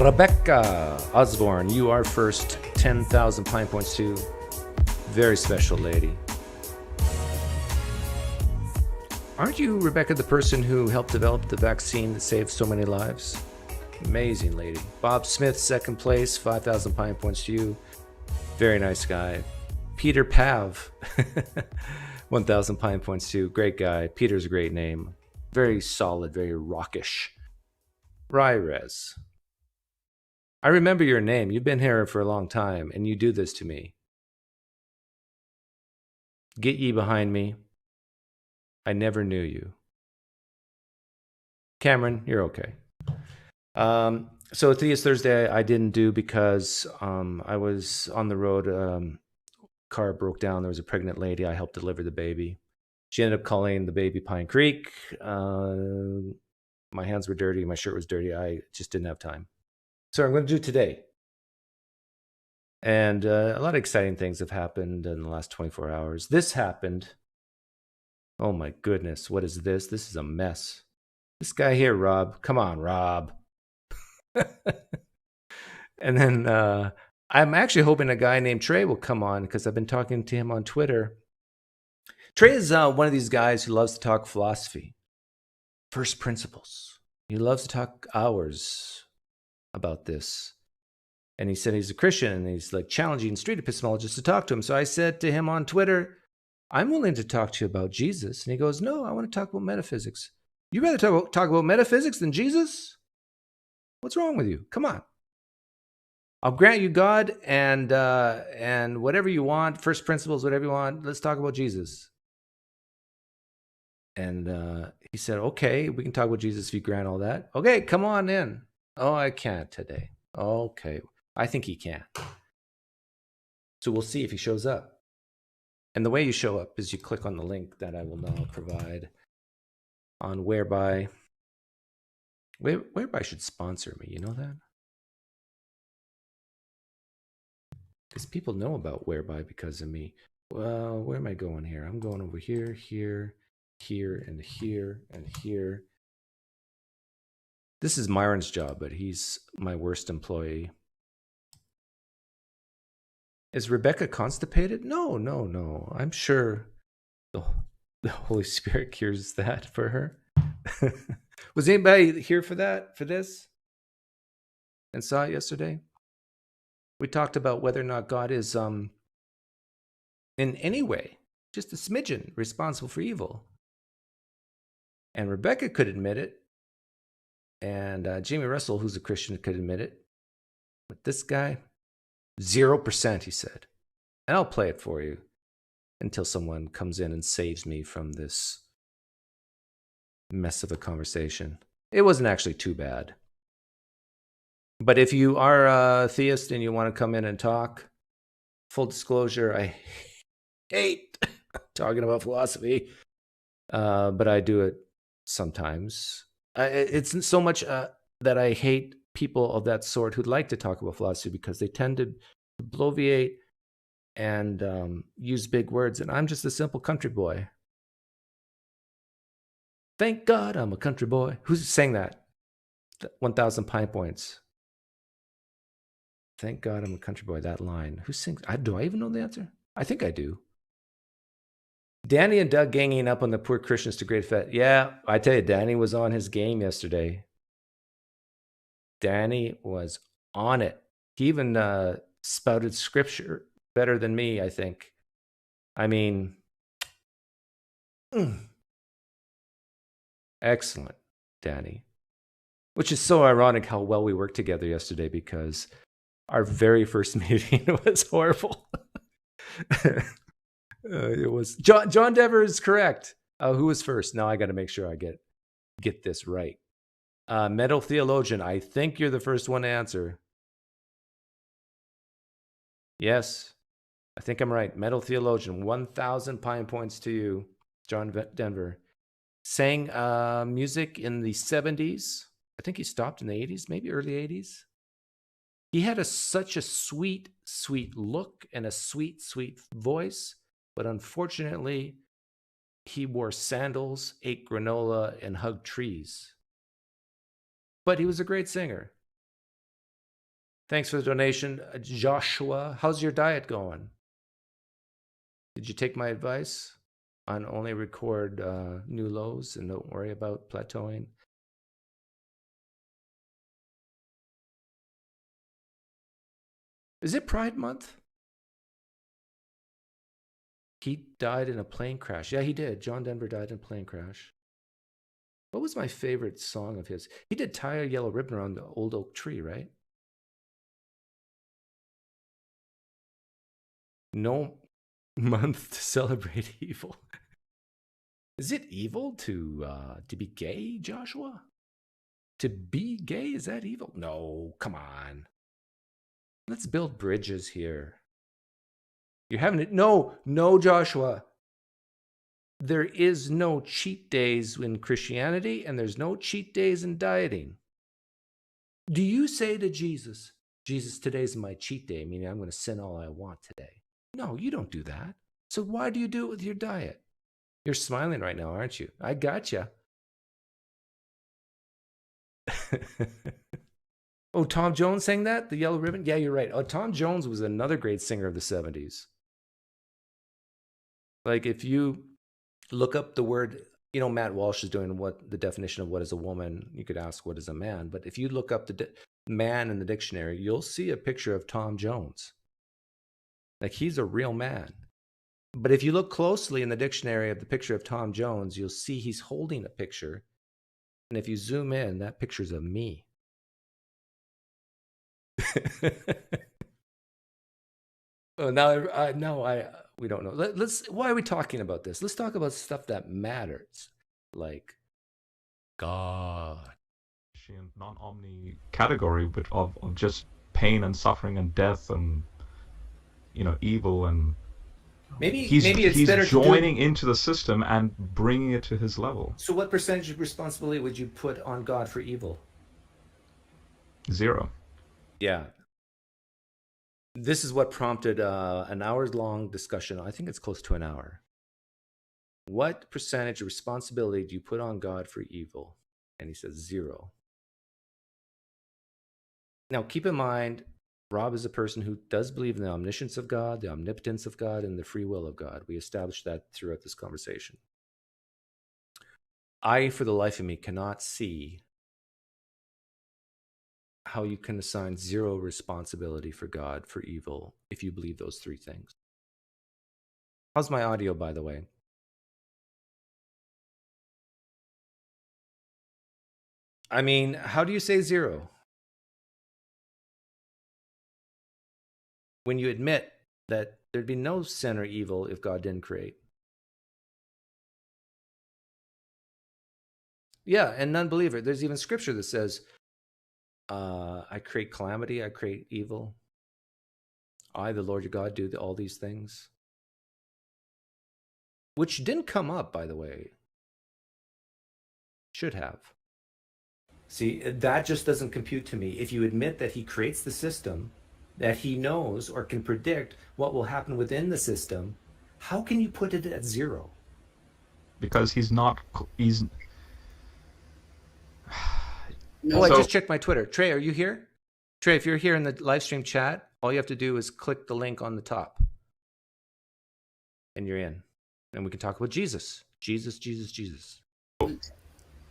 Rebecca Osborne, you are first. 10,000 Pine Points too. Very special lady. Aren't you, Rebecca, the person who helped develop the vaccine that saved so many lives? Amazing lady. Bob Smith, second place. 5,000 Pine Points to you. Very nice guy. Peter Pav, 1,000 Pine Points too. Great guy. Peter's a great name. Very solid, very rockish. Ryrez. I remember your name. You've been here for a long time, and you do this to me. Get ye behind me. I never knew you. Cameron, you're okay. So Theist Thursday I didn't do because I was on the road. Car broke down. There was a pregnant lady. I helped deliver the baby. She ended up calling the baby PineCreek. My hands were dirty. My shirt was dirty. I just didn't have time. So I'm going to do today. And a lot of exciting things have happened in the last 24 hours. This happened. Oh my goodness. What is this? This is a mess. This guy here, Rob. Come on, Rob. And then I'm actually hoping a guy named Trey will come on because I've been talking to him on Twitter. Trey is one of these guys who loves to talk philosophy, first principles. He loves to talk hours about this. And he said he's a Christian and he's like challenging street epistemologists to talk to him. So I said to him on Twitter, I'm willing to talk to you about Jesus. And he goes, no, I want to talk about metaphysics. You rather talk about metaphysics than Jesus? What's wrong with you? Come on. I'll grant you God and whatever you want, first principles, whatever you want. Let's talk about Jesus. And he said, okay, we can talk about Jesus if you grant all that. Okay, come on in. Oh, I can't today. Okay, I think he can. So we'll see if he shows up. And the way you show up is you click on the link that I will now provide on Whereby. Whereby should sponsor me, you know that? Because people know about Whereby because of me. Well, where am I going here? I'm going over here, here, here, and here, and here. This is Myron's job, but he's my worst employee. Is Rebecca constipated? No, no, no. I'm sure the Holy Spirit cures that for her. Was anybody here for that, for this? And saw it yesterday? We talked about whether or not God is in any way, just a smidgen, responsible for evil. And Rebecca could admit it. And Jamie Russell, who's a Christian, could admit it. But this guy, 0%, he said. And I'll play it for you until someone comes in and saves me from this mess of a conversation. It wasn't actually too bad. But if you are a theist and you want to come in and talk, full disclosure, I hate talking about philosophy, but I do it sometimes. It's so much that I hate people of that sort who like to talk about philosophy because they tend to bloviate and use big words. And I'm just a simple country boy. Thank God I'm a country boy. Who's saying that? 1,000 Pine Points. Thank God I'm a country boy. That line. Who sings? Do I even know the answer? I think I do. Danny and Doug ganging up on the poor Christians to great effect. Yeah, I tell you, Danny was on his game yesterday. Danny was on it. He even spouted scripture better than me, I think. I mean, excellent, Danny. Which is so ironic how well we worked together yesterday because our very first meeting was horrible. It was John Dever is correct. Who was first? Now I got to make sure I get this right. Metal Theologian, I think you're the first one to answer. Yes, I think I'm right. Metal Theologian, 1,000 Pine Points to you, John Denver. Sang music in the 70s. I think he stopped in the 80s, maybe early 80s. He had such a sweet, sweet look and a sweet, sweet voice. But unfortunately, he wore sandals, ate granola, and hugged trees. But he was a great singer. Thanks for the donation, Joshua. How's your diet going? Did you take my advice on only record new lows and don't worry about plateauing? Is it Pride Month? He died in a plane crash. Yeah, he did. John Denver died in a plane crash. What was my favorite song of his? He did Tie a Yellow Ribbon Around the Old Oak Tree, right? No month to celebrate evil. Is it evil to be gay, Joshua? To be gay, is that evil? No, come on. Let's build bridges here. You're having it. No, Joshua. There is no cheat days in Christianity, and there's no cheat days in dieting. Do you say to Jesus, Jesus, today's my cheat day, meaning I'm going to sin all I want today? No, you don't do that. So why do you do it with your diet? You're smiling right now, aren't you? I gotcha. Oh, Tom Jones sang that? The Yellow Ribbon? Yeah, you're right. Oh, Tom Jones was another great singer of the 70s. Like, if you look up the word, you know, Matt Walsh is doing what the definition of what is a woman. You could ask what is a man. But if you look up the man in the dictionary, you'll see a picture of Tom Jones. Like, he's a real man. But if you look closely in the dictionary of the picture of Tom Jones, you'll see he's holding a picture. And if you zoom in, that picture's of me. Oh, we don't know. Let's. Why are we talking about this? Let's talk about stuff that matters, like God. Non-omni category, but of just pain and suffering and death and evil, and maybe it's better joining into the system and bringing it to his level. So, what percentage of responsibility would you put on God for evil? 0. Yeah. This is what prompted an hour-long discussion. I think it's close to an hour. What percentage of responsibility do you put on God for evil? And he says 0. Now, keep in mind, Rob is a person who does believe in the omniscience of God, the omnipotence of God, and the free will of God. We established that throughout this conversation. I, for the life of me, cannot see how you can assign 0 responsibility for God for evil if you believe those 3 things. How's my audio, by the way? I mean, how do you say 0? When you admit that there'd be no sin or evil if God didn't create. Yeah, and non-believer. There's even scripture that says, I create calamity, I create evil. I, the Lord your God, do all these things. Which didn't come up, by the way. Should have. See, that just doesn't compute to me. If you admit that he creates the system, that he knows or can predict what will happen within the system, how can you put it at 0? Because he's I just checked my Twitter. Trey, are you here? Trey, if you're here in the live stream chat, all you have to do is click the link on the top. And you're in. And we can talk about Jesus. Jesus.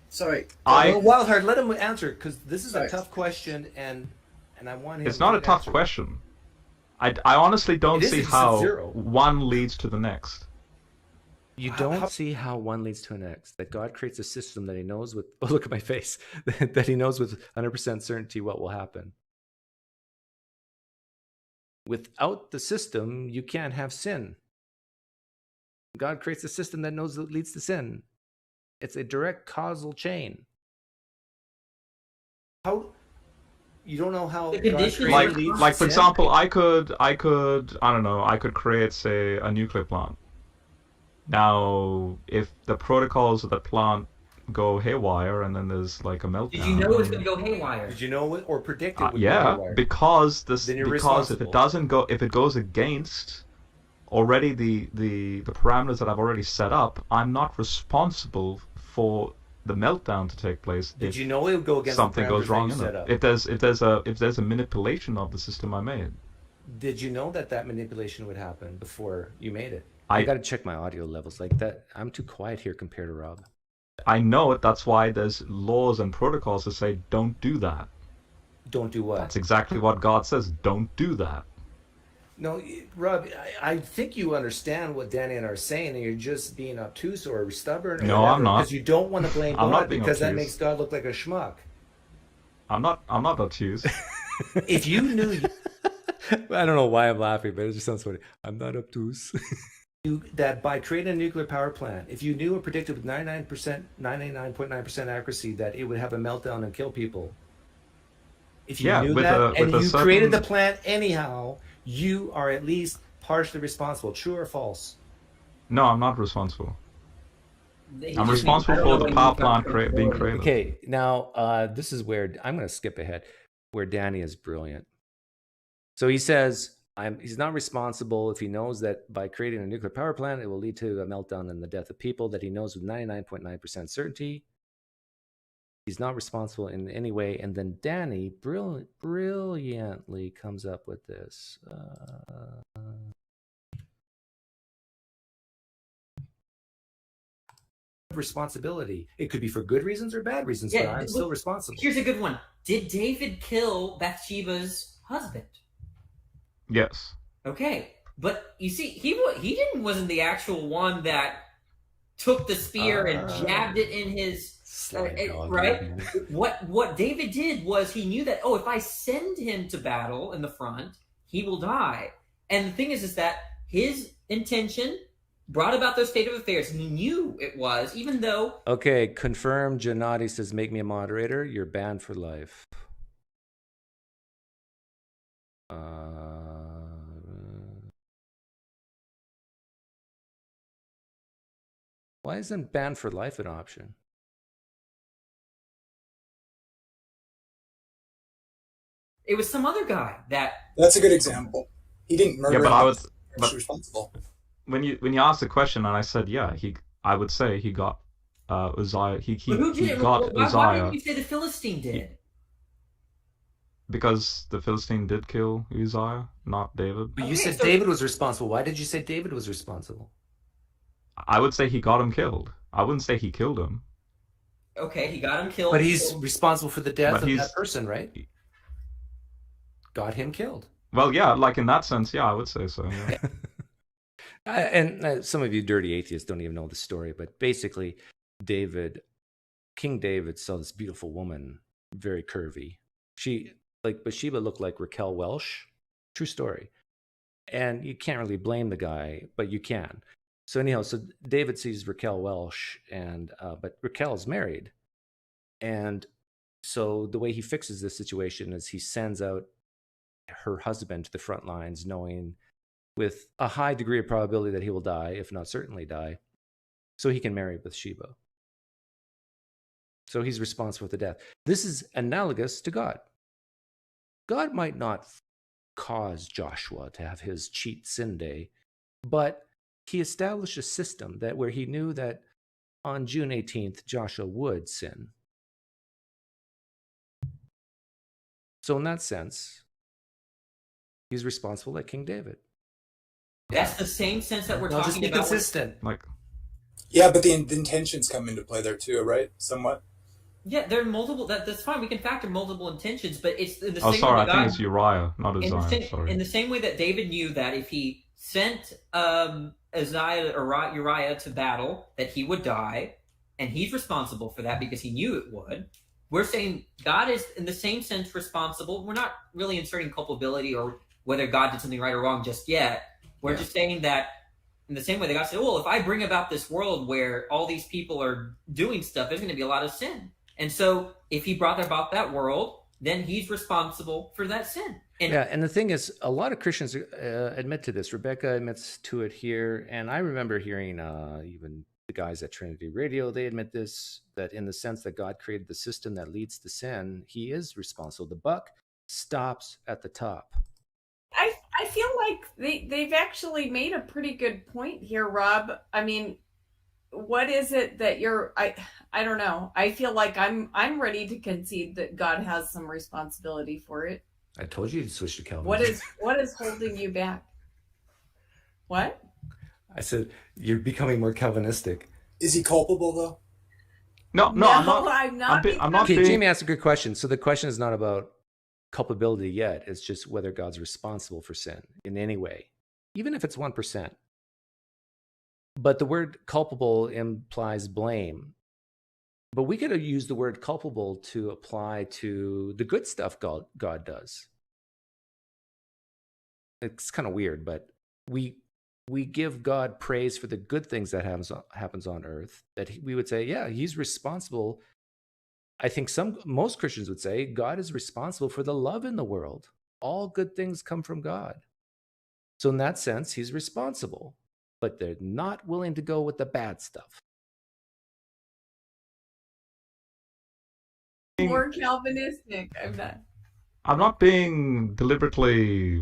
Sorry. Wildheart, let him answer, because this is a tough question, and I want him. It's not a tough question. I honestly don't see how one leads to the next. You don't see how one leads to the next. That God creates a system that he knows with, oh, look at my face, that he knows with 100% certainty what will happen. Without the system, you can't have sin. God creates a system that knows that leads to sin. It's a direct causal chain. How? You don't know how God creates like for example, I could I don't know, I could create, say, a nuclear plant. Now, if the protocols of the plant go haywire and then there's like a meltdown. Did you know it was going to go haywire? Did you know it or predict it would go haywire? Because if it goes against already the parameters that I've already set up, I'm not responsible for the meltdown to take place Did if you know it would go against something the goes parameters wrong that you in set it. up? If there's a manipulation of the system I made. Did you know that manipulation would happen before you made it? I got to check my audio levels like that. I'm too quiet here compared to Rob. I know it. That's why there's laws and protocols that say don't do that. Don't do what? That's exactly what God says. Don't do that. No, Rob, I think you understand what Danny and I are saying, and you're just being obtuse or stubborn or No, whatever. I'm not. Because you don't want to blame I'm God not being because that obtuse. makes God look like a schmuck. I'm not obtuse. If you knew... I don't know why I'm laughing, but it just sounds funny. I'm not obtuse. That by creating a nuclear power plant, if you knew or predicted with 99.9% accuracy that it would have a meltdown and kill people, if you knew that and you created the plant anyhow, you are at least partially responsible. True or false? No, I'm not responsible. I'm responsible for the power plant being created. Okay, now this is where I'm going to skip ahead, where Danny is brilliant. So he says he's not responsible if he knows that by creating a nuclear power plant, it will lead to a meltdown and the death of people that he knows with 99.9% certainty. He's not responsible in any way. And then Danny brilliantly comes up with this. Responsibility. It could be for good reasons or bad reasons, but I'm still responsible. Here's a good one. Did David kill Bathsheba's husband? Yes. Okay, but you see, he wasn't the actual one that took the spear and jabbed it in his right. What David did was he knew that if I send him to battle in the front, he will die. And the thing is that his intention brought about those state of affairs, and he knew it was, even though... Okay, confirm. Janati says, make me a moderator. You're banned for life. Why isn't banned for life an option? It was some other guy that... That's a good example. He didn't murder but him, but responsible. When you asked the question and I said I would say he got Uzziah. He got Uzziah. Why didn't you say the Philistine did? Because the Philistine did kill Uzziah, not David. But you said David was responsible. Why did you say David was responsible? I would say he got him killed. I wouldn't say he killed him. Okay, he got him killed. But he's responsible for the death of that person, right? Got him killed. Well, yeah, like in that sense, yeah, I would say so. Yeah. And some of you dirty atheists don't even know the story, but basically, King David saw this beautiful woman, very curvy. Bathsheba looked like Raquel Welch. True story. And you can't really blame the guy, but you can. So anyhow, David sees Raquel Welch, but Raquel's married. And so the way he fixes this situation is he sends out her husband to the front lines, knowing with a high degree of probability that he will die, if not certainly die, so he can marry Bathsheba. So he's responsible for the death. This is analogous to God. God might not cause Joshua to have his cheat sin day, but he established a system where he knew that on June 18th, Joshua would sin. So in that sense, he's responsible like King David. That's the same sense that we're talking just be about. Consistent. Yeah, but the intentions come into play there too, right? Somewhat. Yeah, there are multiple. That's fine. We can factor multiple intentions, but it's in the same. Oh, sorry, I think it's Uriah, not Uzziah. Sorry. In the same way that David knew that if he sent Uzziah or Uriah to battle, that he would die, and he's responsible for that because he knew it would. We're saying God is, in the same sense, responsible. We're not really inserting culpability or whether God did something right or wrong just yet. We're just saying that in the same way that God said, well, if I bring about this world where all these people are doing stuff, there's going to be a lot of sin. And so if he brought about that world, then he's responsible for that sin. And the thing is, a lot of Christians admit to this. Rebecca admits to it here. And I remember hearing even the guys at Trinity Radio, they admit this, that in the sense that God created the system that leads to sin, he is responsible. The buck stops at the top. I feel like they've actually made a pretty good point here, Rob. I mean, what is it that you're? I don't know. I feel like I'm ready to concede that God has some responsibility for it. I told you to switch to Calvinism. What is holding you back? What? I said you're becoming more Calvinistic. Is he culpable though? No, No, I'm not. I'm not. I'm not Okay, being. Jamie asked a good question. So the question is not about culpability yet. It's just whether God's responsible for sin in any way, even if it's 1%. But the word culpable implies blame. But we could have used the word culpable to apply to the good stuff God does. It's kind of weird, but we give God praise for the good things that happens on earth. That we would say, yeah, he's responsible. I think most Christians would say God is responsible for the love in the world. All good things come from God. So in that sense, he's responsible, but they're not willing to go with the bad stuff. More Calvinistic. I'm not. I'm not being deliberately,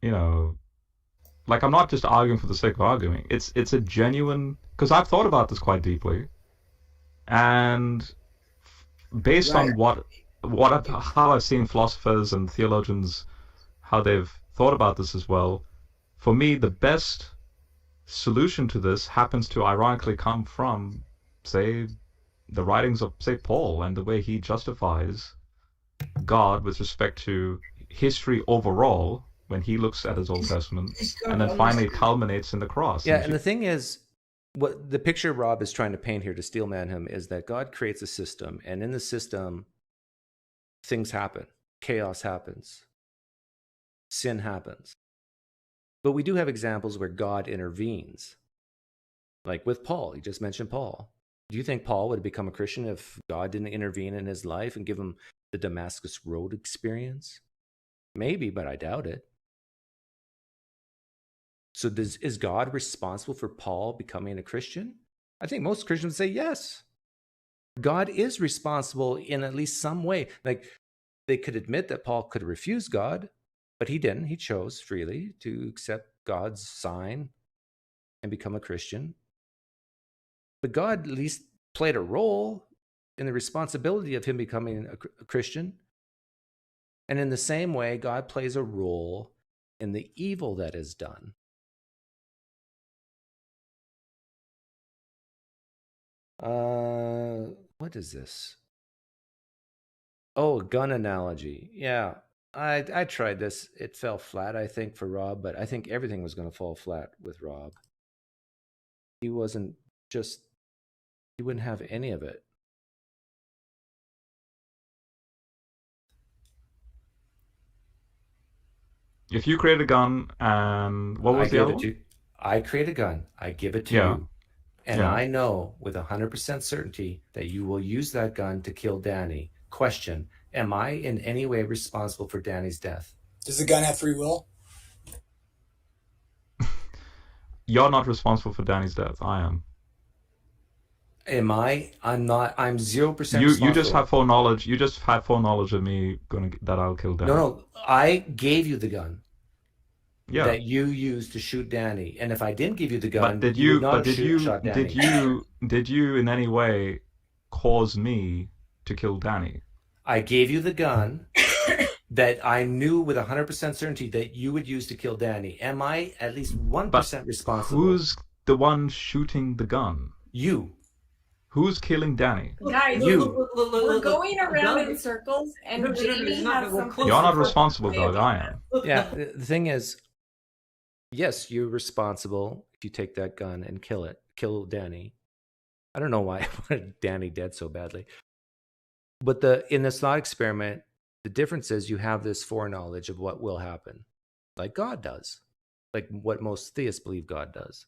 like I'm not just arguing for the sake of arguing. It's a genuine, because I've thought about this quite deeply, and based on how I've seen philosophers and theologians, how they've thought about this as well. For me, the best solution to this happens to ironically come from, say, the writings of, say, Paul and the way he justifies God with respect to history overall when he looks at his Old Testament, and then finally culminates in the cross. Yeah, and the thing is, what the picture Rob is trying to paint here to steelman him is that God creates a system, and in the system, things happen, chaos happens, sin happens. But we do have examples where God intervenes, like with Paul. He just mentioned Paul. Do you think Paul would have become a Christian if God didn't intervene in his life and give him the Damascus Road experience? Maybe, but I doubt it. So is God responsible for Paul becoming a Christian? I think most Christians say yes. God is responsible in at least some way. Like, they could admit that Paul could refuse God, but he didn't. He chose freely to accept God's sign and become a Christian. But God at least played a role in the responsibility of him becoming a Christian. And in the same way, God plays a role in the evil that is done. What is this? Oh, a gun analogy. Yeah, I tried this. It fell flat, I think, for Rob, but I think everything was going to fall flat with Rob. He wouldn't have any of it. If you create a gun, and what was the other one? I create a gun. I give it to you. And I know with 100% certainty that you will use that gun to kill Danny. Question, am I in any way responsible for Danny's death? Does the gun have free will? You're not responsible for Danny's death. I am. Am I? I'm not. I'm 0% responsible. You just have full knowledge. You just have full knowledge of me that I'll kill Danny. No. I gave you the gun. Yeah. That you used to shoot Danny, and if I didn't give you the gun, did you in any way cause me to kill Danny? I gave you the gun that I knew with 100% certainty that you would use to kill Danny. Am I at least 1% responsible? Who's the one shooting the gun? You. Who's killing Danny? Guys, we're going around in circles, and Jamie has some. You're not responsible, Doug. I am. Yeah, the thing is, yes, you're responsible if you take that gun and kill Danny. I don't know why I wanted Danny dead so badly. But in this thought experiment, the difference is you have this foreknowledge of what will happen, like God does, like what most theists believe God does.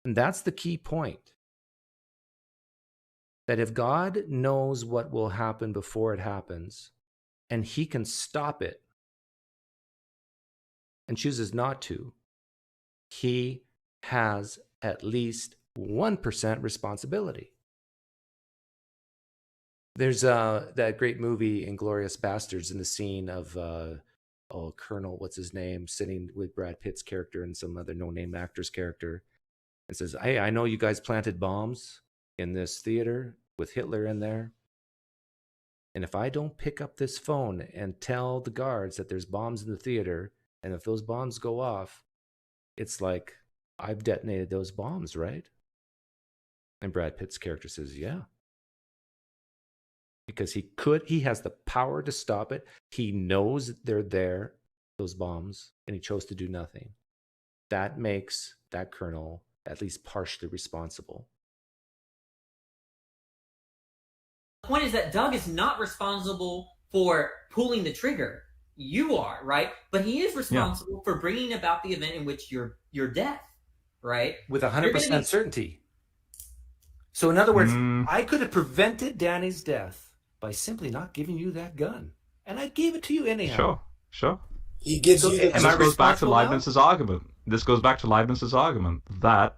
And that's the key point. That if God knows what will happen before it happens, and he can stop it and chooses not to, he has at least 1% responsibility. There's that great movie Inglourious Bastards in the scene of Colonel, what's his name, sitting with Brad Pitt's character and some other no-name actor's character. and says, hey, I know you guys planted bombs in this theater with Hitler in there. And if I don't pick up this phone and tell the guards that there's bombs in the theater, and if those bombs go off, it's like I've detonated those bombs, right? And Brad Pitt's character says, yeah. Because he has the power to stop it. He knows they're there, those bombs, and he chose to do nothing. That makes that colonel at least partially responsible. The point is that Doug is not responsible for pulling the trigger. You are, right? But he is responsible for bringing about the event in which your death, right? With 100% certainty. So in other words, I could have prevented Danny's death by simply not giving you that gun. And I gave it to you anyhow. Sure. He gives you the And this goes back to Leibniz's argument. That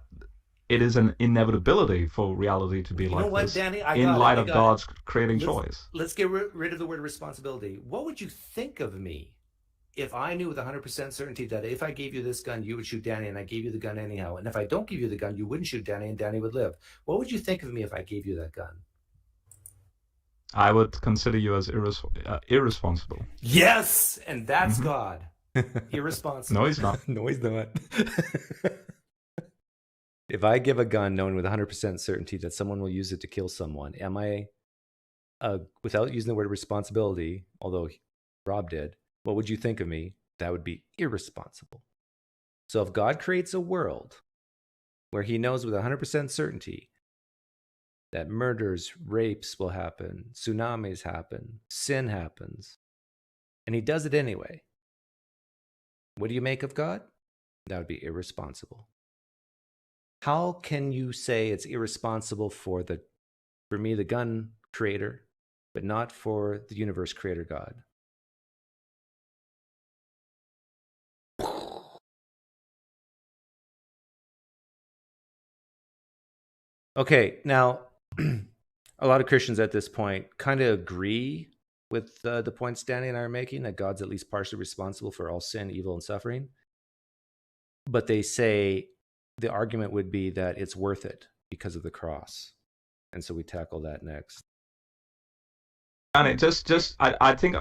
it is an inevitability for reality to be like this, Danny? in light of God's creating choice. Let's get rid of the word responsibility. What would you think of me if I knew with 100% certainty that if I gave you this gun, you would shoot Danny, and I gave you the gun anyhow? And if I don't give you the gun, you wouldn't shoot Danny, and Danny would live. What would you think of me if I gave you that gun? I would consider you as irresponsible. Yes! And that's God. Irresponsible. No, he's not. No, he's not. If I give a gun knowing with 100% certainty that someone will use it to kill someone, am I, without using the word responsibility, although Rob did, what would you think of me? That would be irresponsible. So if God creates a world where he knows with 100% certainty that murders, rapes will happen, tsunamis happen, sin happens, and he does it anyway, what do you make of God? That would be irresponsible. How can you say it's irresponsible for me, the gun creator, but not for the universe creator God? Okay, now a lot of Christians at this point kind of agree with the points Danny and I are making, that God's at least partially responsible for all sin, evil, and suffering. But they say the argument would be that it's worth it because of the cross. And so we tackle that next. And it I think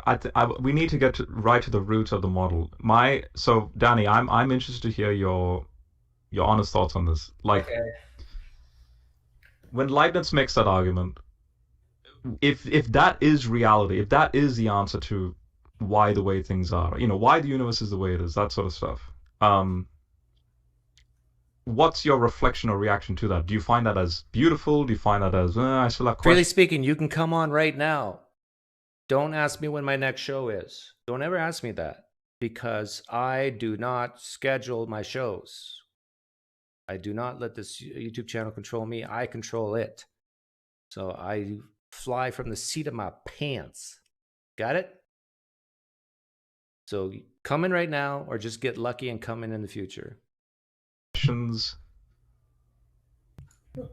we need to get right to the root of the model. So Danny, I'm interested to hear your honest thoughts on this. Like, when Leibniz makes that argument, if that is reality, if that is the answer to why the way things are, why the universe is the way it is, that sort of stuff. What's your reflection or reaction to that? Do you find that as beautiful? Do you find that as I still have questions? Freely speaking, you can come on right now. Don't ask me when my next show is. Don't ever ask me that, because I do not schedule my shows. I do not let this YouTube channel control me. I control it. So I fly from the seat of my pants. Got it? So come in right now, or just get lucky and come in the future.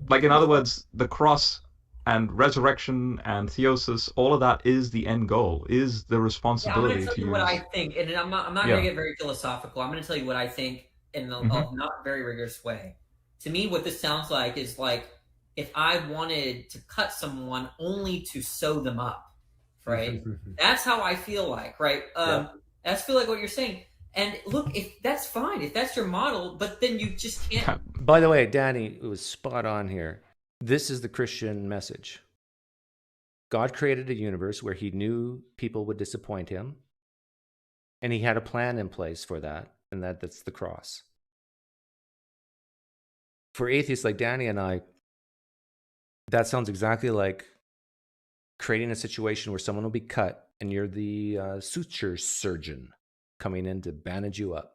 Like, in other words, the cross and resurrection and theosis, all of that is the end goal, is the responsibility. I'm going to tell you what I think, and I'm not going to get very philosophical. I'm going to tell you what I think in a not very rigorous way. To me, what this sounds like is like if I wanted to cut someone only to sew them up, right? That's how I feel like, right? That's feel like what you're saying. And look, if that's fine, if that's your model, but then you just can't. By the way, Danny, it was spot on here. This is the Christian message. God created a universe where he knew people would disappoint him, and he had a plan in place for that, and that's the cross. For atheists like Danny and I, that sounds exactly like creating a situation where someone will be cut, and you're the suture surgeon coming in to bandage you up.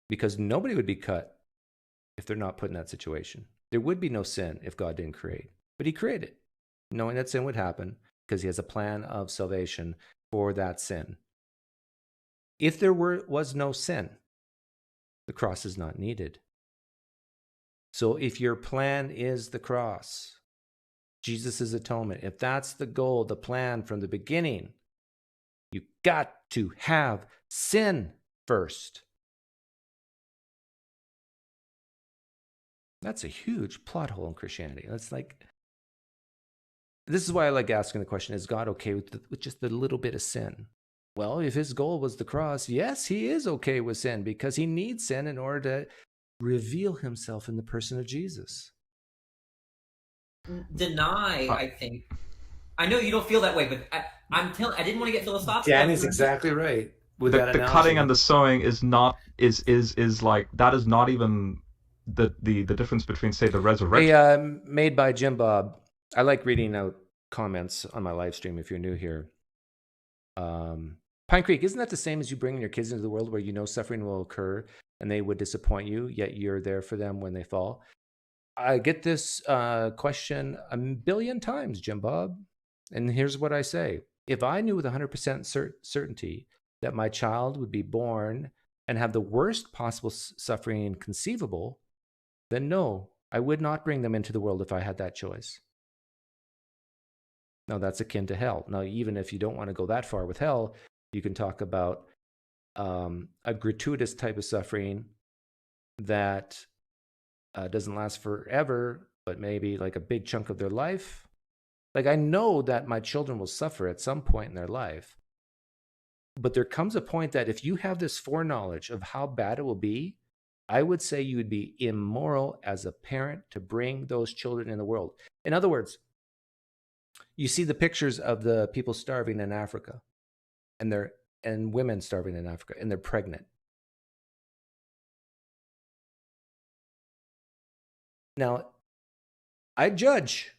Because nobody would be cut if they're not put in that situation. There would be no sin if God didn't create. But he created, knowing that sin would happen, because he has a plan of salvation for that sin. If there was no sin, the cross is not needed. So if your plan is the cross, Jesus' atonement, if that's the goal, the plan from the beginning, you got to have sin first. That's a huge plot hole in Christianity. That's like, this is why I like asking the question, is God okay with just a little bit of sin? Well, if his goal was the cross, yes, he is okay with sin because he needs sin in order to reveal himself in the person of Jesus. Deny, I think. I know you don't feel that way, but I didn't want to get philosophical. Danny's exactly right. With the that analogy. cutting and the sewing is not is like, that is not even the difference between, say, the resurrection. Hey, made by Jim Bob. I like reading out comments on my live stream if you're new here. PineCreek, isn't that the same as you bringing your kids into the world where you know suffering will occur and they would disappoint you, yet you're there for them when they fall? I get this question a billion times, Jim Bob. And here's what I say. If I knew with 100% certainty that my child would be born and have the worst possible suffering conceivable, then no, I would not bring them into the world if I had that choice. Now, that's akin to hell. Now, even if you don't want to go that far with hell, you can talk about a gratuitous type of suffering that doesn't last forever, but maybe like a big chunk of their life. Like, I know that my children will suffer at some point in their life, but there comes a point that if you have this foreknowledge of how bad it will be, I would say you would be immoral as a parent to bring those children in the world. In other words, you see the pictures of the people starving in Africa and women starving in Africa, and they're pregnant. Now, I judge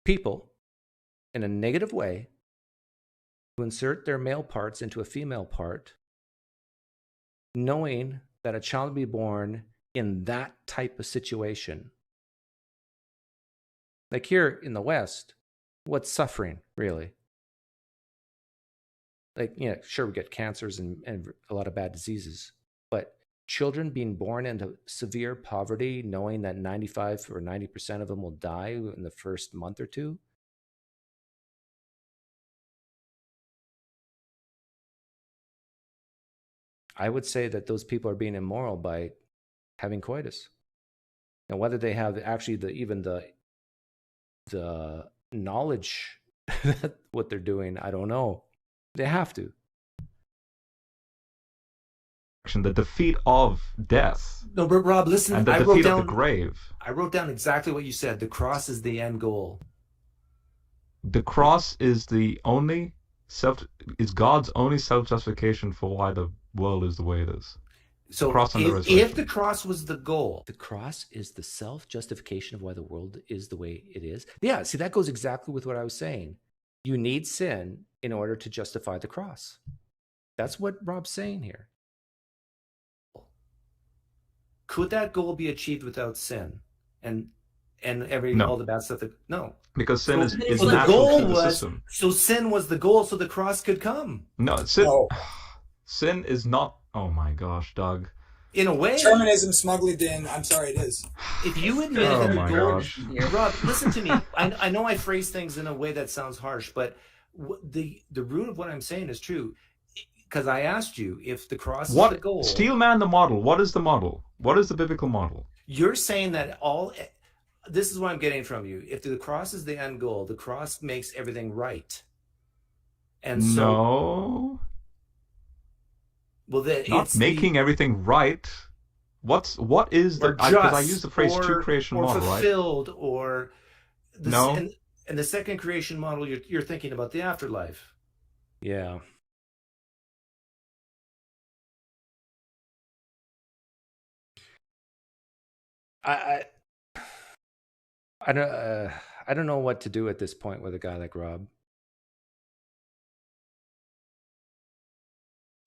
people in a negative way who insert their male parts into a female part, knowing that a child will be born in that type of situation. Like here in the West, what's suffering, really? Like, yeah, sure, we get cancers and a lot of bad diseases, but children being born into severe poverty, knowing that 95 or 90% of them will die in the first month or two. I would say that those people are being immoral by having coitus. Now, whether they have actually even the knowledge that what they're doing, I don't know. They have to. The defeat of death. No, but Rob, listen. And the defeat of the grave. I wrote down exactly what you said. The cross is the end goal. The cross is is God's only self-justification for why the world is the way it is. So if the cross was the goal, the cross is the self-justification of why the world is the way it is. Yeah, see, that goes exactly with what I was saying. You need sin in order to justify the cross. That's what Rob's saying here. Could that goal be achieved without sin and all the bad stuff? No, because sin is so natural to the system. So sin was the goal, so the cross could come. No, sin is not. Oh my gosh, Doug. In a way, determinism smuggled in. I'm sorry, it is. If you admit that the goal, Rob, listen to me. I know I phrase things in a way that sounds harsh, but the root of what I'm saying is true. Because I asked you if the cross is the goal. Steelman the model. What is the model? What is the biblical model? You're saying that this is what I'm getting from you. If the cross is the end goal, the cross makes everything right. And so, no. Well, then not making everything right. What is the? Because I use the phrase true creation model, right? Or fulfilled, or no. And the second creation model, you're thinking about the afterlife. Yeah. I don't know what to do at this point with a guy like Rob.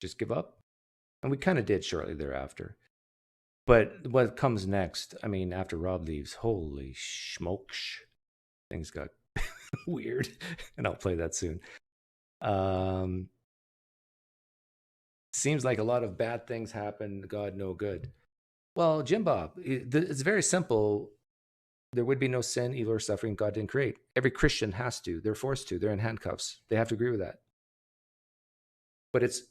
Just give up? And we kind of did shortly thereafter. But what comes next, I mean, after Rob leaves, holy smokes, things got weird. And I'll play that soon. Seems like a lot of bad things happen, God no good. Well, Jim Bob, it's very simple. There would be no sin, evil, or suffering God didn't create. Every Christian has to. They're forced to. They're in handcuffs. They have to agree with that. But it's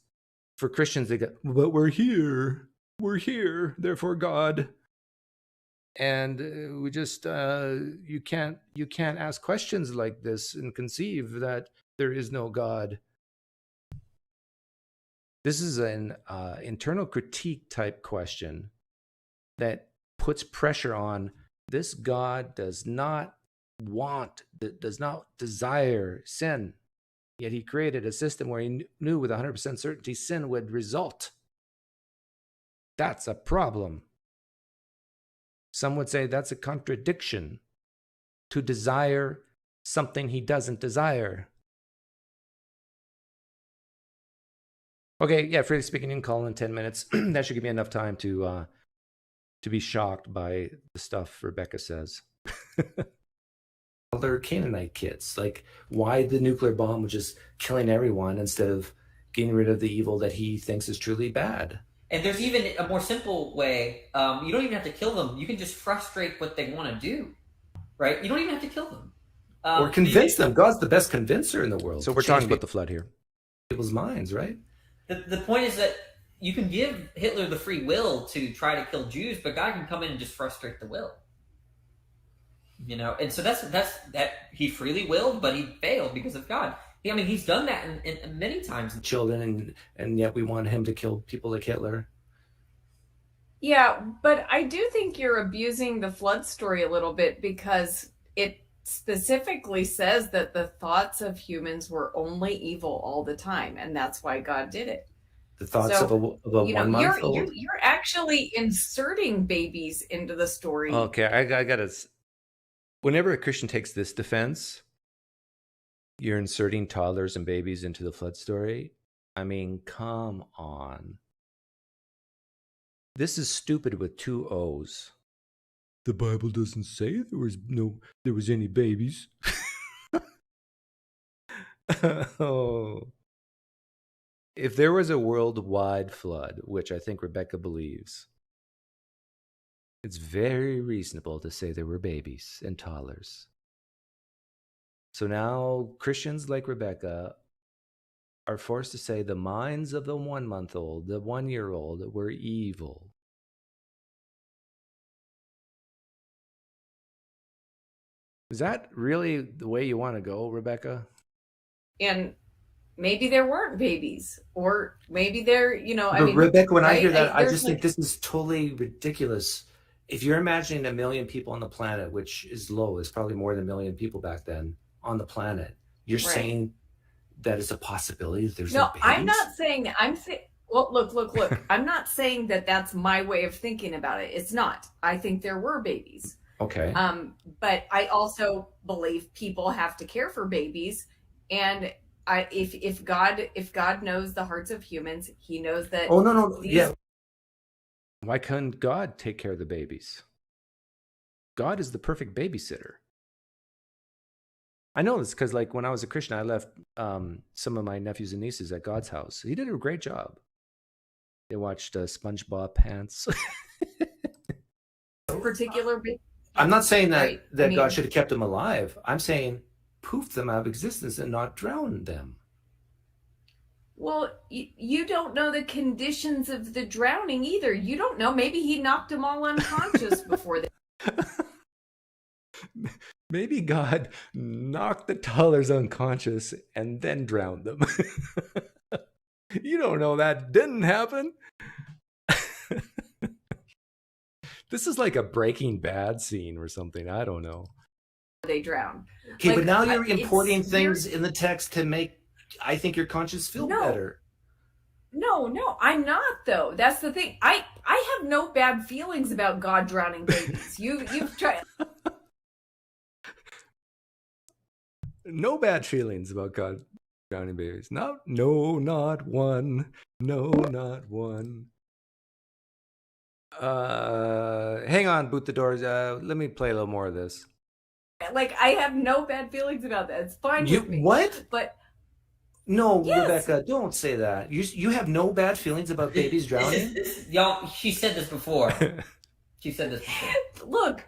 for Christians, they go, but we're here. We're here. Therefore, God. and we just you can't ask questions like this and conceive that there is no God. This is an internal critique type question that puts pressure on this. God does not desire sin, yet he created a system where he knew with 100% certainty sin would result. That's a problem. Some would say that's a contradiction, to desire something he doesn't desire. Okay, yeah, freely speaking, you can call in 10 minutes. That should give me enough time to be shocked by the stuff Rebecca says. They're Canaanite kids. Like, why the nuclear bomb was just killing everyone instead of getting rid of the evil that he thinks is truly bad? And there's even a more simple way. You don't even have to kill them. You can just frustrate what they want to do, right? You don't even have to kill them. Or convince them. God's the best convincer in the world. So we're talking about the flood here. People's minds, right? The point is that you can give Hitler the free will to try to kill Jews, but God can come in and just frustrate the will. You know, and so that's that he freely willed, but he failed because of God. I mean, he's done that in many times. Children, and yet we want him to kill people like Hitler. Yeah, but I do think you're abusing the flood story a little bit, because it specifically says that the thoughts of humans were only evil all the time, and that's why God did it. The thoughts of a 1 month old? You're actually inserting babies into the story. Okay, I gotta... Whenever a Christian takes this defense, you're inserting toddlers and babies into the flood story. I mean, come on. This is stupid with 2 O's. The Bible doesn't say there was any babies. Oh. If there was a worldwide flood, which I think Rebecca believes, it's very reasonable to say there were babies and toddlers. So now Christians like Rebecca are forced to say the minds of the 1 month old, the 1 year old were evil. Is that really the way you want to go, Rebecca? And maybe there weren't babies, or maybe there, I mean, Rebecca, when I hear that, I just think this is totally ridiculous. If you're imagining 1 million people on the planet, which is low, it's probably more than 1 million people back then on the planet, you're saying that it's a possibility that there's no babies? I'm not saying that. I'm saying, well, look. I'm not saying that that's my way of thinking about it. It's not. I think there were babies. Okay. But I also believe people have to care for babies, and if God knows the hearts of humans, he knows that. Oh no, yeah. Why couldn't God take care of the babies? God is the perfect babysitter. I know this because, like, when I was a Christian, I left some of my nephews and nieces at God's house. He did a great job. They watched SpongeBob Pants. Particular. I'm not saying that God should have kept them alive. I'm saying poof them out of existence and not drown them. Well, you don't know the conditions of the drowning either. You don't know. Maybe he knocked them all unconscious before they... Maybe God knocked the toddlers unconscious and then drowned them. You don't know that didn't happen. This is like a Breaking Bad scene or something. I don't know. They drown. Okay, but now you're importing things in the text to make, I think, your conscience feel better. No, I'm not, though. That's the thing. I have no bad feelings about God drowning babies. You've tried. No bad feelings about God drowning babies. No, not one. No, not one. Hang on, boot the doors. Let me play a little more of this. Like, I have no bad feelings about that. It's fine with me. What? But no, yes. Rebecca, don't say that. You have no bad feelings about babies drowning? Y'all, she said this before. Look,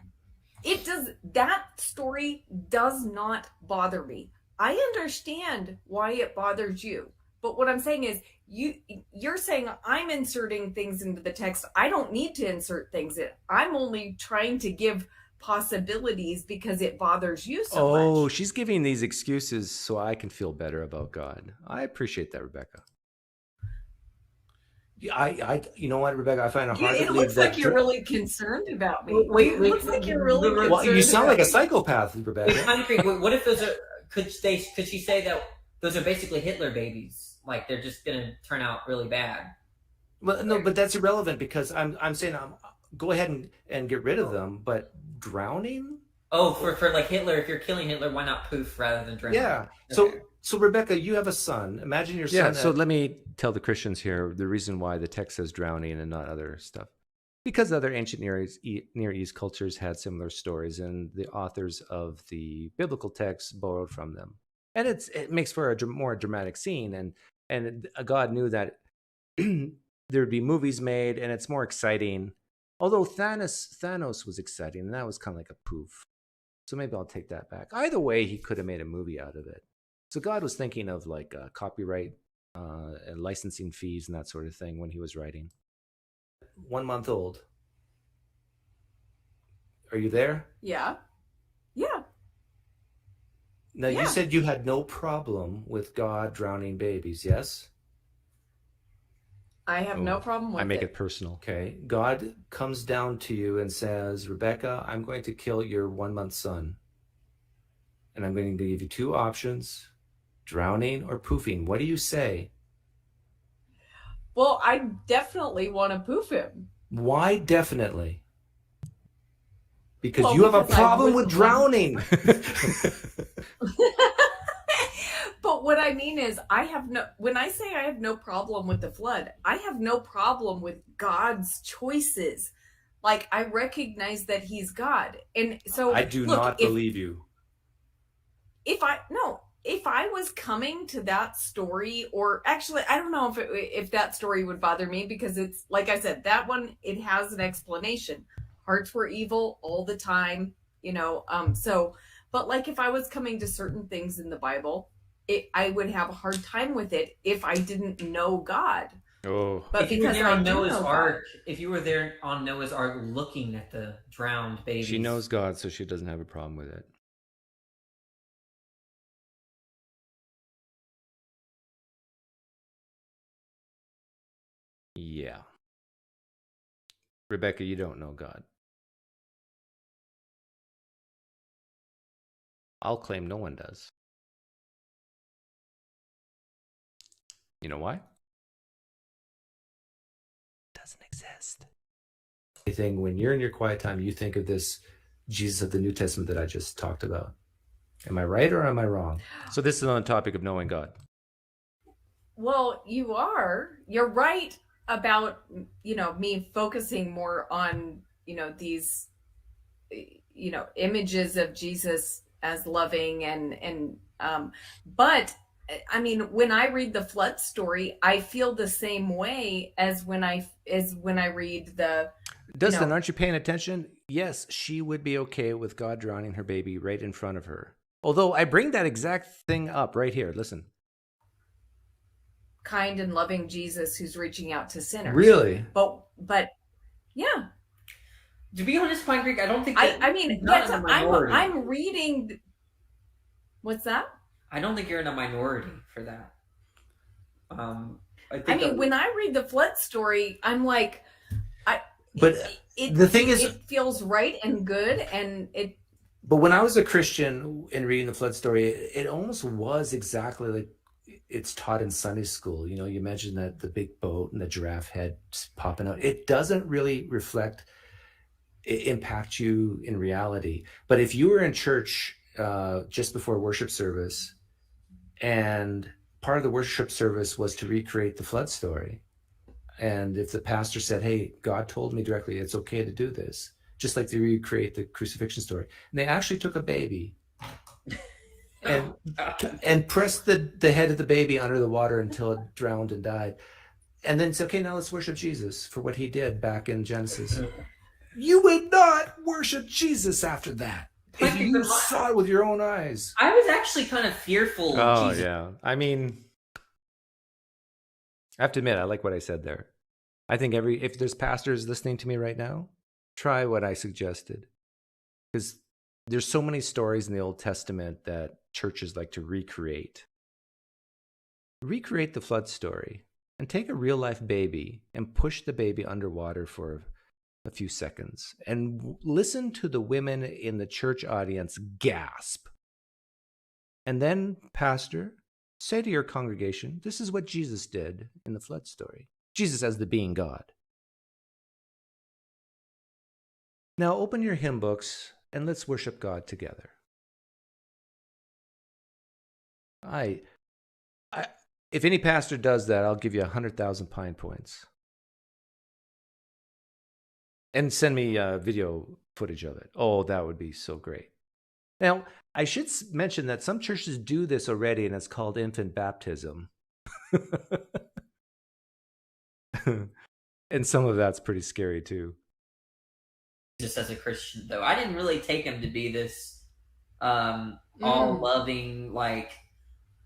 that story does not bother me. I understand why it bothers you. But what I'm saying is, you're saying I'm inserting things into the text. I don't need to insert things in. I'm only trying to give possibilities because it bothers you so much. She's giving these excuses so I can feel better about God. I appreciate that, Rebecca. You know what, Rebecca? I find it hard to It believe looks that. like you're really concerned about me. Wait, It looks like you're really concerned. Well, you sound about like a me. psychopath, Rebecca. PineCreek, what if those are? Could she say that those are basically Hitler babies? Like they're just gonna turn out really bad. Well, no, but that's irrelevant because I'm saying go ahead and get rid of them, but drowning? Oh, for like Hitler, if you're killing Hitler, why not poof rather than drown? Yeah. Okay. So Rebecca, you have a son. Imagine your son. Yeah, So let me tell the Christians here the reason why the text says drowning and not other stuff. Because other ancient Near East cultures had similar stories, and the authors of the biblical texts borrowed from them. And it makes for a more dramatic scene, and God knew that there'd be movies made, and it's more exciting. Although Thanos was exciting, and that was kind of like a poof. So maybe I'll take that back. Either way, he could have made a movie out of it. So God was thinking of like copyright and licensing fees and that sort of thing when he was writing. 1 month old. Are you there? Yeah. Yeah. Now, you said you had no problem with God drowning babies, yes? I have no problem with I make it personal. Okay. God comes down to you and says, Rebecca, I'm going to kill your 1 month son. And I'm going to give you two options, drowning or poofing. What do you say? Well, I definitely want to poof him. Why definitely? Because you have a problem with drowning. But what I mean is, when I say I have no problem with the flood, I have no problem with God's choices. Like, I recognize that he's God. And so I do not believe you. If I was coming to that story, or actually, I don't know if that story would bother me, because it's, like I said, that one, it has an explanation. Hearts were evil all the time, but like if I was coming to certain things in the Bible, I would have a hard time with it if I didn't know God. Oh, but if you were because there I on do Noah's know Ark, if you were there on Noah's Ark looking at the drowned babies, she knows God, so she doesn't have a problem with it. Yeah. Rebecca, you don't know God. I'll claim no one does. You know why? It doesn't exist. When you're in your quiet time, you think of this Jesus of the New Testament that I just talked about. Am I right or am I wrong? So this is on the topic of knowing God. Well, you're right about, me focusing more on, these, images of Jesus as loving but I mean, when I read the flood story, I feel the same way as when I read the. Dustin, aren't you paying attention? Yes, she would be okay with God drowning her baby right in front of her. Although I bring that exact thing up right here. Listen. Kind and loving Jesus who's reaching out to sinners. Really? But yeah. To be honest, PineCreek, I don't think I'm reading. What's that? I don't think you're in a minority for that. When I read the flood story, I'm like, the thing is, it feels right and good, and it. But when I was a Christian and reading the flood story, it almost was exactly like it's taught in Sunday school. You mentioned that the big boat and the giraffe head popping out. It doesn't really impact you in reality. But if you were in church just before worship service, and part of the worship service was to recreate the flood story, and if the pastor said, hey, God told me directly it's okay to do this, just like they recreate the crucifixion story, and they actually took a baby and pressed the head of the baby under the water until it drowned and died, and then said, okay, now let's worship Jesus for what he did back in Genesis. You would not worship Jesus after that. If you saw it with your own eyes. I was actually kind of fearful of Jesus. Yeah. I mean, I have to admit, I like what I said there. I think if there's pastors listening to me right now, try what I suggested. Because there's so many stories in the Old Testament that churches like to recreate. Recreate the flood story and take a real life baby and push the baby underwater for a few seconds and listen to the women in the church audience gasp. And then, pastor, say to your congregation, this is what Jesus did in the flood story. Jesus as the being God. Now open your hymn books and let's worship God together. If any pastor does that, I'll give you 100,000 Pine points. And send me video footage of it. Oh, that would be so great. Now, I should mention that some churches do this already, and it's called infant baptism. And some of that's pretty scary, too. Just as a Christian, though, I didn't really take him to be this all-loving, like...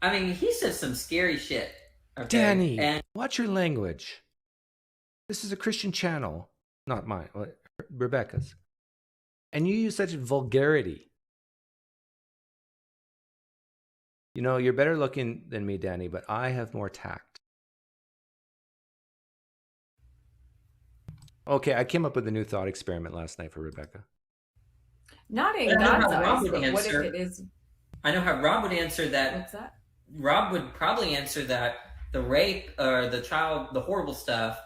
I mean, he says some scary shit. Okay? Danny, watch your language. This is a Christian channel. Not mine, Rebecca's. And you use such vulgarity. You know, you're better looking than me, Danny, but I have more tact. Okay, I came up with a new thought experiment last night for Rebecca. Not in God's eyes, but what if it is? I know how Rob would answer that. What's that? Rob would probably answer that the rape or the child, the horrible stuff,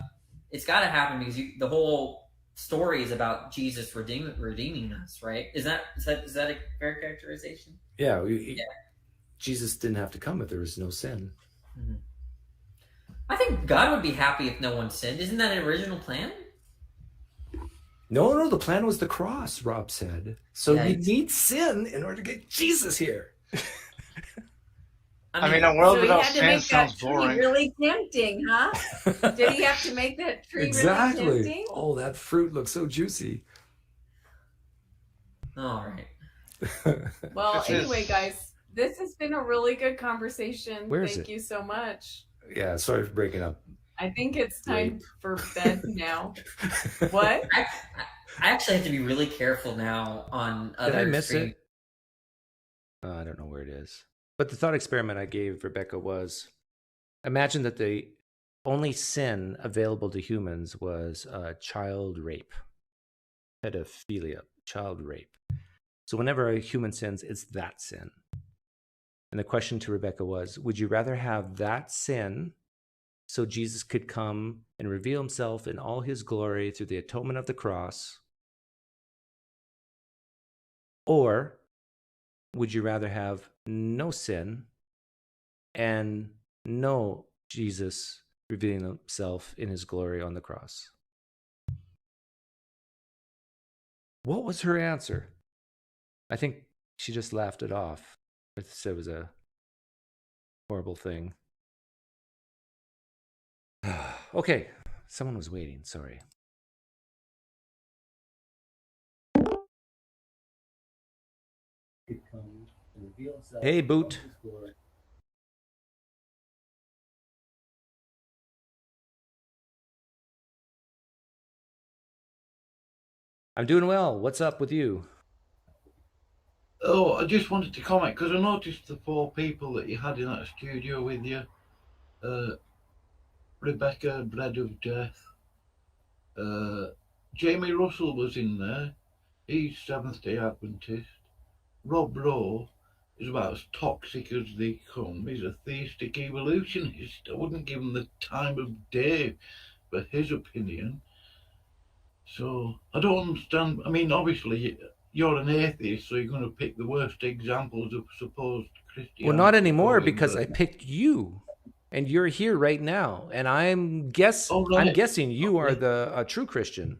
it's got to happen because the whole story is about Jesus redeeming us, right? Is that a fair characterization? Yeah, Jesus didn't have to come if there was no sin. Mm-hmm. I think God would be happy if no one sinned. Isn't that an original plan? No, the plan was the cross, Rob said. So you need sin in order to get Jesus here. I mean, a world without so sin sounds boring. Really tempting, huh? Did he have to make that tree really tempting? Oh, that fruit looks so juicy. All right. Well, anyway, guys, this has been a really good conversation. Thank you so much. Yeah, sorry for breaking up. I think it's time for bed now. What? I actually have to be really careful now on other Did I miss streams. it? I don't know where it is. But the thought experiment I gave Rebecca was, imagine that the only sin available to humans was child rape, pedophilia, child rape. So whenever a human sins, it's that sin. And the question to Rebecca was, would you rather have that sin so Jesus could come and reveal himself in all his glory through the atonement of the cross? Or would you rather have no sin and no Jesus revealing himself in his glory on the cross? What was her answer? I think she just laughed it off. Said it was a horrible thing. Okay, someone was waiting. Sorry. Hey, Boot. I'm doing well. What's up with you? Oh, I just wanted to comment because I noticed the 4 people that you had in that studio with you. Rebecca, Bread of Death. Jamie Russell was in there. He's Seventh-day Adventist. Rob Rowe is about as toxic as they come. He's a theistic evolutionist. I wouldn't give him the time of day for his opinion. So I don't understand. I mean, obviously, you're an atheist, so you're going to pick the worst examples of supposed Christianity. Well, not anymore, because I picked you, and you're here right now, and I'm guessing you are a true Christian.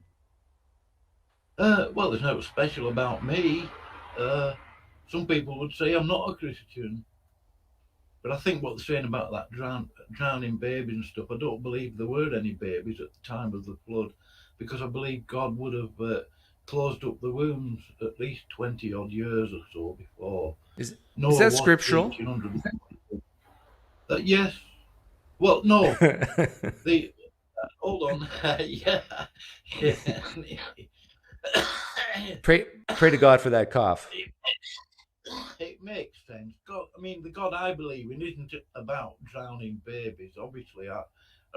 Well, there's no special about me. Some people would say I'm not a Christian, but I think what they're saying about that drowning babies and stuff, I don't believe there were any babies at the time of the flood, because I believe God would have closed up the wombs at least 20 odd years or so before. Is that scriptural? Yes. Well, no, the hold on, yeah, Pray to God for that cough. it makes sense. God, I mean, the God I believe in isn't about drowning babies. Obviously, I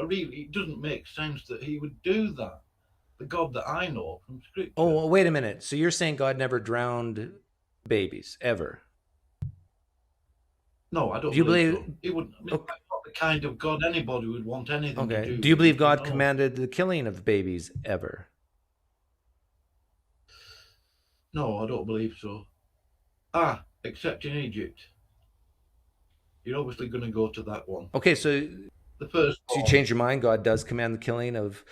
really, it doesn't make sense that he would do that. The God that I know from Scripture. Oh, well, wait a minute. So you're saying God never drowned babies ever? No, I don't Do you believe believe? so. He wouldn't. I mean, Okay. that's not the kind of God anybody would want anything to Okay. do. Do you with, believe God no. commanded the killing of babies ever? No, I don't believe so. Except in Egypt. You're obviously going to go to that one. Okay, so The first you one. change your mind? God does command the killing of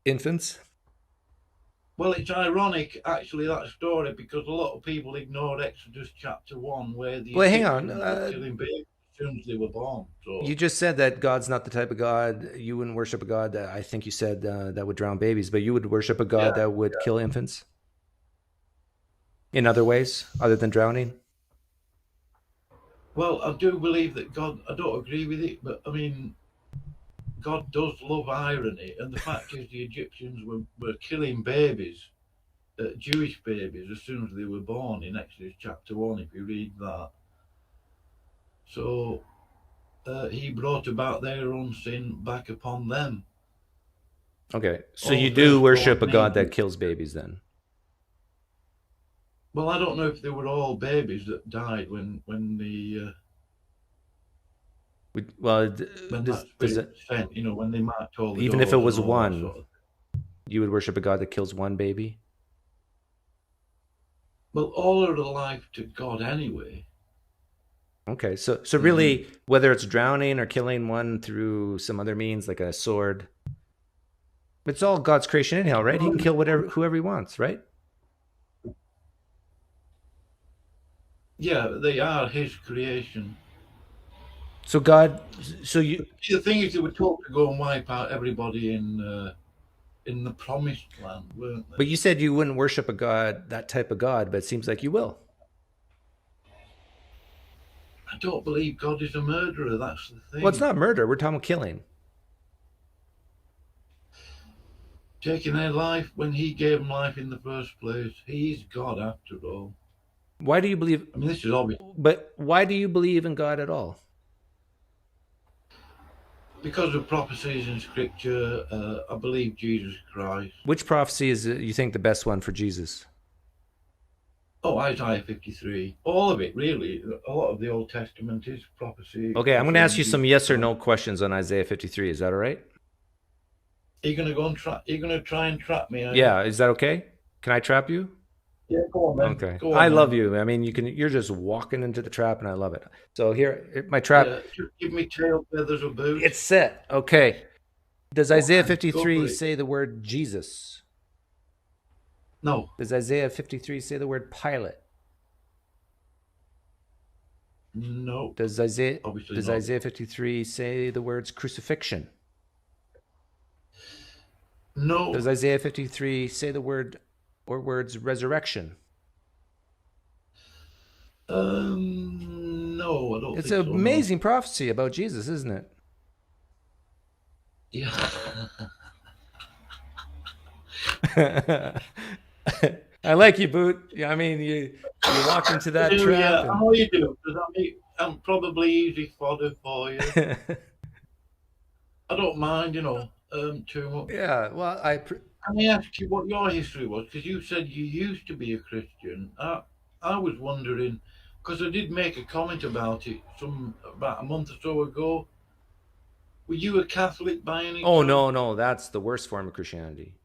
infants? Well, it's ironic, actually, that story, because a lot of people ignored Exodus chapter 1, where the Well, hang on. Egyptians were killing babies as soon as they were born. So You just said that God's not the type of God, you wouldn't worship a God that, I think you said, that would drown babies, but you would worship a God that would kill infants in other ways other than drowning? Well, I do believe that God, I don't agree with it, but I mean, God does love irony, and the fact is the Egyptians were killing babies, Jewish babies, as soon as they were born in Exodus chapter 1, if you read that. So he brought about their own sin back upon them. Okay, so you do worship a God that kills babies then? Well, I don't know if they were all babies that died when the Well, when does that spirit it, was sent, you know, when they marked all the even if it doors was and all that one, sort of. you would worship a God that kills one baby? Well, all are alive to God anyway. Okay, so really, whether it's drowning or killing one through some other means, like a sword, it's all God's creation anyhow, right? He can kill whoever he wants, right? Yeah, they are his creation. So God, so you. The thing is, they were told to go and wipe out everybody in the promised land, weren't they? But you said you wouldn't worship a God, that type of God, but it seems like you will. I don't believe God is a murderer. That's the thing. Well, it's not murder. We're talking about killing. Taking their life when he gave them life in the first place. He is God after all. Why do you believe? I mean, this is obvious. But why do you believe in God at all? Because of prophecies in Scripture, I believe Jesus Christ. Which prophecy is you think the best one for Jesus? Oh, Isaiah 53. All of it, really. A lot of the Old Testament is prophecy. Okay, I'm going to ask you some yes or no questions on Isaiah 53. Is that all right? Are you going to go and try? You're going to try and trap me? Yeah, is that okay? Can I trap you? Yeah, go on, man. Okay. Go on, I man. love you. I mean, you're just walking into the trap, and I love it. So here, my trap. Yeah, just give me tail feathers or boots. It's set. Okay. Does Isaiah Go 53 for it. say the word Jesus? No. Does Isaiah 53 say the word Pilate? No. Does Isaiah Obviously does not. Isaiah 53 say the words crucifixion? No. Does Isaiah 53 say the word or words resurrection? No, I don't It's think an so, amazing prophecy about Jesus, isn't it? Yeah. I like you, Boot. Yeah, I mean, you walked into that trap. Yeah, I know you do, because I'm probably easy fodder for you. I don't mind, too much. Yeah, well, Can I ask you what your history was? Because you said you used to be a Christian. I was wondering, because I did make a comment about it about a month or so ago. Were you a Catholic by any Oh, chance? no, that's the worst form of Christianity.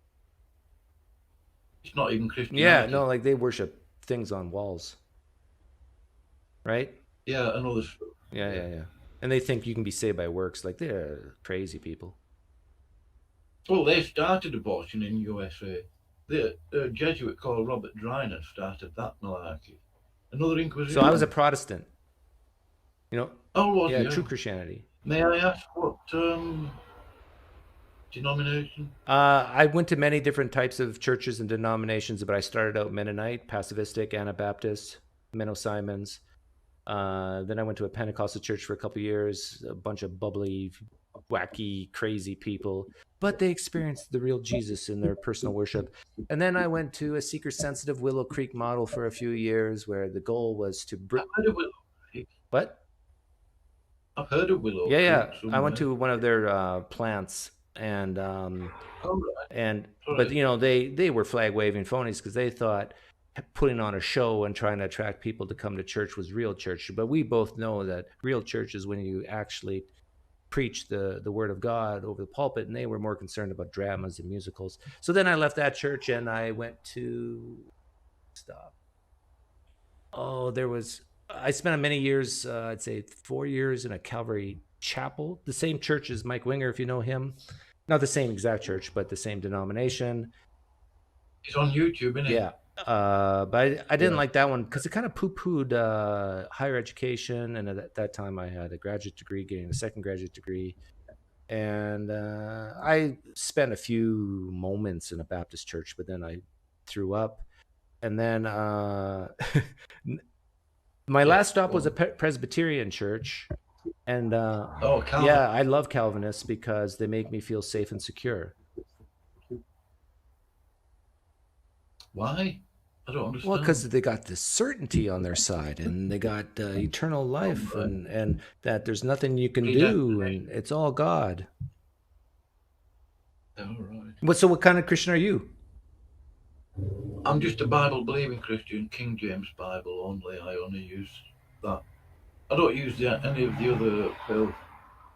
It's not even Christianity. Yeah, no, like they worship things on walls. Right? Yeah, and other stuff. Yeah. And they think you can be saved by works. Like, they're crazy people. Well, they started abortion in USA. The Jesuit called Robert Driner started that malarkey. Another Inquisition. So I was a Protestant. Oh, was yeah, you? true Christianity. May I ask what denomination? I went to many different types of churches and denominations, but I started out Mennonite, Pacific, Anabaptist, Menno Simons. Then I went to a Pentecostal church for a couple of years, a bunch of bubbly wacky, crazy people, but they experienced the real Jesus in their personal worship. And then I went to a seeker-sensitive Willow Creek model for a few years, where the goal was to I've heard of Willow Creek. what? I've heard of Willow Yeah, Creek yeah. somewhere. I went to one of their plants, and Oh, right. and Sorry. but you know, they were flag waving phonies, because they thought putting on a show and trying to attract people to come to church was real church. But we both know that real church is when you actually preach the word of God over the pulpit, and they were more concerned about dramas and musicals. So then I left that church and I went to I spent many years, I'd say 4 years, in a Calvary chapel, the same church as Mike Winger, if you know him. Not the same exact church, but the same denomination. He's on YouTube, isn't he? Yeah. But I didn't Yeah. like that one because it kind of poo-pooed higher education. And at that time, I had a graduate degree, getting a second graduate degree. And I spent a few moments in a Baptist church, but then I threw up. And then my last stop was a Presbyterian church. And Calvin. yeah, I love Calvinists because they make me feel safe and secure. Why? I don't understand. Well, because they got this certainty on their side, and they got eternal life, and that there's nothing you can do, and it's all God. All right. What kind of Christian are you? I'm just a Bible-believing Christian, King James Bible only. I only use that. I don't use any of the other filth.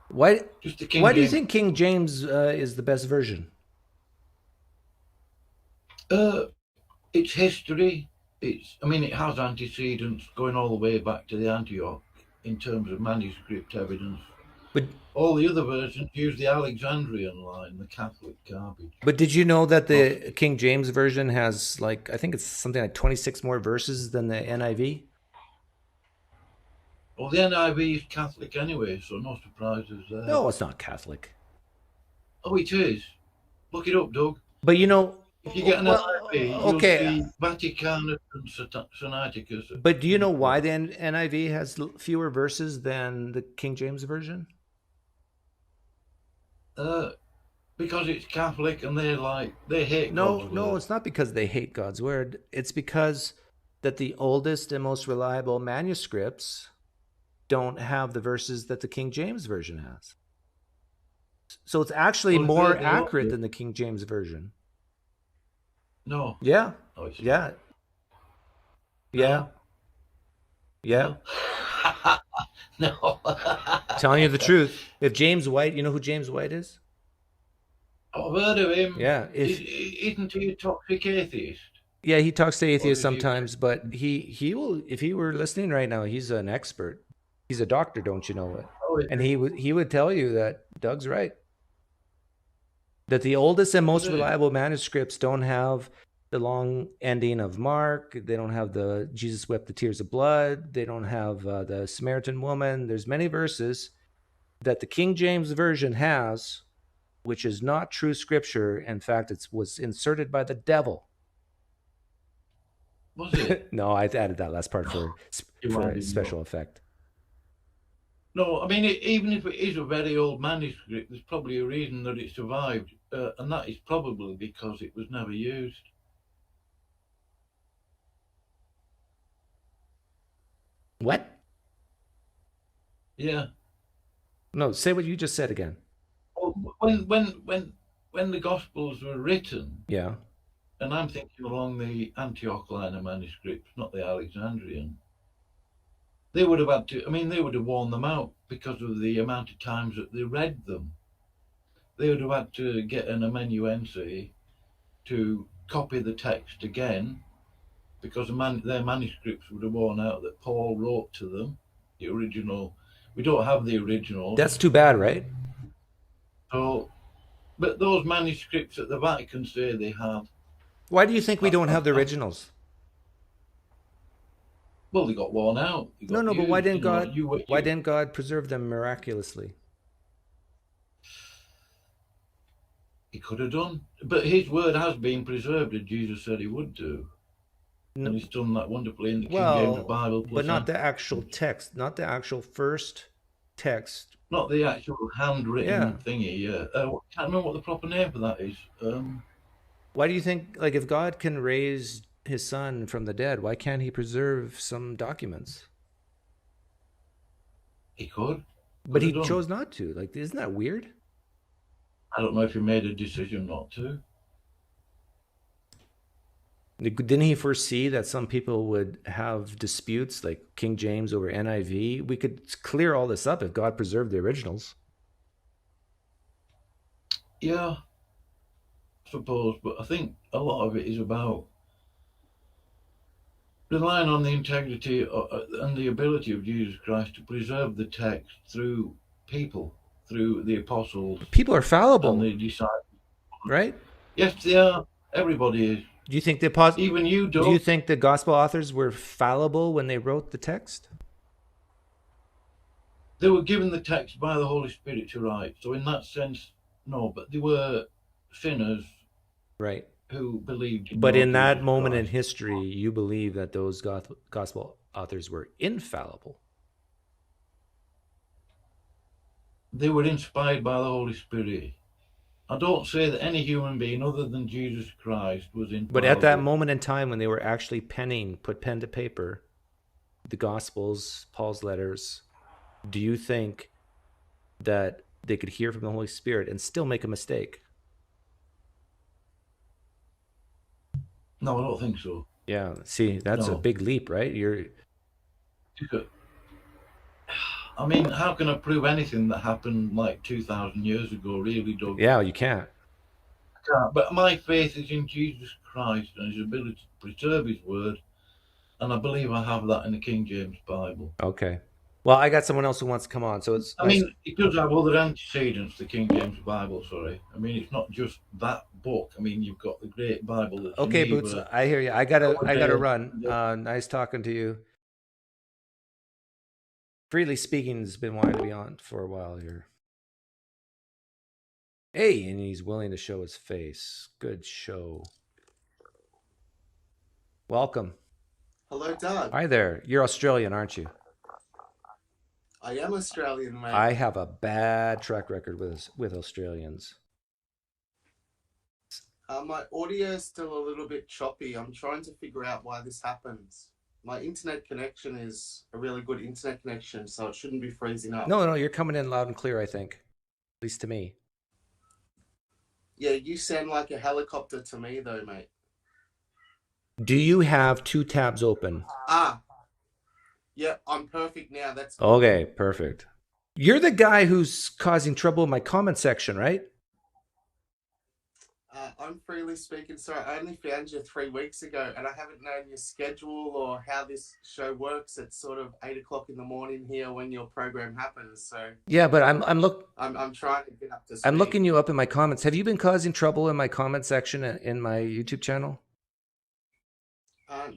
Why? Just the King Why James. do you think King James is the best version? It's history. It has antecedents going all the way back to the Antioch in terms of manuscript evidence. But all the other versions use the Alexandrian line, the Catholic garbage. But did you know that the King James version has I think it's something like 26 more verses than the NIV? Well, the NIV is Catholic anyway, so no surprises there. No, it's not Catholic. Oh, it is. Look it up, Doug. But you know, if you get an NIV, you'll see Vaticanus and Sinaiticus. But do you know why the NIV has fewer verses than the King James version? Because it's Catholic and they hate God's word. No, it's not because they hate God's word. It's because that the oldest and most reliable manuscripts don't have the verses that the King James version has. So it's actually more accurate than the King James version. No. Yeah. Oh, yeah. Yeah. Yeah. No. Telling you the truth. If James White, you know who James White is? I've heard of him. Yeah. Isn't he a toxic atheist? Yeah, he talks to atheists sometimes, but he will, if he were listening right now, he's an expert. He's a doctor, don't you know it? Oh, and he would tell you that Doug's right. That the oldest and most reliable manuscripts don't have the long ending of Mark. They don't have the Jesus wept the tears of blood. They don't have the Samaritan woman. There's many verses that the King James version has, which is not true scripture. In fact, it was inserted by the devil. Was it? No, I added that last part for a special effect. No, I mean, even if it is a very old manuscript, there's probably a reason that it survived, and that is probably because it was never used. What? Yeah. No, say what you just said again. Well, when the Gospels were written, yeah, and I'm thinking along the Antioch line of manuscripts, not the Alexandrian, they would have had to, they would have worn them out because of the amount of times that they read them. They would have had to get an amanuensis to copy the text again because their manuscripts would have worn out that Paul wrote to them, the original. We don't have the original. That's too bad, right? So, but those manuscripts that the Vatican say they had. Why do you think we don't have the originals? Well, they got worn out. But why didn't God preserve them miraculously? He could have done, but His word has been preserved, as Jesus said He would do, and He's done that wonderfully in the King James Bible. But not the actual text, not the actual first text not the actual handwritten Yeah. thingy. I can't remember what the proper name for that is. Why do you think, like, if God can raise his son from the dead, why can't he preserve some documents? He could But have he done. chose not to. Like, isn't that weird? I don't know if he made a decision not to. Didn't he foresee that some people would have disputes, like King James over NIV? We could clear all this up if God preserved the originals. Yeah, I suppose, but I think a lot of it is about relying on the integrity and the ability of Jesus Christ to preserve the text through people, through the apostles People are and fallible, the disciples. right? Yes, they are. Everybody is. Do you think Even you do you think the gospel authors were fallible when they wrote the text? They were given the text by the Holy Spirit to write. So in that sense, no, but they were sinners Right. who believed in But Lord in that Jesus moment in Christ. history, you believe that those gospel authors were infallible. They were inspired by the Holy Spirit. I don't say that any human being other than Jesus Christ was infallible. But at that moment in time when they were actually put pen to paper, the Gospels, Paul's letters, do you think that they could hear from the Holy Spirit and still make a mistake? No, I don't think so. Yeah. See, that's a No. big leap, right? I mean, how can I prove anything that happened like 2,000 years ago, really, Doug? Yeah, you can't. I can't. But my faith is in Jesus Christ and his ability to preserve his word. And I believe I have that in the King James Bible. Okay. Well, I got someone else who wants to come on. So it's I mean, it does have other antecedents, the King James Bible, sorry. I mean, it's not just that book. I mean, you've got the great Bible that's okay, Geneva, Boots. I hear you. I gotta Dale, run. Nice talking to you. Freely Speaking's been wanting to be on for a while here. Hey, and he's willing to show his face. Good show. Welcome. Hello, Doug. Hi there. You're Australian, aren't you? I am Australian, mate. I have a bad track record with Australians. My audio is still a little bit choppy. I'm trying to figure out why this happens. My internet connection is a really good internet connection, so it shouldn't be freezing up. No, you're coming in loud and clear, I think. At least to me. Yeah, you sound like a helicopter to me, though, mate. Do you have 2 tabs open? Yeah, I'm perfect now. That's good. Okay, perfect. You're the guy who's causing trouble in my comment section, right? I'm freely speaking. Sorry, I only found you 3 weeks ago, and I haven't known your schedule or how this show works. It's sort of 8 o'clock in the morning here when your program happens. So yeah, but I'm trying to get up to speed. I'm looking you up in my comments. Have you been causing trouble in my comment section in my YouTube channel?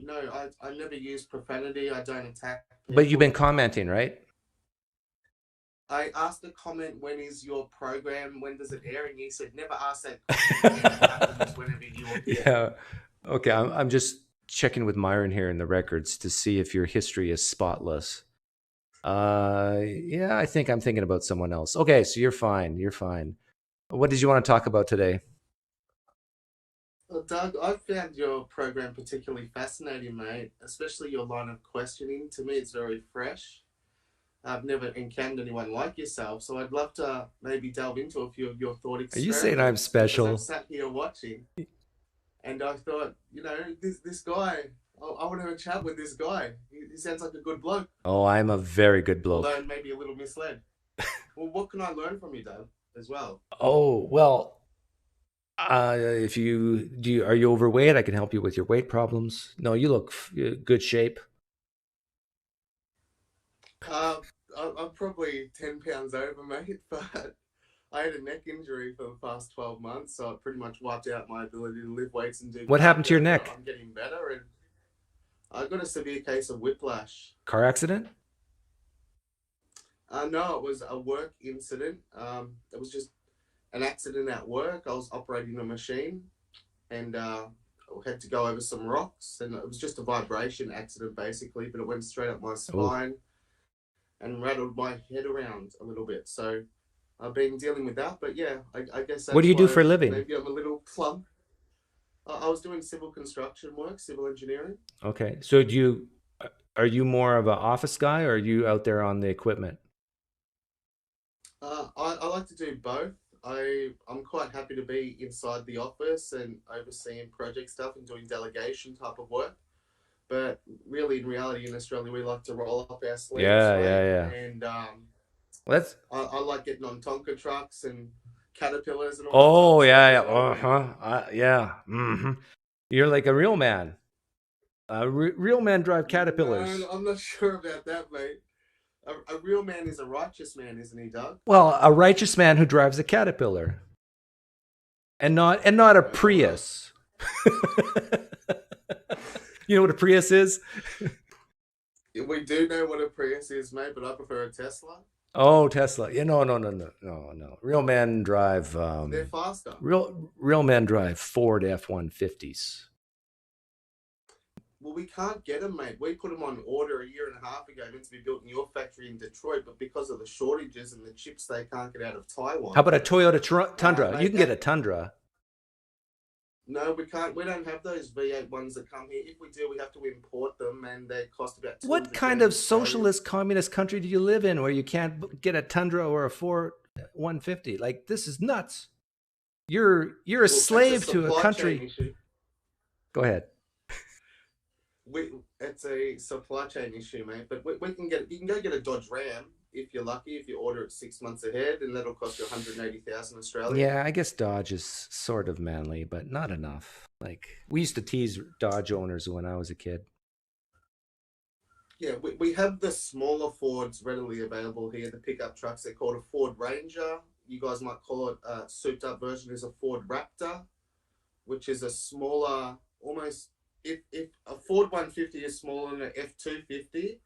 No, I never use profanity. I don't attack people. But you've been commenting, right? I asked a comment, when is your program? When does it air? And you said, never ask that question. It happens whenever you appear. Yeah. Okay, I'm just checking with Myron here in the records to see if your history is spotless. Yeah, I think I'm thinking about someone else. Okay, so you're fine. You're fine. What did you want to talk about today? Well, Doug, I found your program particularly fascinating, mate, especially your line of questioning. To me, it's very fresh. I've never encountered anyone like yourself, so I'd love to maybe delve into a few of your thought experiments. Are you saying I'm special? I'm sat here watching, and I thought, this guy, I want to have a chat with this guy. He sounds like a good bloke. Oh, I'm a very good bloke. Although maybe a little misled. Well, what can I learn from you, Doug, as well? Oh, well, if are you overweight? I can help you with your weight problems. No, you look good shape. I'm probably 10 pounds over, mate, but I had a neck injury for the past 12 months, so it pretty much wiped out my ability to lift weights and do. What happened to your neck? I'm getting better, and I got a severe case of whiplash. Car accident? No, it was a work incident. It was just an accident at work. I was operating a machine, and I had to go over some rocks, and it was just a vibration accident, basically, but it went straight up my spine. and rattled my head around a little bit. So I've been dealing with that. But yeah, I guess that's What do you do why for a living? maybe I'm a little plump. I was doing civil construction work, civil engineering. Okay. So are you more of an office guy, or are you out there on the equipment? I like to do both. I'm quite happy to be inside the office and overseeing project stuff and doing delegation type of work. But really, in reality, in Australia, we like to roll up our sleeves, Yeah, right? yeah. And Let's. I like getting on Tonka trucks and Caterpillars and all Oh that yeah, yeah. type of stuff. Yeah. Mm-hmm. You're like a real man. Real men drive Caterpillars. No, I'm not sure about that, mate. A real man is a righteous man, isn't he, Doug? Well, a righteous man who drives a Caterpillar, and not a Prius. You know what a Prius is? We do know what a Prius is, mate, but I prefer a Tesla. Oh, Tesla. Yeah, no. Real men drive. They're faster. Real men drive Ford F-150s. Well, we can't get them, mate. We put them on order a year and a half ago, meant to be built in your factory in Detroit, but because of the shortages and the chips they can't get out of Taiwan. How about a Toyota Tundra? You can get a Tundra. No, we can't. We don't have those V8 ones that come here. If we do, we have to import them, and they cost about. What kind of socialist communist country do you live in where you can't get a Tundra or a Ford 150? Like, this is nuts. You're a slave to a country. Go ahead. It's a supply chain issue, mate. But we can get. You can go get a Dodge Ram if you're lucky. If you order it 6 months ahead, and that'll cost you 180,000 Australian. Yeah, I guess Dodge is sort of manly, but not enough. Like, we used to tease Dodge owners when I was a kid. Yeah, we have the smaller Fords readily available here. The pickup trucks. They're called a Ford Ranger. You guys might call it a souped up version is a Ford Raptor, which is a smaller, almost. If a Ford 150 is smaller than an F250,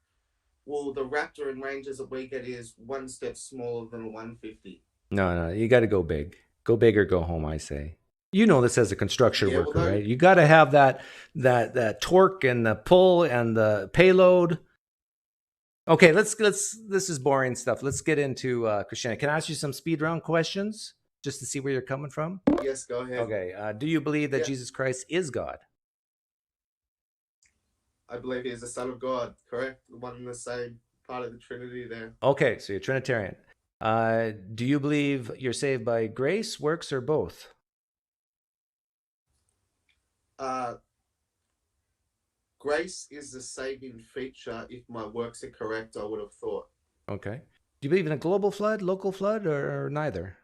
well, the Raptor and Rangers that we get is one step smaller than a 150. No, you got to go big. Go big or go home, I say. You know this as a construction worker, right? You got to have that torque and the pull and the payload. Okay, let's. This is boring stuff. Let's get into Christianity. Can I ask you some speed round questions just to see where you're coming from? Yes, go ahead. Okay. Do you believe that Jesus Christ is God? I believe he is the Son of God, correct? The one in the same part of the Trinity there. Okay, so you're Trinitarian. Do you believe you're saved by grace, works, or both? Grace is the saving feature. If my works are correct, I would have thought. Okay. Do you believe in a global flood, local flood, or neither?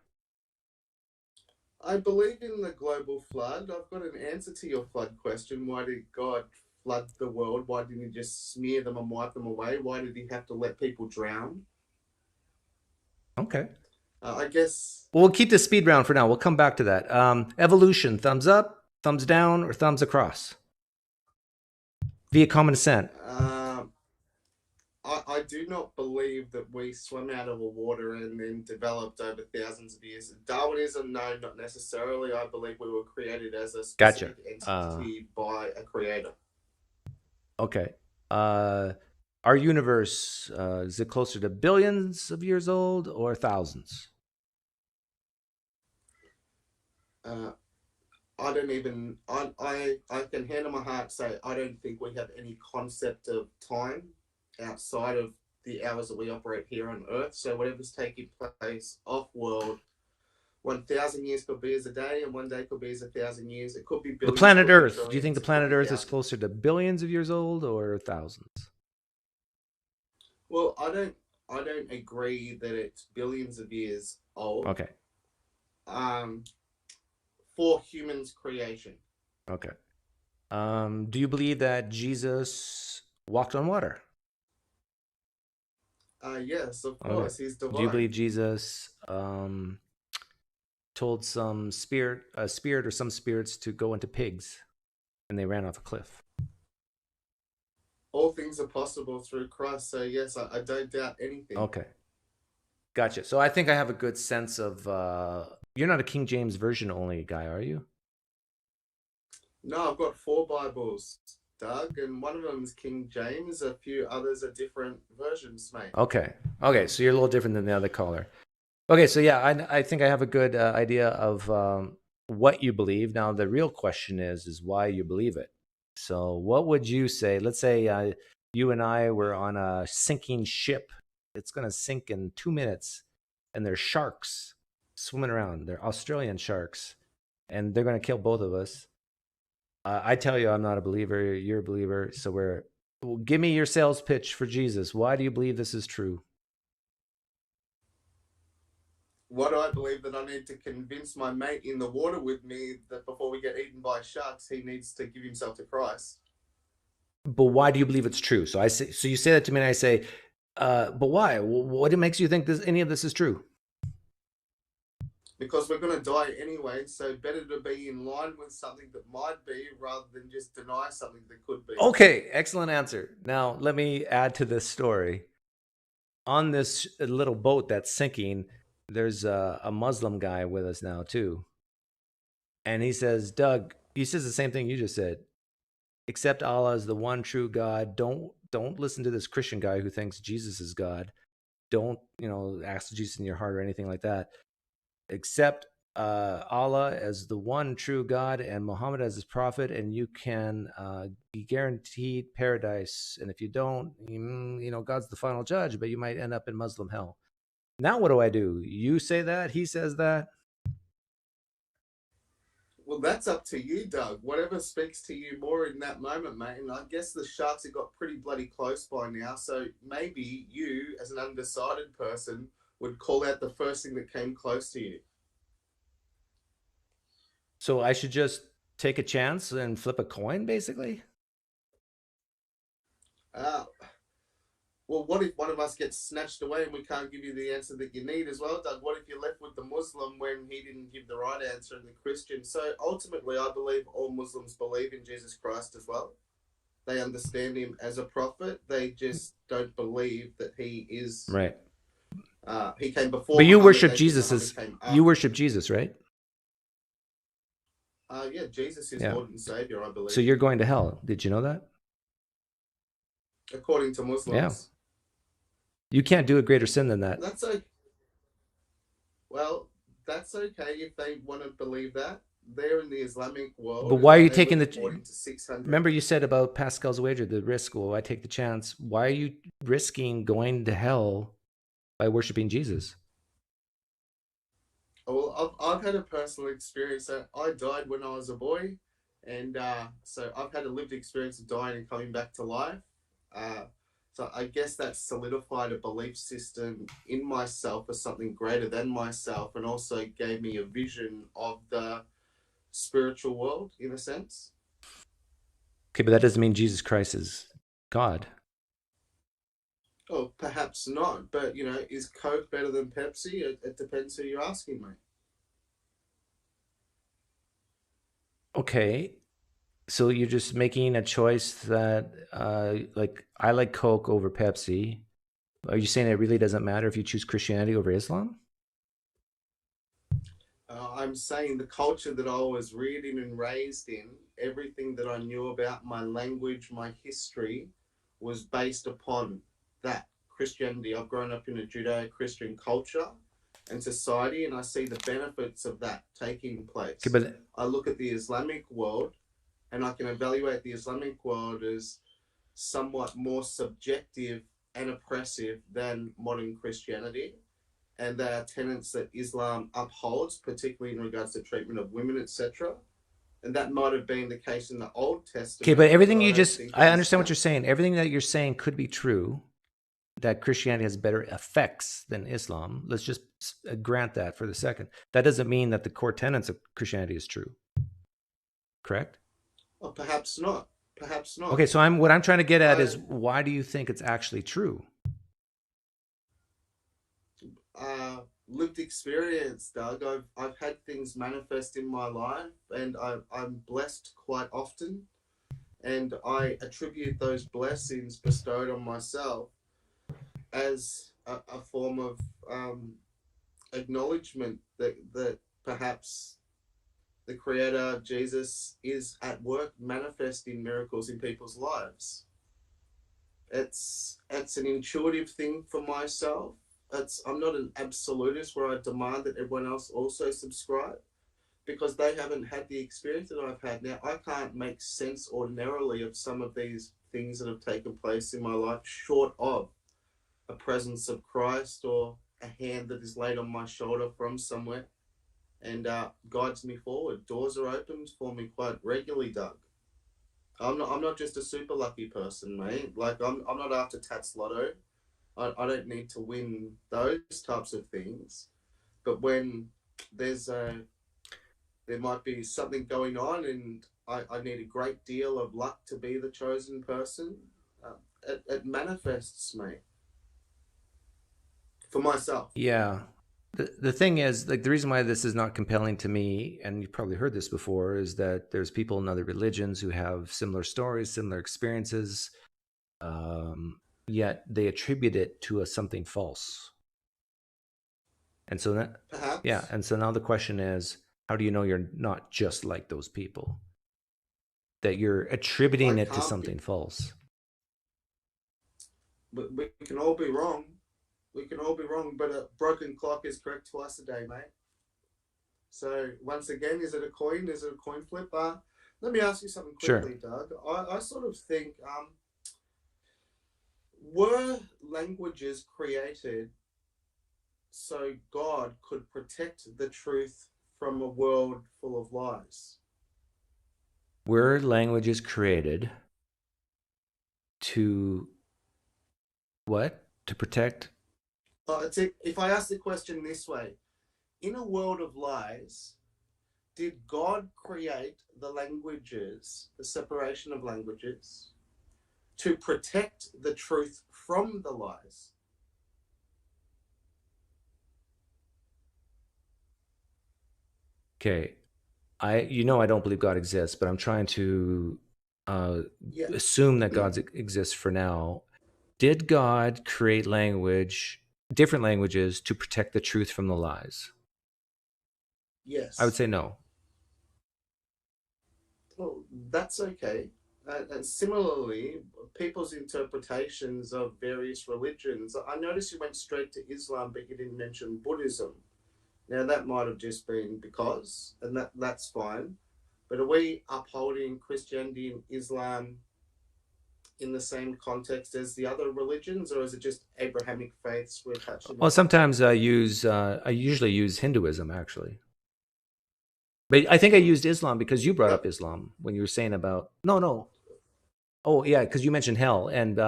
I believe in the global flood. I've got an answer to your flood question. Why did God flood the world? Why didn't he just smear them and wipe them away? Why did he have to let people drown? Okay. I guess. Well, we'll keep the speed round for now. We'll come back to that. Evolution, thumbs up, thumbs down, or thumbs across? Via common assent. I do not believe that we swam out of the water and then developed over thousands of years. Darwinism, no, not necessarily. I believe we were created as a specific entity by a creator. Okay. Our universe, is it closer to billions of years old or thousands? I don't even. I can hand on my heart say I don't think we have any concept of time outside of the hours that we operate here on Earth. So whatever's taking place off-world, 1,000 years could be as a day, and one day could be as 1,000 years. It could be billions. The planet Earth. Do you think the planet Earth is closer to billions of years old or thousands? Well, I don't agree that it's billions of years old. Okay. For humans' creation. Okay. Do you believe that Jesus walked on water? Yes, of course. He's divine. Do you believe Jesus told some spirit or some spirits to go into pigs and they ran off a cliff? All things are possible through Christ. So yes, I don't doubt anything. Okay. Gotcha. So I think I have a good sense of, you're not a King James Version only guy, are you? No, I've got 4 Bibles. Doug, and one of them is King James. A few others are different versions, mate. Okay. So you're a little different than the other caller. Okay, so yeah, I think I have a good idea of what you believe. Now, the real question is why you believe it. So what would you say? Let's say you and I were on a sinking ship. It's going to sink in 2 minutes, and there's sharks swimming around. They're Australian sharks, and they're going to kill both of us. I tell you, I'm not a believer. You're a believer. So give me your sales pitch for Jesus. Why do you believe this is true? What do I believe? That I need to convince my mate in the water with me that before we get eaten by sharks, he needs to give himself to Christ. But why do you believe it's true? So you say that to me, and I say, but why? What makes you think any of this is true? Because we're going to die anyway, so better to be in line with something that might be rather than just deny something that could be. Okay, excellent answer. Now, let me add to this story. On this little boat that's sinking, there's a Muslim guy with us now, too. And he says, Doug, he says the same thing you just said. Accept Allah as the one true God. Don't listen to this Christian guy who thinks Jesus is God. Don't, ask Jesus in your heart or anything like that. Accept Allah as the one true God and Muhammad as his prophet, and you can be guaranteed paradise. And if you don't, God's the final judge, but you might end up in Muslim hell. Now what do? You say that, he says that. Well, that's up to you, Doug. Whatever speaks to you more in that moment, mate. And I guess the sharks have got pretty bloody close by now, so maybe you, as an undecided person, would call out the first thing that came close to you. So I should just take a chance and flip a coin, basically? Well, what if one of us gets snatched away and we can't give you the answer that you need as well, Doug? What if you're left with the Muslim when he didn't give the right answer and the Christian? So ultimately, I believe all Muslims believe in Jesus Christ as well. They understand him as a prophet. They just don't believe that he is... Right. He came before... But you Muhammad, worship Jesus you worship Jesus, right? Yeah, Jesus is Lord and Savior, I believe. So you're going to hell. Did you know that? According to Muslims. Yeah. You can't do a greater sin than that. That's okay. Well, that's okay if they want to believe that. They're in the Islamic world. But why are you taking the... 600. Remember you said about Pascal's wager, the risk, well, I take the chance. Why are you risking going to hell by worshiping Jesus? Well, I've had a personal experience. I died when I was a boy, and so I've had a lived experience of dying and coming back to life. So I guess that solidified a belief system in myself as something greater than myself, and also gave me a vision of the spiritual world, in a sense. Okay, but that doesn't mean Jesus Christ is God. Oh, perhaps not. But, is Coke better than Pepsi? It depends who you're asking, mate. Okay. So you're just making a choice that, I like Coke over Pepsi. Are you saying it really doesn't matter if you choose Christianity over Islam? I'm saying the culture that I was reared in and raised in, everything that I knew about my language, my history, was based upon that Christianity. I've grown up in a Judeo-Christian culture and society, and I see the benefits of that taking place. Okay, but I look at the Islamic world, and I can evaluate the Islamic world as somewhat more subjective and oppressive than modern Christianity. And there are tenets that Islam upholds, particularly in regards to treatment of women, etc. And that might have been the case in the Old Testament. Okay, but everything I understand what you're saying. Everything that you're saying could be true, that Christianity has better effects than Islam. Let's just grant that for the second. That doesn't mean that the core tenets of Christianity is true. Correct? Well, perhaps not. Perhaps not. Okay, so what I'm trying to get at is, why do you think it's actually true? Lived experience, Doug. I've had things manifest in my life, and I'm blessed quite often, and I attribute those blessings bestowed on myself as a form of acknowledgement that perhaps the Creator, Jesus, is at work manifesting miracles in people's lives. It's an intuitive thing for myself. I'm not an absolutist where I demand that everyone else also subscribe, because they haven't had the experience that I've had. Now, I can't make sense ordinarily of some of these things that have taken place in my life, short of a presence of Christ or a hand that is laid on my shoulder from somewhere and guides me forward. Doors are opened for me quite regularly, Doug. I'm not just a super lucky person, mate. Like, I'm not after Tats Lotto. I don't need to win those types of things. But when there might be something going on and I need a great deal of luck to be the chosen person, it manifests, mate. For myself. Yeah. The thing is, like, the reason why this is not compelling to me, and you've probably heard this before, is that there's people in other religions who have similar stories, similar experiences, yet they attribute it to something false. And so that, Perhaps. yeah. And so now the question is, how do you know you're not just like those people? That you're attributing it to something false. But we can all be wrong. We can all be wrong, but a broken clock is correct twice a day, mate. So once again, is it a coin? Is it a coin flip? Let me ask you something quickly, Sure. Doug. I sort of think, were languages created so God could protect the truth from a world full of lies? Were languages created to what? To protect? If I ask the question this way, in a world of lies, did God create the languages, the separation of languages, to protect the truth from the lies? Okay. I don't believe God exists, but I'm trying to assume that God exists for now. Did God create different languages, to protect the truth from the lies? Yes. I would say no. Well, that's okay. And similarly, people's interpretations of various religions. I noticed you went straight to Islam, but you didn't mention Buddhism. Now, that might have just been because, and that's fine. But are we upholding Christianity and Islam in the same context as the other religions, or is it just Abrahamic faiths we're touching on? Well, sometimes I usually use Hinduism, actually. But I think I used Islam because you brought up Islam when you were saying about... No. Oh, yeah, because you mentioned hell, and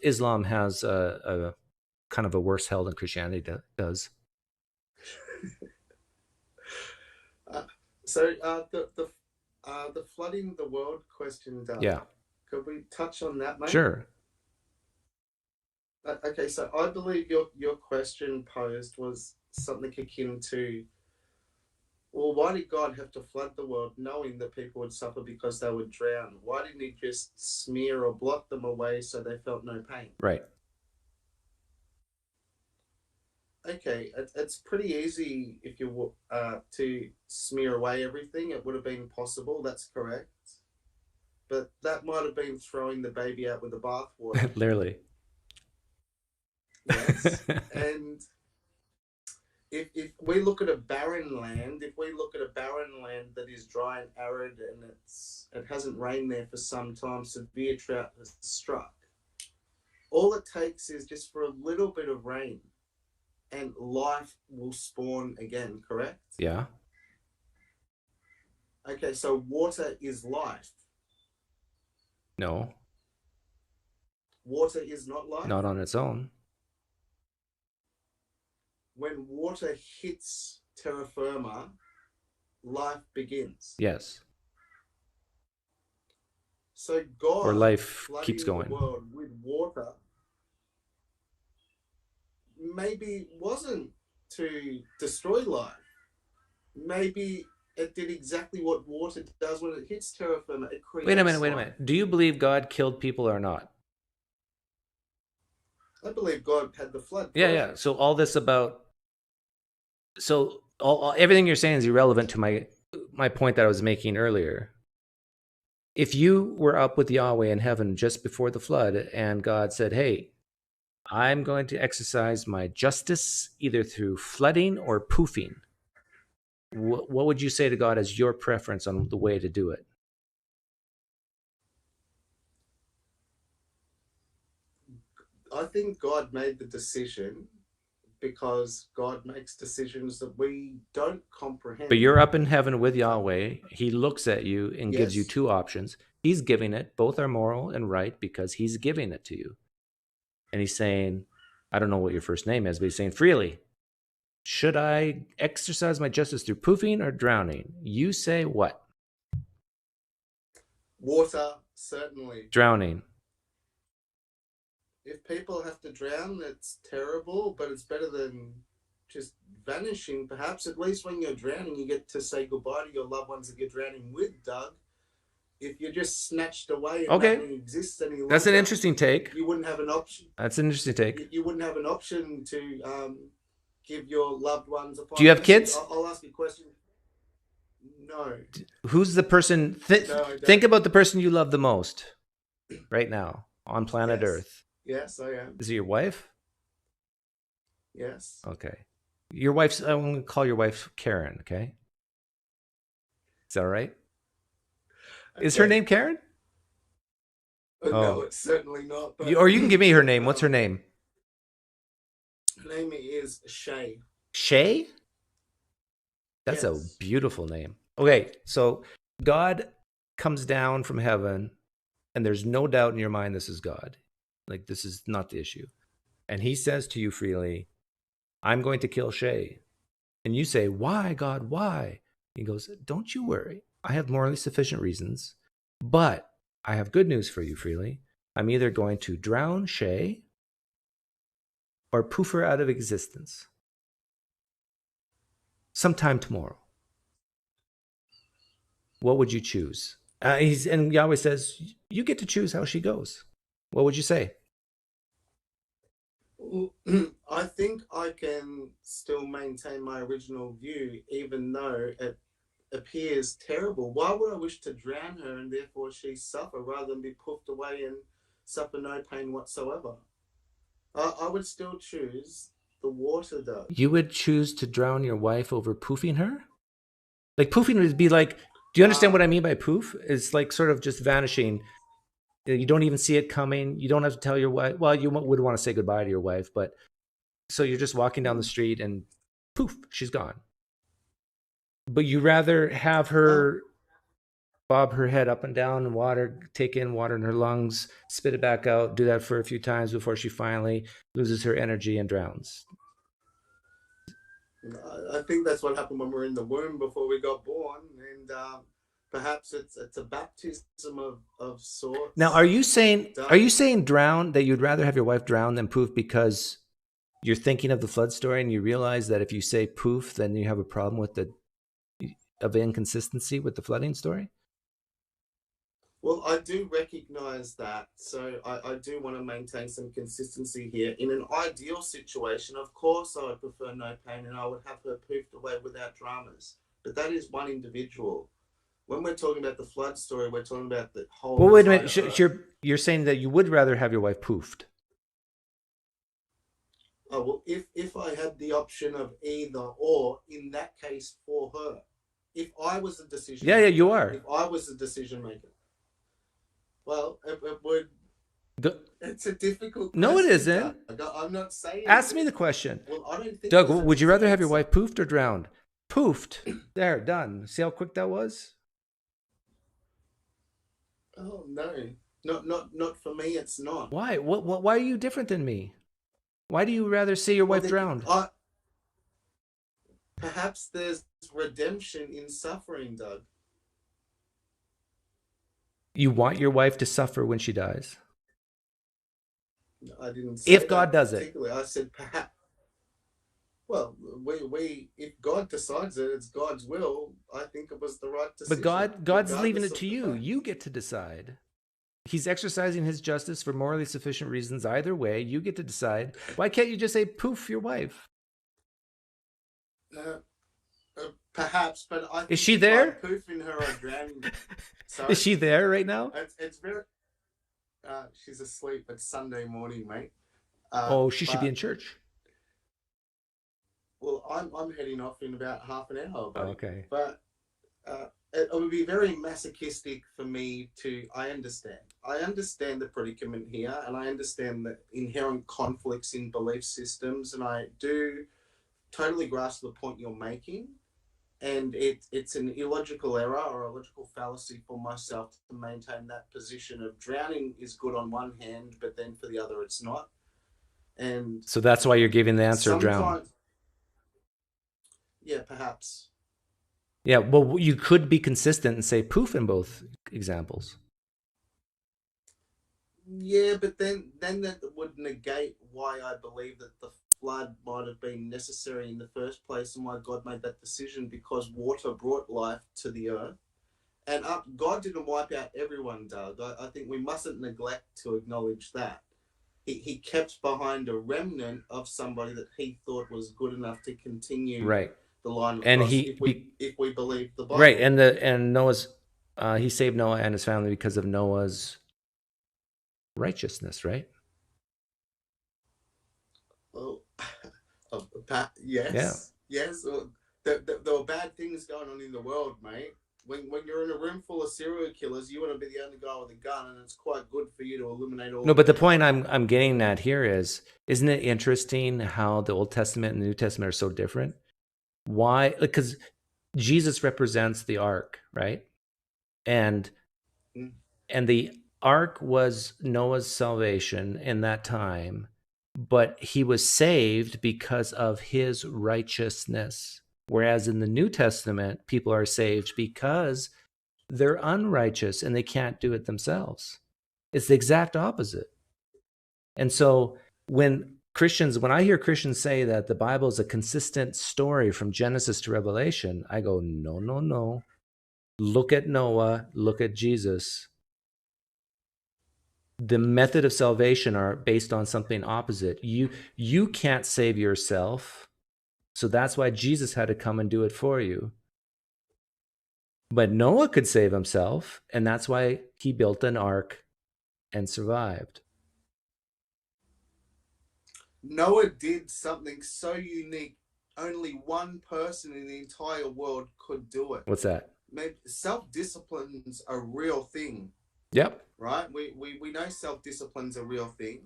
Islam has a kind of a worse hell than Christianity does. So the flooding the world question, Doug. Yeah. Could we touch on that, mate? Sure. Okay, so I believe your question posed was something akin to, well, why did God have to flood the world knowing that people would suffer because they would drown? Why didn't he just smear or blot them away so they felt no pain? Right. Okay, it's pretty easy if you to smear away everything. It would have been possible, that's correct. But that might have been throwing the baby out with the bathwater. Literally. Yes. And if we look at a barren land, that is dry and arid and it hasn't rained there for some time, severe drought has struck, all it takes is just for a little bit of rain and life will spawn again, correct? Yeah. Okay, so water is life. No. Water is not life? Not on its own. When water hits terra firma, life begins. Yes. So God, or life keeps going. The world with water maybe wasn't to destroy life. Maybe it did exactly what water does when it hits terra firma. It creates Wait a minute. life. Do you believe God killed people or not? I believe God had the flood. Yeah. So all this about... So everything you're saying is irrelevant to my... my point that I was making earlier. If you were up with Yahweh in heaven just before the flood and God said, hey, I'm going to exercise my justice either through flooding or poofing, what would you say to God as your preference on the way to do it? I think God made the decision because God makes decisions that we don't comprehend. But you're up in heaven with Yahweh. He looks at you and gives you Yes. two options. He's giving it. Both are moral and right because he's giving it to you. And he's saying, I don't know what your first name is, but he's saying, freely, should I exercise my justice through poofing or drowning? You say what? Water, certainly. Drowning. If people have to drown, it's terrible, but it's better than just vanishing. Perhaps at least when you're drowning, you get to say goodbye to your loved ones that you're drowning with, Doug. If you're just snatched away and nothing exists any longer, that's an interesting take. You wouldn't have an option. That's an interesting take. You wouldn't have an option to give your loved ones a final. Do you have kids? I'll ask you a question. No. Who's the person? Think about the person you love the most right now on planet Earth. Yes, I am. Is it your wife? Yes. Okay. Your wife's, I'm going to call your wife Karen, okay? Is that all right? Okay. Is her name Karen? No, it's certainly not. But... Or you can give me her name. What's her name? Her name is Shay. Shay? That's a beautiful name. Okay, so God comes down from heaven, and there's no doubt in your mind this is God. Like, this is not the issue. And he says to you freely, I'm going to kill Shay. And you say, why, God, why? He goes, don't you worry. I have morally sufficient reasons, but I have good news for you freely. I'm either going to drown Shay or poof her out of existence sometime tomorrow. What would you choose? And Yahweh says, you get to choose how she goes. What would you say? I think I can still maintain my original view, even though it appears terrible. Why would I wish to drown her and therefore she suffer rather than be puffed away and suffer no pain whatsoever? I would still choose the water, though. You would choose to drown your wife over poofing her? Like, poofing would be like, do you understand what I mean by poof? It's like sort of just vanishing. You don't even see it coming. You don't have to tell your wife. Well, you would want to say goodbye to your wife, but so you're just walking down the street and poof, she's gone. But you rather have her bob her head up and down in water, take in water in her lungs, spit it back out, do that for a few times before she finally loses her energy and drowns. I think that's what happened when we were in the womb before we got born, and perhaps it's a baptism of sorts. Now, are you saying drown, that you'd rather have your wife drown than poof because you're thinking of the flood story and you realize that if you say poof, then you have a problem with of inconsistency with the flooding story? Well, I do recognize that, so I do want to maintain some consistency here. In an ideal situation, of course, I would prefer no pain and I would have her poofed away without dramas. But that is one individual. When we're talking about the flood story, we're talking about the whole... Well, wait a minute. You're saying that you would rather have your wife poofed. Oh, well, if I had the option of either or, in that case, for her. If I was the decision maker. Yeah, you are. If I was the decision maker. Well, it would... It's a difficult question. No, it isn't. I'm not saying... Ask me the question. Well, I don't think... Doug, would you rather have your wife poofed or drowned? Poofed. There, done. See how quick that was? Oh, no. Not for me, it's not. Why? Why are you different than me? Why do you rather see your wife drowned? Perhaps there's redemption in suffering, Doug. You want your wife to suffer when she dies? I didn't say if God does it. I said perhaps. Well, if God decides it, it's God's will. I think it was the right decision. But God's leaving it to you. You get to decide. He's exercising his justice for morally sufficient reasons. Either way, you get to decide. Why can't you just say, poof, your wife? Perhaps, but I think Is she if I'm there? poofing her or drowning. Sorry? Is she there right now? It's very. She's asleep. It's Sunday morning, mate. Oh, she should be in But church. well, I'm heading off in about half an hour, buddy. Okay. But it would be very masochistic for me to. I understand the predicament here, and I understand the inherent conflicts in belief systems, and I do totally grasp the point you're making. And it's an illogical error or a logical fallacy for myself to maintain that position of drowning is good on one hand, but then for the other it's not. And So that's why you're giving the answer of drown. sometimes, yeah, perhaps. Yeah, well, you could be consistent and say poof in both examples. Yeah, but then that would negate why I believe that the flood might have been necessary in the first place and why God made that decision, because water brought life to the earth. And God didn't wipe out everyone, Doug. I think we mustn't neglect to acknowledge that. He kept behind a remnant of somebody that he thought was good enough to continue Right. the line of And cross, he if we believe the Bible. right, and Noah's he saved Noah and his family because of Noah's righteousness, right? Well, yes. Well, there were bad things going on in the world, mate. When you're in a room full of serial killers, you want to be the only guy with a gun, and it's quite good for you to eliminate all. No, but the point I'm getting at here is, isn't it interesting how the Old Testament and the New Testament are so different? Why? Because Jesus represents the ark, right? And the ark was Noah's salvation in that time, but he was saved because of his righteousness. Whereas in the New Testament, people are saved because they're unrighteous and they can't do it themselves. It's the exact opposite. And so when I hear Christians say that the Bible is a consistent story from Genesis to Revelation, I go, no. Look at Noah, look at Jesus. The method of salvation are based on something opposite. You can't save yourself. So that's why Jesus had to come and do it for you. But Noah could save himself, and that's why he built an ark and survived. Noah did something so unique, only one person in the entire world could do it. What's that? Maybe self-discipline's a real thing. Yep. Right? We know self-discipline's a real thing.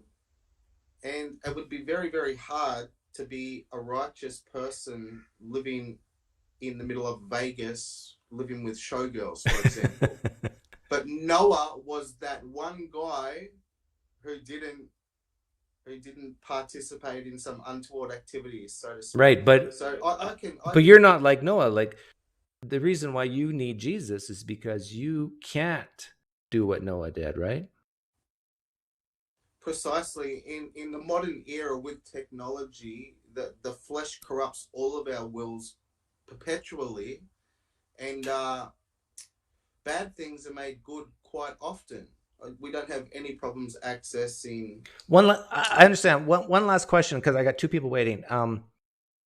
And it would be very, very hard to be a righteous person living in the middle of Vegas, living with showgirls, for example. But Noah was that one guy who didn't participate in some untoward activities, so to speak. Right, but so but you're not like Noah. Like, the reason why you need Jesus is because you can't do what Noah did, right? Precisely. In the modern era with technology, the flesh corrupts all of our wills perpetually, and bad things are made good quite often. We don't have any problems accessing. I understand. One last question, because I got two people waiting.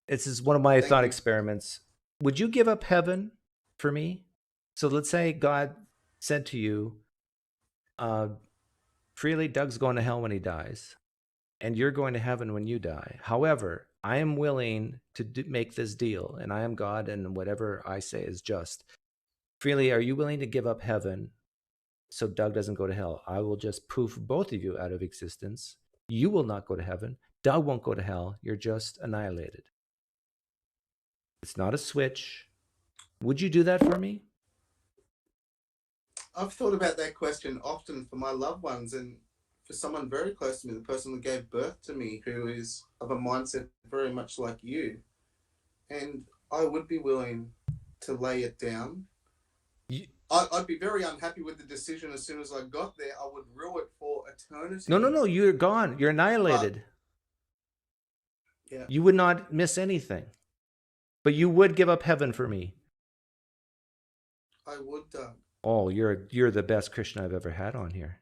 This is one of my thought experiments. Would you give up heaven for me? So let's say God said to you, freely, Doug's going to hell when he dies, and you're going to heaven when you die. However, I am willing to make this deal, and I am God, and whatever I say is just. Freely, are you willing to give up heaven so Doug doesn't go to hell? I will just poof both of you out of existence. You will not go to heaven. Doug won't go to hell. You're just annihilated. It's not a switch. Would you do that for me? I've thought about that question often for my loved ones, and for someone very close to me, the person who gave birth to me, who is of a mindset very much like you. And I would be willing to lay it down. I'd be very unhappy with the decision as soon as I got there. I would rue it for eternity. No. You're gone. You're annihilated. Yeah. You would not miss anything. But you would give up heaven for me. I would, Doug. Oh, you're the best Christian I've ever had on here.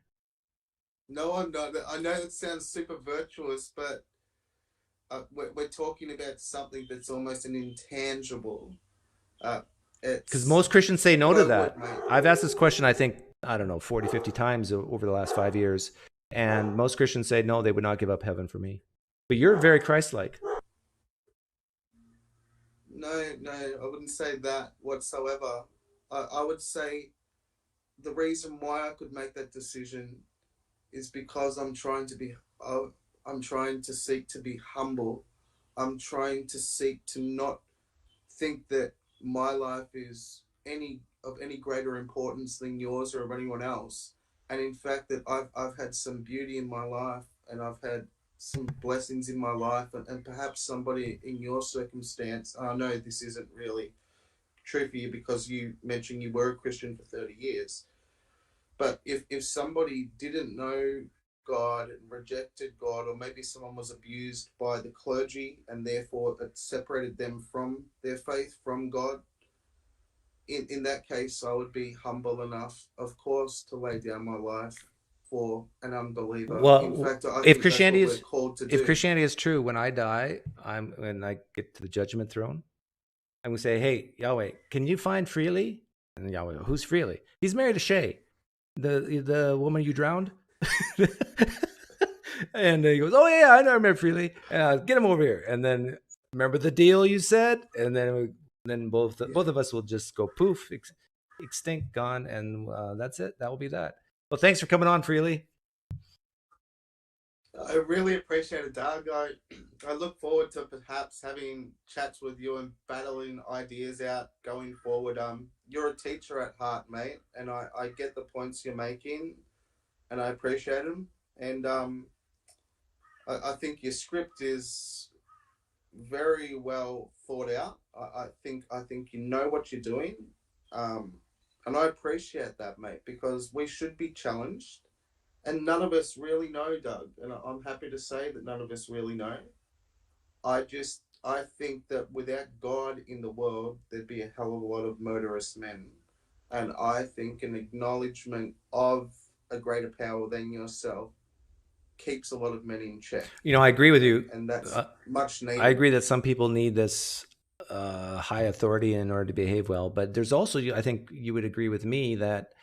No, I'm not. I know that sounds super virtuous, but we're talking about something that's almost an intangible. Because most Christians say no to that. Mate. I've asked this question, I think, 40, 50 times over the last 5 years. And most Christians say, no, they would not give up heaven for me. But you're very Christ-like. No, I wouldn't say that whatsoever. I would say the reason why I could make that decision is because I'm trying to seek to be humble. I'm trying to seek to not think that my life is of any greater importance than yours or of anyone else. And in fact, that I've had some beauty in my life, and I've had some blessings in my life, and perhaps somebody in your circumstance. I know this isn't really true for you because you mentioned you were a Christian for 30 years. But if somebody didn't know God and rejected God, or maybe someone was abused by the clergy and therefore it separated them from their faith, from God, in that case, I would be humble enough, of course, to lay down my life for an unbeliever. Well, in fact, I if think Christianity that's what we're called to do. if Christianity is true, when I die, when I get to the judgment throne, I'm gonna say, "Hey, Yahweh, can you find Freely?" And Yahweh, who's Freely? He's married to Shay, the woman you drowned. And he goes, "Oh yeah, I know, I remember Freely. Get him over here." And then remember the deal you said, and then both of us will just go poof, extinct, gone, and that's it. That will be that. Well, thanks for coming on, Freely. I really appreciate it, Doug. I look forward to perhaps having chats with you and battling ideas out going forward. You're a teacher at heart, mate, and I get the points you're making, and I appreciate them. And I think your script is very well thought out. I think you know what you're doing, and I appreciate that, mate, because we should be challenged. And none of us really know, Doug. And I'm happy to say that none of us really know. I think that without God in the world, there'd be a hell of a lot of murderous men. And I think an acknowledgement of a greater power than yourself keeps a lot of men in check. I agree with you. And that's much needed. I agree that some people need this high authority in order to behave well. But there's also, I think you would agree with me that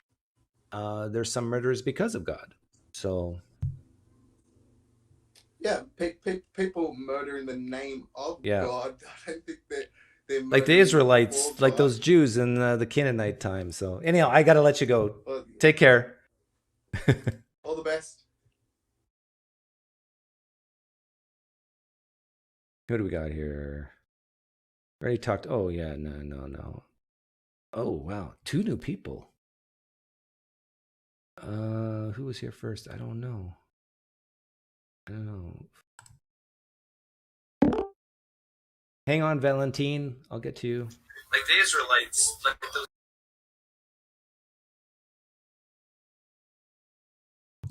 there's some murderers because of God. So, yeah, people murder in the name of God. I don't think they're like the Israelites, like those Jews in the Canaanite time. So, anyhow, I got to let you go. Well, take care. All the best. Who do we got here? Already talked. Oh yeah, no. Oh wow, 2 new people. Who was here first? I don't know. Hang on, Valentine. I'll get to you. Like the Israelites, like those.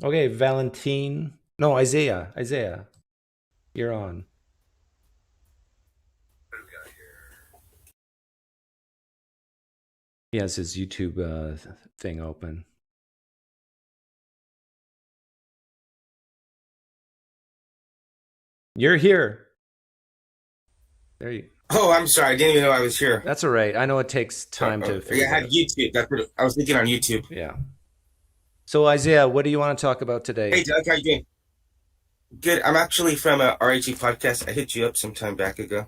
Okay, Valentine. No, Isaiah. You're on. What do we got here? He has his YouTube thing open. You're here. There you. Oh, I'm sorry. I didn't even know I was here. That's all right. I know it takes time to figure I had YouTube. That's what I was thinking on YouTube. Yeah. So Isaiah, what do you want to talk about today? Hey, Doug, how you doing? Good. I'm actually from a RAG podcast. I hit you up some time back ago.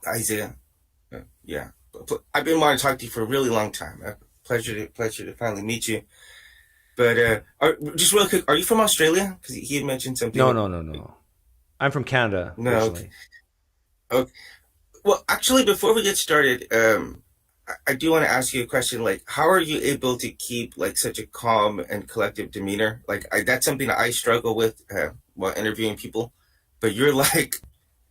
Isaiah. Yeah. I've been wanting to talk to you for a really long time. Pleasure to finally meet you. But just real quick, are you from Australia? Because he had mentioned something. No. I'm from Canada. No. Okay. Well, actually, before we get started, I do want to ask you a question. Like, how are you able to keep like such a calm and collective demeanor? Like, that's something that I struggle with while interviewing people. But you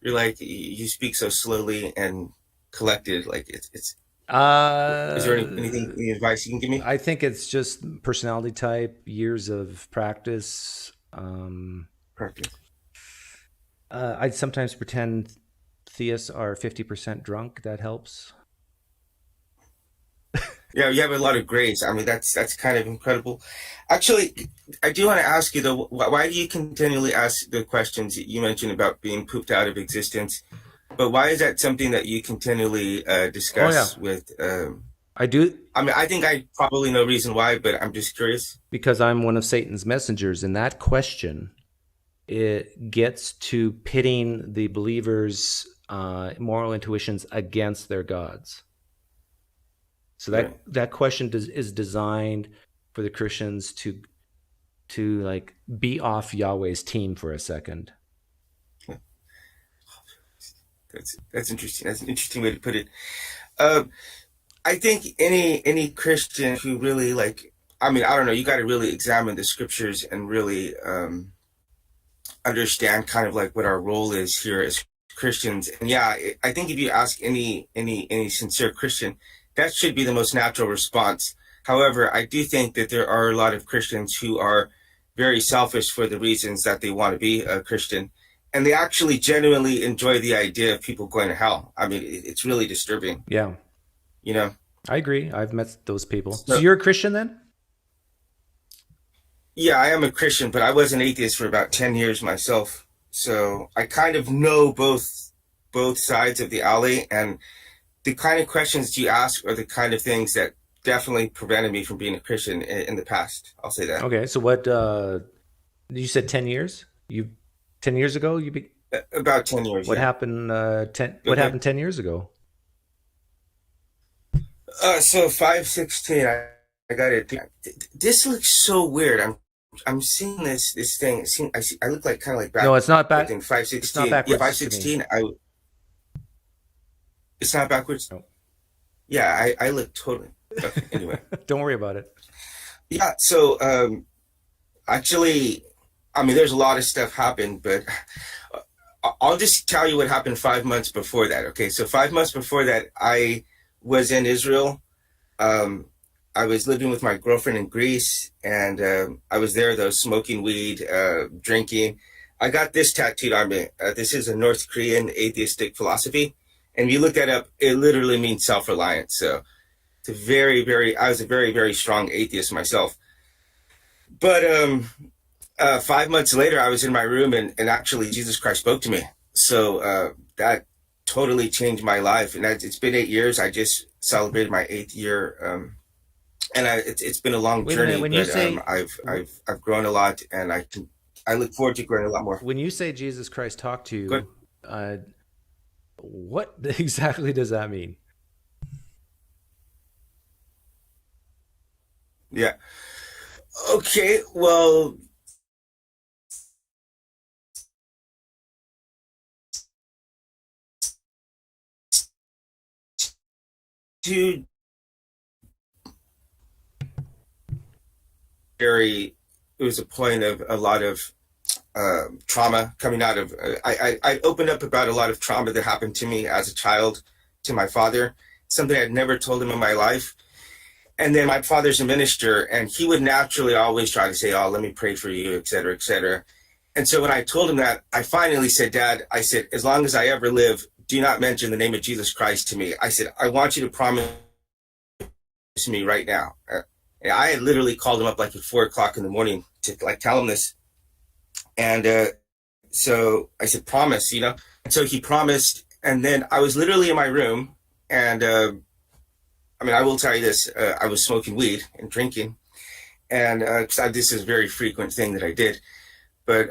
you speak so slowly and collected. Like, it's. Is there any advice you can give me? I think it's just personality type, years of practice. I'd sometimes pretend theists are 50% drunk. That helps. Yeah, you have a lot of grace. I mean, that's kind of incredible. Actually, I do want to ask you though, why do you continually ask the questions you mentioned about being pooped out of existence? But why is that something that you continually discuss with? I do. I mean, I think I probably know reason why, but I'm just curious. Because I'm one of Satan's messengers, and that question, it gets to pitting the believers' moral intuitions against their gods. So that question is designed for the Christians to like be off Yahweh's team for a second. That's interesting. That's an interesting way to put it. I think any Christian who really like, I mean, I don't know, you got to really examine the scriptures and really understand kind of like what our role is here as Christians. And yeah, I think if you ask any sincere Christian, that should be the most natural response. However, I do think that there are a lot of Christians who are very selfish for the reasons that they want to be a Christian. And they actually genuinely enjoy the idea of people going to hell. I mean, it's really disturbing. Yeah. You know? I agree. I've met those people. So you're a Christian then? Yeah, I am a Christian, but I was an atheist for about 10 years myself. So I kind of know both sides of the alley, and the kind of questions you ask are the kind of things that definitely prevented me from being a Christian in the past. I'll say that. Okay, so what you said 10 years? 10 years ago about 10 years. What yeah. happened what happened 10 years ago? So 516 I got it. This looks so weird. I'm seeing this thing. I look like kind of like back. No, it's not back. In 516. It's not backwards. Yeah, 516. It's not backwards. No. Yeah, I look totally. Okay, anyway. Don't worry about it. Yeah. So actually, I mean, there's a lot of stuff happened, but I'll just tell you what happened 5 months before that. Okay, so 5 months before that, I was in Israel. I was living with my girlfriend in Greece, and I was there though, smoking weed, drinking. I got this tattooed on me. This is a North Korean atheistic philosophy, and if you look that up, it literally means self-reliance. So it's I was a very, very strong atheist myself. But 5 months later, I was in my room, and actually Jesus Christ spoke to me. So that totally changed my life. And it's been 8 years. I just celebrated my 8th year. And it's been a long journey, when but you say, I've grown a lot, and I look forward to growing a lot more. When you say Jesus Christ talked to you, what exactly does that mean? Yeah. Okay. Well, it was a point of a lot of trauma coming out of I opened up about a lot of trauma that happened to me as a child to my father, something I'd never told him in my life. And then my father's a minister, and he would naturally always try to say, oh, let me pray for you, et cetera, et cetera. And so when I told him that, I finally said, Dad, I said, as long as I ever live, do not mention the name of Jesus Christ to me. I said, I want you to promise me right now. I had literally called him up like at 4:00 in the morning to like tell him this. And so I said, promise, you know? And so he promised. And then I was literally in my room. And I mean, I will tell you this, I was smoking weed and drinking. And this is a very frequent thing that I did. But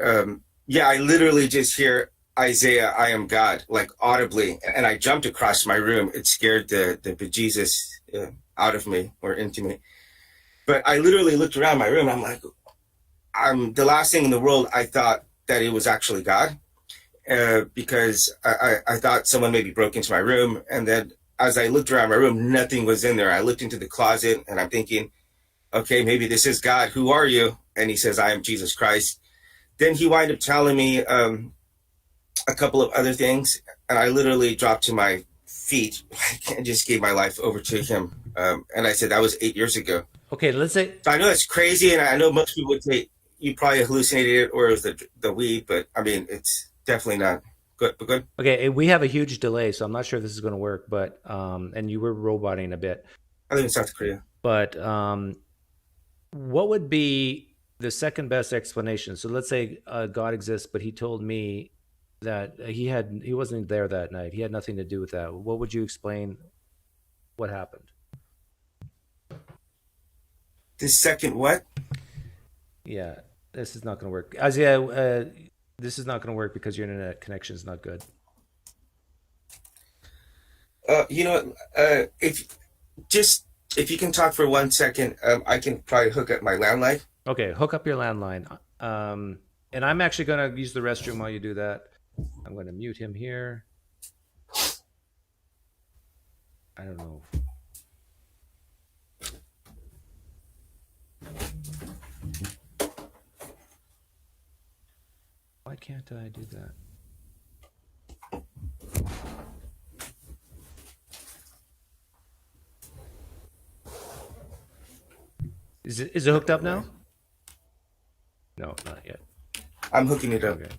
yeah, I literally just hear Isaiah, I am God, like audibly. And I jumped across my room. It scared the bejesus out of me or into me. But I literally looked around my room. I'm like, the last thing in the world, I thought that it was actually God, because I thought someone maybe broke into my room. And then as I looked around my room, nothing was in there. I looked into the closet, and I'm thinking, okay, maybe this is God. Who are you? And he says, I am Jesus Christ. Then he wound up telling me a couple of other things, and I literally dropped to my feet and just gave my life over to him. And I said, that was 8 years ago. Okay, let's say. So I know that's crazy, and I know most people would say you probably hallucinated it or it was the weed, but I mean, it's definitely not good. But good. Okay, we have a huge delay, so I'm not sure if this is going to work. But and you were roboting a bit. I live in South Korea. But what would be the second best explanation? So let's say God exists, but he told me that he wasn't there that night. He had nothing to do with that. What would you explain? What happened? The second what? Yeah, this is not going to work. Isaiah, this is not going to work because your internet connection is not good. You know, if you can talk for 1 second, I can probably hook up my landline. Okay, hook up your landline. And I'm actually going to use the restroom while you do that. I'm going to mute him here. I don't know. Why can't I do that? Is it hooked up now? No, not yet. I'm hooking it up. Okay.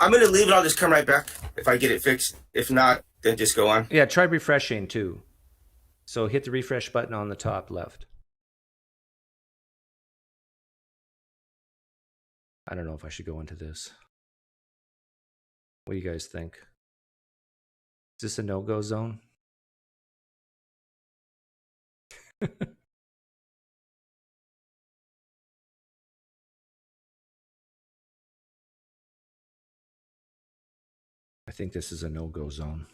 I'm going to leave it. I'll just come right back if I get it fixed. If not, then just go on. Yeah, try refreshing too. So hit the refresh button on the top left. I don't know if I should go into this. What do you guys think? Is this a no-go zone? I think this is a no-go zone.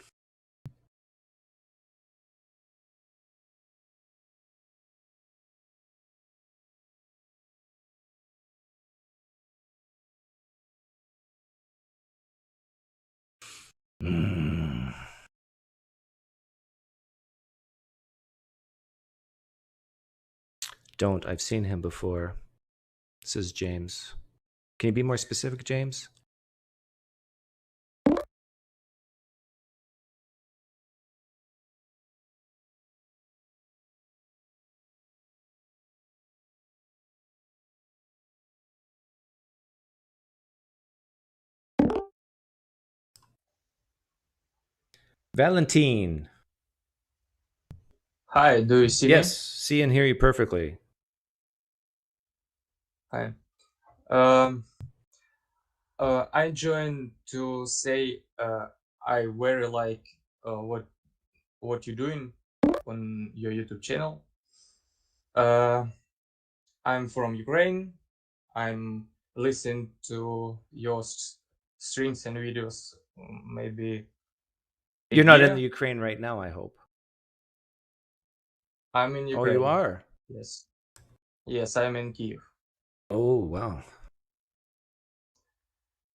Don't. I've seen him before. This is James. Can you be more specific, James? Valentine. Hi, do you see Yes, me? see and hear you perfectly. Hi. I joined to say I very like what you're doing on your YouTube channel. I'm from Ukraine. I'm listening to your streams and videos maybe a You're not in year. the Ukraine right now, I hope. I'm in Oh, Ukraine. you are? Yes. Yes, I'm in Kiev. Oh, wow.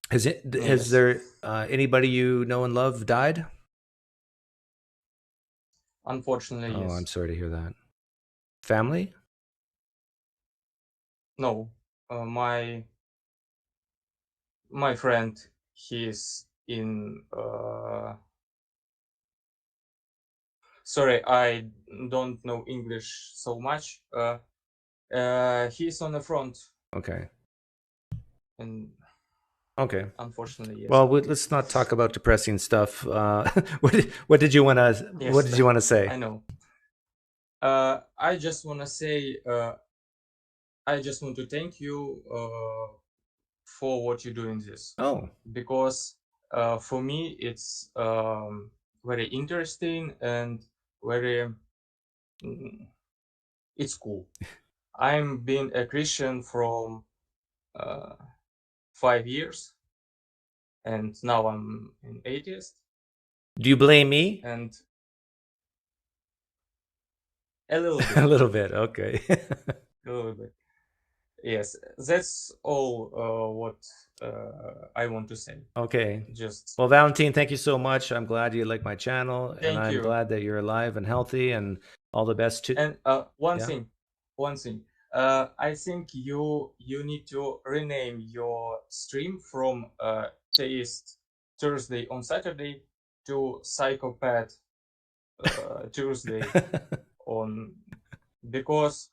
Has Yes. there anybody you know and love died? Unfortunately, Oh, yes. I'm sorry to hear that. Family? No, my friend, he's in. Sorry, I don't know English so much. He's on the front, Okay. and Okay. unfortunately, yes. Well, let's not talk about depressing stuff. What did you want to Yes, What did you want to say? I know. I just want to say, I just want to thank you for what you're doing this. Oh, Because for me it's very interesting and very it's cool. I'm been a Christian from 5 years, and now I'm an atheist. do you blame me? And a little bit. A little bit. Okay. A little bit. Yes, that's all what I want to say. Okay. Just Well, Valentine, thank you so much. I'm glad you like my channel, and Thank I'm you. glad that you're alive and healthy, and all the best to. And one Yeah. thing. I think you need to rename your stream from Theist Thursday on Saturday to Psychopath Tuesday on, because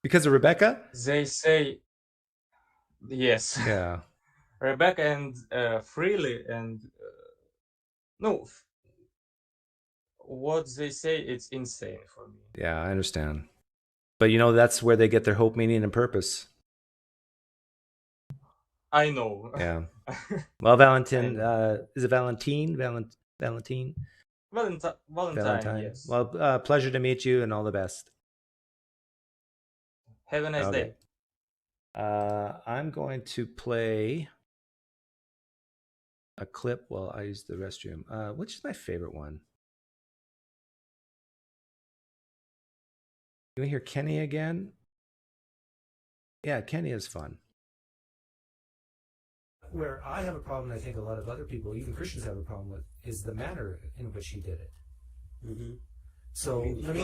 Because of Rebecca? they say yes. Yeah. Rebecca and Freely and no, what they say, it's insane for me. Yeah, I understand. But you know, that's where they get their hope, meaning, and purpose. I know. Yeah. Well, Valentin, I know. is it Valentine? Valentine? Valentine, yes. Well, pleasure to meet you and all the best. Have a nice Okay. day. I'm going to play a clip while I use the restroom. Which is my favorite one? You want to hear Kenny again? Yeah, Kenny is fun. Where I have a problem, I think a lot of other people, even Christians, have a problem with, is the manner in which he did it. Mm-hmm. So let me,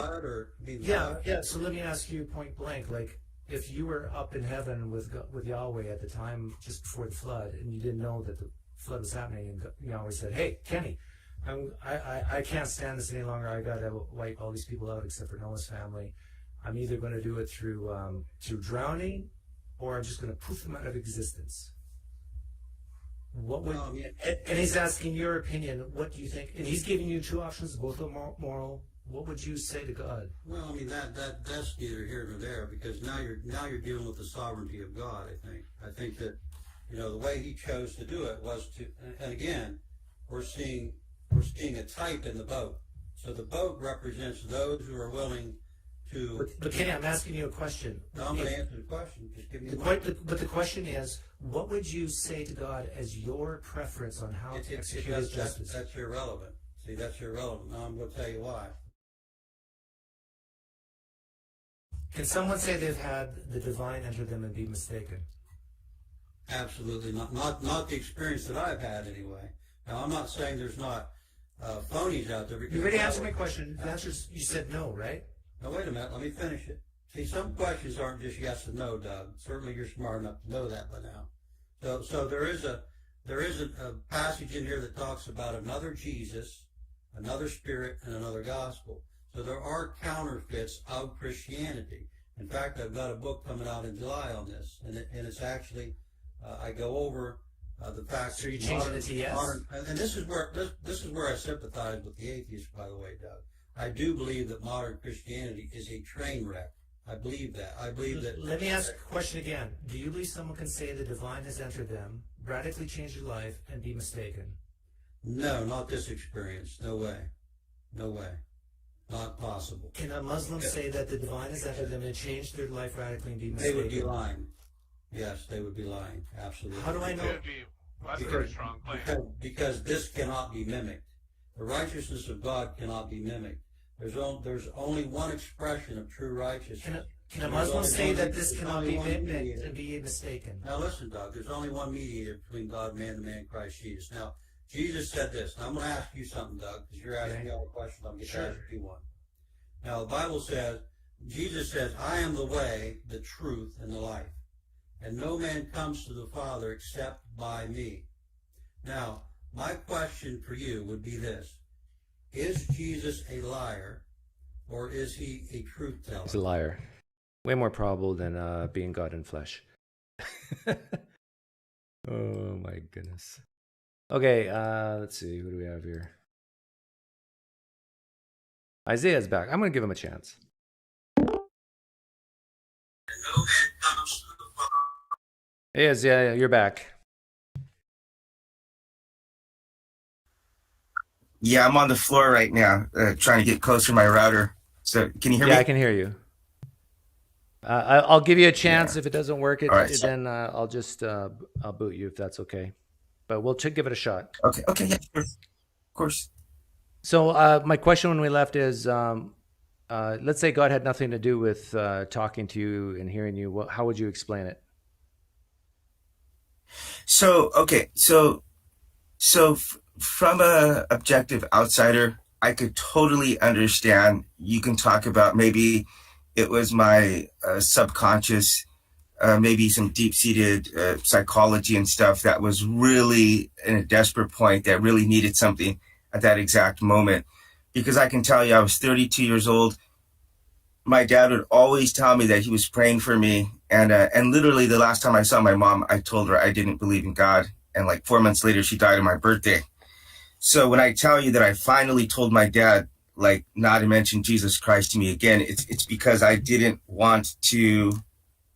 So let me ask you point blank, like if you were up in heaven with Yahweh at the time just before the flood, and you didn't know that the flood was happening, and Yahweh said, "Hey, Kenny, I can't stand this any longer. I got to wipe all these people out except for Noah's family. I'm either going to do it through drowning, or I'm just going to poof them out of existence." What would, and he's asking your opinion. What do you think? And he's giving you two options, both are moral. What would you say to God? Well, I mean that's neither here nor there, because now you're dealing with the sovereignty of God. I think that the way He chose to do it was to, and again, we're seeing a type in the boat. So the boat represents those who are willing to. But Kenny, I'm asking you a question. No, I'm going to answer the question. Just give me but the question is, what would you say to God as your preference on how to execute His justice? That's irrelevant. See, that's irrelevant. Now I'm going to tell you why. Can someone say they've had the divine enter them and be mistaken? Absolutely not. Not the experience that I've had anyway. Now I'm not saying there's not phonies out there. You already answered my question. The answer is you said no, right? Now wait a minute. Let me finish it. See, some questions aren't just yes and no, Doug. Certainly you're smart enough to know that by now. So there is a passage in here that talks about another Jesus, another spirit, and another gospel. So there are counterfeits of Christianity. In fact, I've got a book coming out in July on this, and it's actually I go over the fact. So you changing it to yes? And this is where I sympathize with the atheists, by the way, Doug. I do believe that modern Christianity is a train wreck. I believe that. I believe that. Let me ask a question again. Do you believe someone can say the divine has entered them, radically changed their life, and be mistaken? No, not this experience. No way. No way. Not possible. Can a Muslim say that the divine has entered them and changed their life radically and be mistaken? They would be lying. Yes, they would be lying. Absolutely. How do I know? That's a very strong claim. Because this cannot be mimicked. The righteousness of God cannot be mimicked. There's only one expression of true righteousness. Can a Muslim say that this cannot be mimicked and be mistaken? Now listen, Doug, there's only one mediator between God, man, and man, Christ Jesus. Now, Jesus said this. Now I'm going to ask you something, Doug, because you're asking me all the questions. I'm going to ask you one. Now the Bible says, Jesus says, "I am the way, the truth, and the life. And no man comes to the Father except by me." Now, my question for you would be this. Is Jesus a liar, or is he a truth teller? He's a liar. Way more probable than being God in flesh. Oh my goodness. Okay, let's see. Who do we have here? Isaiah's back. I'm going to give him a chance. Hey, Isaiah, you're back. Yeah, I'm on the floor right now, trying to get closer to my router. So, can you hear me? Yeah, I can hear you. I'll give you a chance. Yeah. If it doesn't work, then I'll just I'll boot you if that's okay. But we'll give it a shot. Okay, yeah, sure. Of course. So my question when we left is, let's say God had nothing to do with talking to you and hearing you. How would you explain it? So, okay, so from a objective outsider, I could totally understand. You can talk about maybe it was my subconscious, maybe some deep-seated psychology and stuff that was really in a desperate point that really needed something at that exact moment. Because I can tell you, I was 32 years old. My dad would always tell me that he was praying for me. And literally the last time I saw my mom, I told her I didn't believe in God. And like 4 months later, she died on my birthday. So when I tell you that I finally told my dad, like, not to mention Jesus Christ to me again, it's because I didn't want to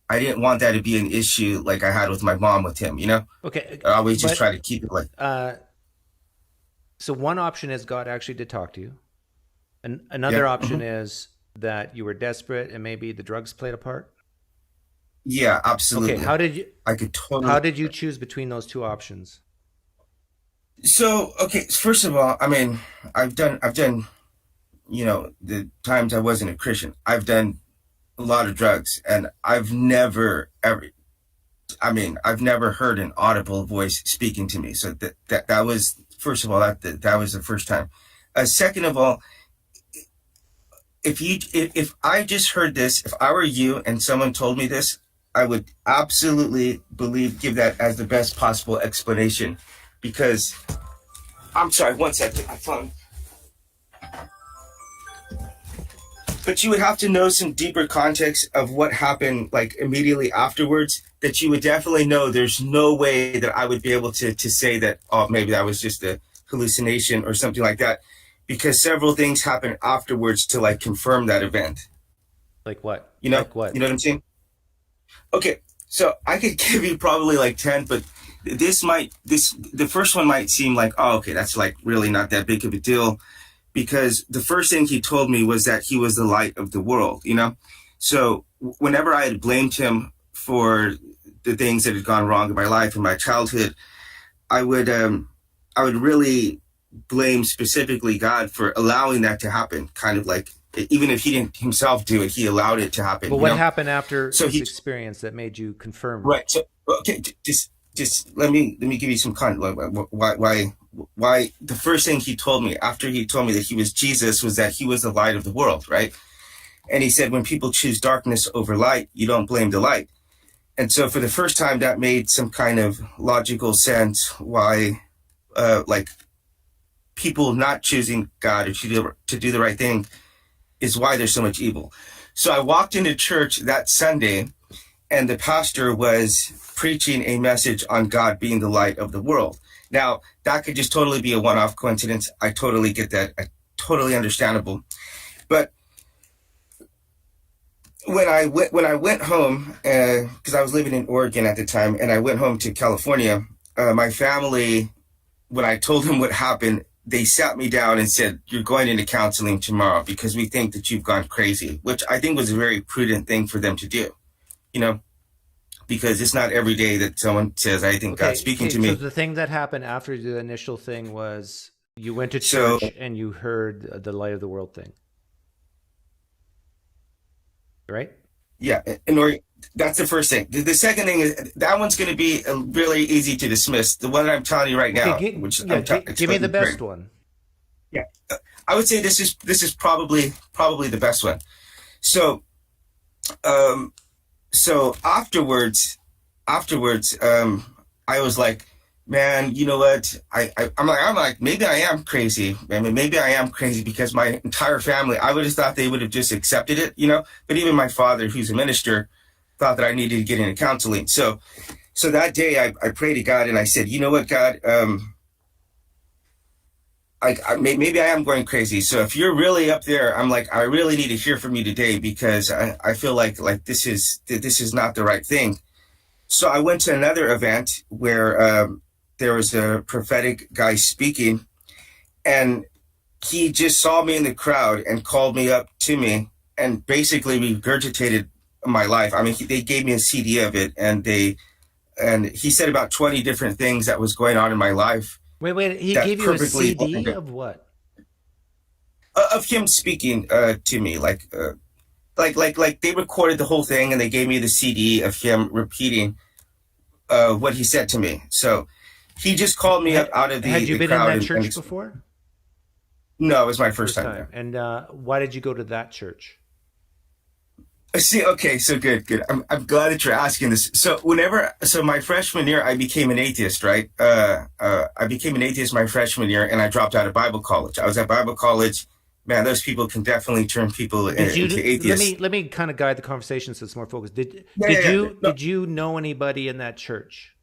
I didn't want that to be an issue like I had with my mom with him, you know? Okay. I always just but, try to keep it like. So one option is God actually did talk to you. And another option is that you were desperate and maybe the drugs played a part. Yeah, absolutely. Okay, how did you? I could totally. How did you choose between those two options? So, okay, first of all, I mean, I've done, you know, the times I wasn't a Christian, I've done a lot of drugs, and I've never heard an audible voice speaking to me. So that was, first of all, that was the first time. Second of all, if I just heard this, if I were you and someone told me this, I would absolutely give that as the best possible explanation, because I'm sorry, one second, my phone. But you would have to know some deeper context of what happened like immediately afterwards, that you would definitely know there's no way that I would be able to say that, oh, maybe that was just a hallucination or something like that, because several things happened afterwards to like confirm that event. Like what? You know, like what? You know what I'm saying? Okay, so I could give you probably like 10, but the first one might seem like, oh, okay, that's like really not that big of a deal, because the first thing he told me was that he was the light of the world, you know? So whenever I had blamed him for the things that had gone wrong in my life in my childhood, I would really blame specifically God for allowing that to happen, kind of like, even if he didn't himself do it, he allowed it to happen. But what happened after this experience that made you confirm? Right. So, okay, just let me give you some context. Why the first thing he told me after he told me that he was Jesus was that he was the light of the world, right? And he said, when people choose darkness over light, you don't blame the light. And so for the first time, that made some kind of logical sense why, like, people not choosing God or to do the right thing is why there's so much evil. So I walked into church that Sunday, and the pastor was preaching a message on God being the light of the world. Now, that could just totally be a one-off coincidence. I totally get that. Totally understandable. But when I went home, because I was living in Oregon at the time, and I went home to California, my family, when I told them what happened, they sat me down and said, you're going into counseling tomorrow because we think that you've gone crazy, which I think was a very prudent thing for them to do, you know, because it's not every day that someone says, I think God's speaking to me. So the thing that happened after the initial thing was you went to church and you heard the light of the world thing, right? Yeah. And that's the first thing. The second thing is that one's going to be really easy to dismiss. The one that I'm telling you right now, give me the best one. Yeah, I would say this is probably the best one. So, afterwards, I was like, man, you know what? I'm like, maybe I am crazy. I mean, maybe I am crazy because my entire family, I would have thought they would have just accepted it, you know. But even my father, who's a minister, thought that I needed to get into counseling. So that day I prayed to God and I said, you know what, God, maybe I am going crazy. So if you're really up there, I'm like, I really need to hear from you today, because I feel like this is not the right thing. So I went to another event where there was a prophetic guy speaking, and he just saw me in the crowd and called me up to me and basically regurgitated my life. I mean, they gave me a CD of it, and he said about 20 different things that was going on in my life. Wait, he gave you a CD of what? Of him speaking to me, like they recorded the whole thing and they gave me the CD of him repeating what he said to me. So he just called me up out of the crowd. Had you been in that church before? No, it was my first time. And why did you go to that church? See, okay, so good. I'm glad that you're asking this. So my freshman year, I became an atheist, right? I became an atheist my freshman year, and I dropped out of Bible college. I was at Bible college. Man, those people can definitely turn people into atheists. Let me kind of guide the conversation so it's more focused. Did you know anybody in that church?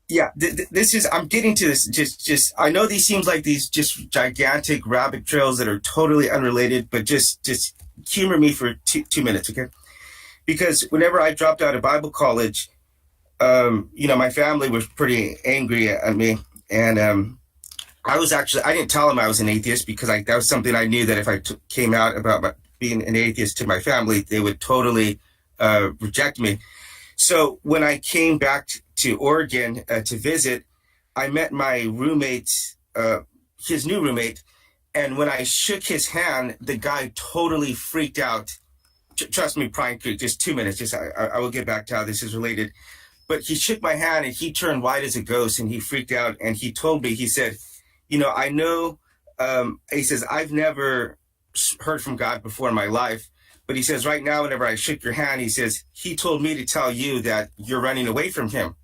Yeah, I'm getting to this. Just I know these seems like these just gigantic rabbit trails that are totally unrelated, but just humor me for two minutes, okay? because whenever I dropped out of Bible college, my family was pretty angry at me, and I didn't tell them I was an atheist because that was something I knew that if I came out about being an atheist to my family, they would totally reject me. So when I came back to Oregon to visit, I met my roommate, his new roommate, and when I shook his hand, the guy totally freaked out. Trust me, PineCreek, just 2 minutes. I will get back to how this is related. But he shook my hand and he turned white as a ghost and he freaked out and he told me, he said, I know, he says, I've never heard from God before in my life. But he says, right now, whenever I shook your hand, he says, he told me to tell you that you're running away from him.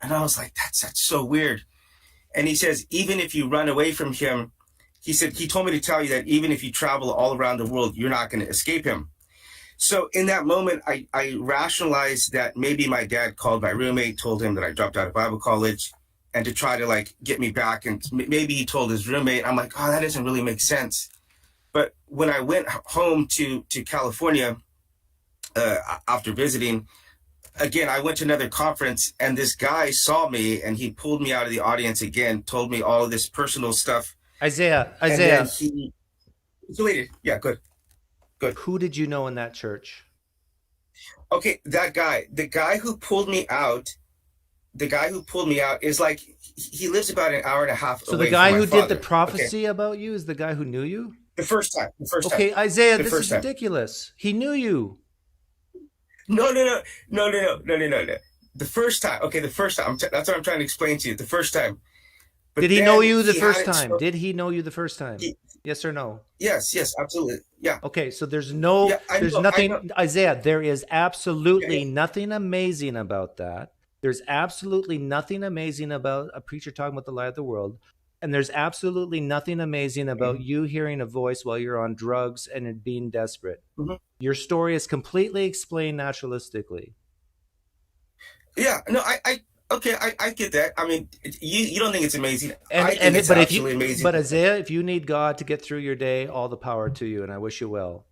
And I was like, that's so weird. And he says, even if you run away from him, he said, he told me to tell you that even if you travel all around the world, you're not going to escape him. So in that moment, I rationalized that maybe my dad called my roommate, told him that I dropped out of Bible college, and to try to get me back. And maybe he told his roommate. I'm like, oh, that doesn't really make sense. But when I went home to California after visiting, again, I went to another conference and this guy saw me and he pulled me out of the audience again, told me all of this personal stuff. Isaiah. And then he deleted. Yeah, good. Who did you know in that church? Okay, that guy, the guy who pulled me out is like, he lives about an hour and a half away. So the guy from my who father. did the prophecy about you is the guy who knew you? The first time. Okay, Isaiah, this is ridiculous. He knew you. No. The first time. Okay, the first time. That's what I'm trying to explain to you. The first time. But did he know you the first time? Did he know you the first time? Yes or no? Yes, absolutely. Yeah. Okay, so there's nothing, Isaiah, there is absolutely nothing amazing about that. There's absolutely nothing amazing about a preacher talking about the light of the world. And there's absolutely nothing amazing about you hearing a voice while you're on drugs and being desperate. Mm-hmm. Your story is completely explained naturalistically. Yeah, no, I get that. I mean, you don't think it's amazing. I think it's actually amazing. But Isaiah, if you need God to get through your day, all the power to you, and I wish you well.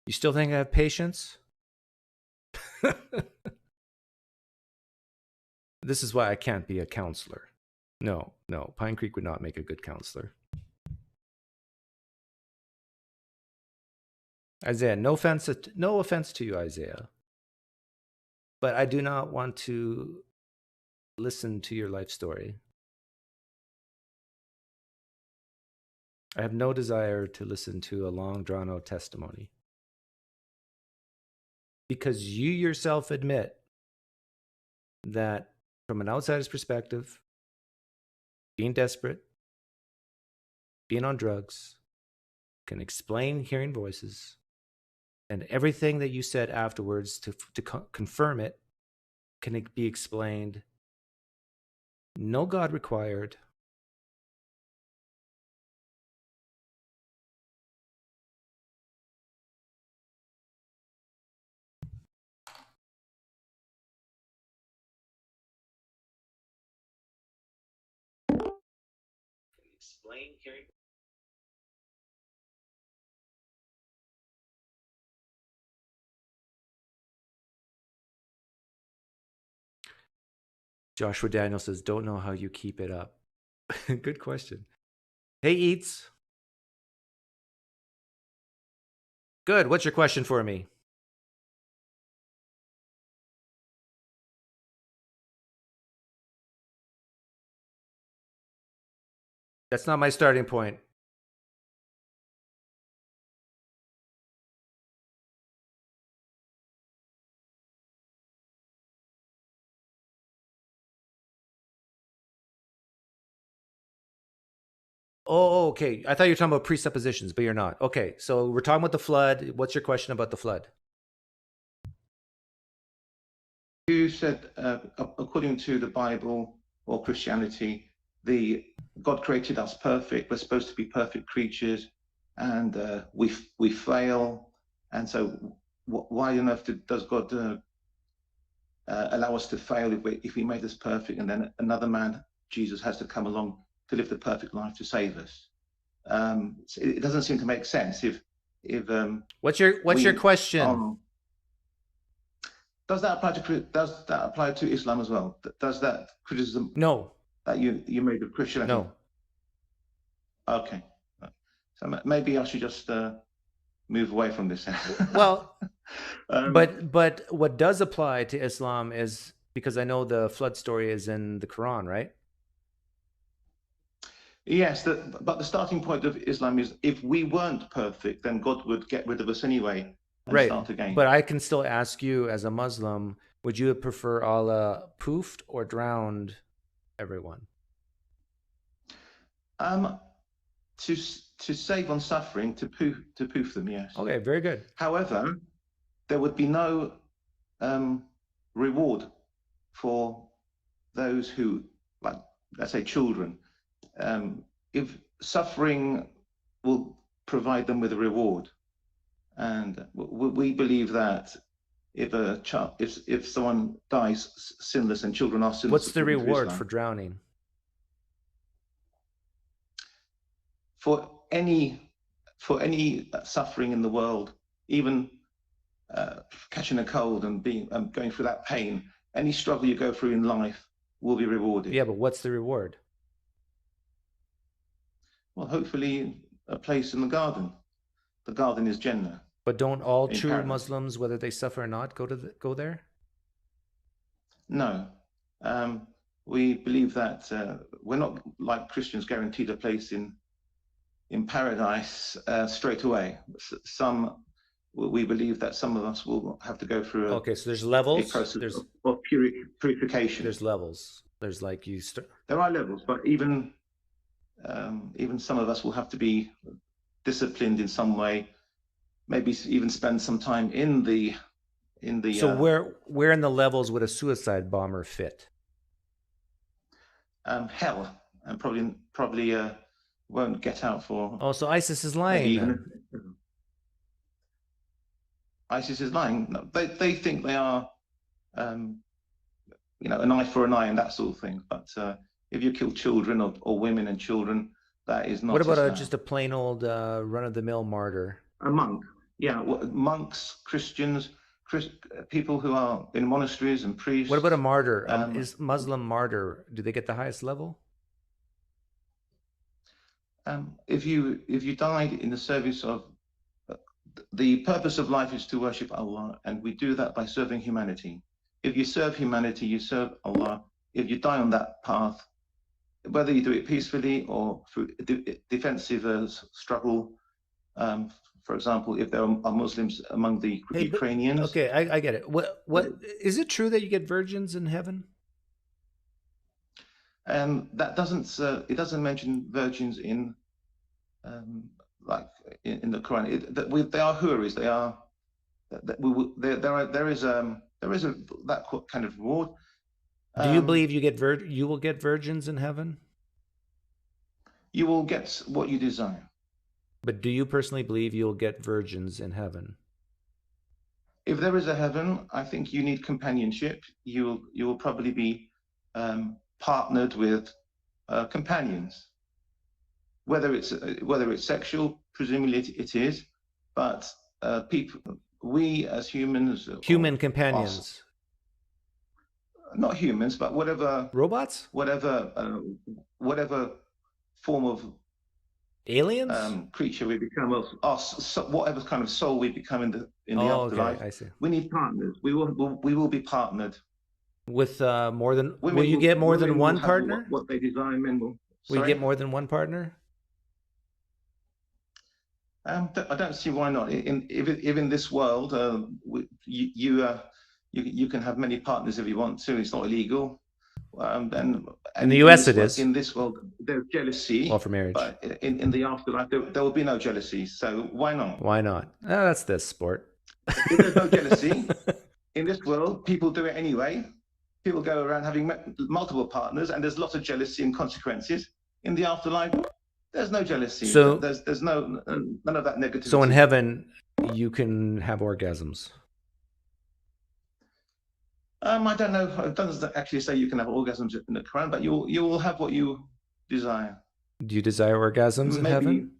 You still think I have patience? This is why I can't be a counselor. No, PineCreek would not make a good counselor. Isaiah, no offense to you, Isaiah. But I do not want to listen to your life story. I have no desire to listen to a long, drawn-out testimony. Because you yourself admit that from an outsider's perspective, being desperate, being on drugs, can explain hearing voices, and everything that you said afterwards to confirm it can be explained. No God required. Explain hearing. Joshua Daniel says, don't know how you keep it up. Good question. Hey, Eats. Good. What's your question for me? That's not my starting point. Oh, okay. I thought you were talking about presuppositions, but you're not. Okay, so we're talking about the flood. What's your question about the flood? You said, according to the Bible or Christianity, God created us perfect. We're supposed to be perfect creatures, and we fail, and so why on earth does God allow us to fail if He made us perfect, and then another man, Jesus, has to come along to live the perfect life to save us? It doesn't seem to make sense. If what's your question? Does that apply to Islam as well? Does that criticism that you made of Christianity? No. Okay. So maybe I should just move away from this. Well, but what does apply to Islam is, because I know the flood story is in the Quran, right? Yes, but the starting point of Islam is, if we weren't perfect, then God would get rid of us anyway and start again. But I can still ask you, as a Muslim, would you prefer Allah poofed or drowned everyone? To save on suffering, to poof them, yes. Okay, very good. However, there would be no reward for those who, like, let's say, children. If suffering will provide them with a reward, and we believe that if someone dies sinless and children are sinless, what's the reward for drowning? For any suffering in the world, even catching a cold and going through that pain, any struggle you go through in life will be rewarded. Yeah, but what's the reward? Well, hopefully a place in the garden. The garden is Jannah. But don't all true paradise. Muslims, whether they suffer or not, go there? No. We believe that we're not, like Christians, guaranteed a place in paradise straight away. We believe that some of us will have to go through okay, so there's levels. A process of purification. There's levels. There's like there are levels, but even some of us will have to be disciplined in some way. Maybe even spend some time in the. So where in the levels would a suicide bomber fit? Hell, and probably won't get out for. Oh, so ISIS is lying. ISIS is lying. No, they think they are, an eye for an eye and that sort of thing. But if you kill children or women and children, that is not. What about just a plain old run-of-the-mill martyr? A monk, yeah. Monks, Christians, people who are in monasteries and priests. What about a martyr? Is Muslim martyr? Do they get the highest level? If you died in the service of, the purpose of life is to worship Allah, and we do that by serving humanity. If you serve humanity, you serve Allah. If you die on that path, whether you do it peacefully or through defensive struggle, for example, if there are Muslims among the Ukrainians. Okay, I get it. What is it true that you get virgins in heaven? That doesn't. It doesn't mention virgins in, like in the Quran. They are houris. They are. There is that kind of reward. Do you believe you will get virgins in heaven? You will get what you desire. But do you personally believe you'll get virgins in heaven? If there is a heaven, I think you need companionship. You will probably be partnered with companions. Whether it's sexual, presumably it is, but we as humans, human companions. Not humans, but whatever robots, whatever form of aliens, creature we become, whatever kind of soul we become in the afterlife. Okay, I see. We need partners. We will be partnered with more than. Will you get more than one partner? What they design, men will. Will you get more than one partner? I don't see why not. If in this world, you can have many partners if you want to. It's not illegal. And in the US it is. In this world, there's jealousy. Well, for marriage. But in the afterlife, there will be no jealousy. So why not? Why not? Oh, that's this sport. If there's no jealousy, in this world, people do it anyway. People go around having multiple partners, and there's lots of jealousy and consequences. In the afterlife, There's no jealousy. So- there's none of that negativity. So in heaven, you can have orgasms. I don't know. It doesn't actually say you can have orgasms in the Quran, but you will have what you desire. Do you desire orgasms in Maybe- heaven?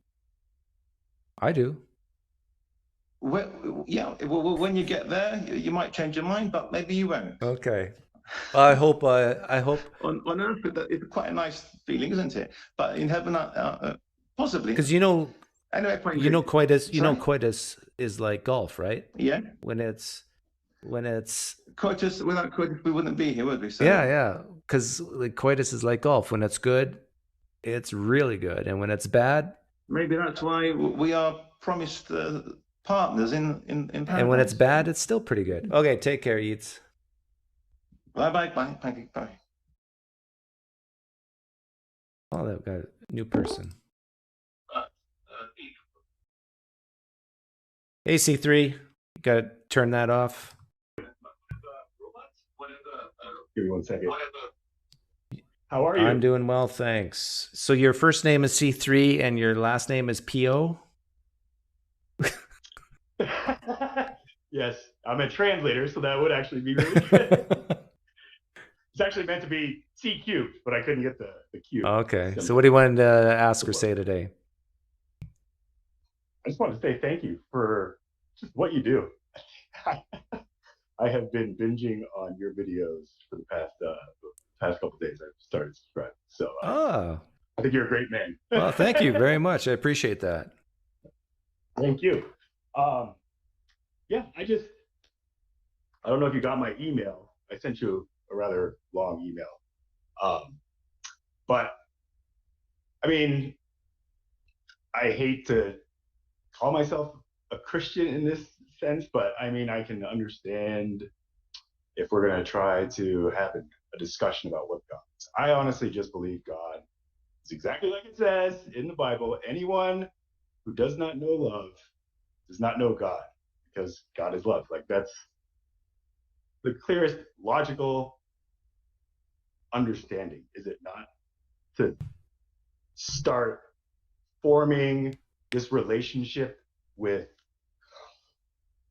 I do. Yeah. When you get there, you might change your mind, but maybe you won't. Okay. I hope. On earth, it's quite a nice feeling, isn't it? But in heaven, possibly. Because you know, Anyway, coitus is like golf, right? Yeah. When it's Coitus, without coitus, we wouldn't be here, would we? So, yeah. Because like coitus is like golf. When it's good, it's really good, and when it's bad, maybe that's why we are promised partners in paradise. and when it's bad, it's still pretty good. Okay, take care, Eats. Bye. PineCreek, bye. Oh, that got a new person. Hey, C3, got to turn that off. Give me 1 second. How are you? I'm doing well, thanks. So your first name is C3 and your last name is PO? Yes, I'm a translator, so that would actually be really good. It's actually meant to be C cubed, but I couldn't get the cube. Okay, so what do you want to ask or say today? I just want to say thank you for just what you do. I have been binging on your videos for the past couple of days. I've started subscribing, so I think you're a great man. Well, thank you very much. I appreciate that. Thank you. Yeah, I don't know if you got my email. I sent you a rather long email. But I mean, I hate to call myself a Christian in this sense, but I mean, I can understand if we're going to try to have a discussion about what God is. I honestly just believe God is exactly like it says in the Bible. Anyone who does not know love does not know God, because God is love. Like, that's the clearest logical understanding, is it not? To start forming this relationship with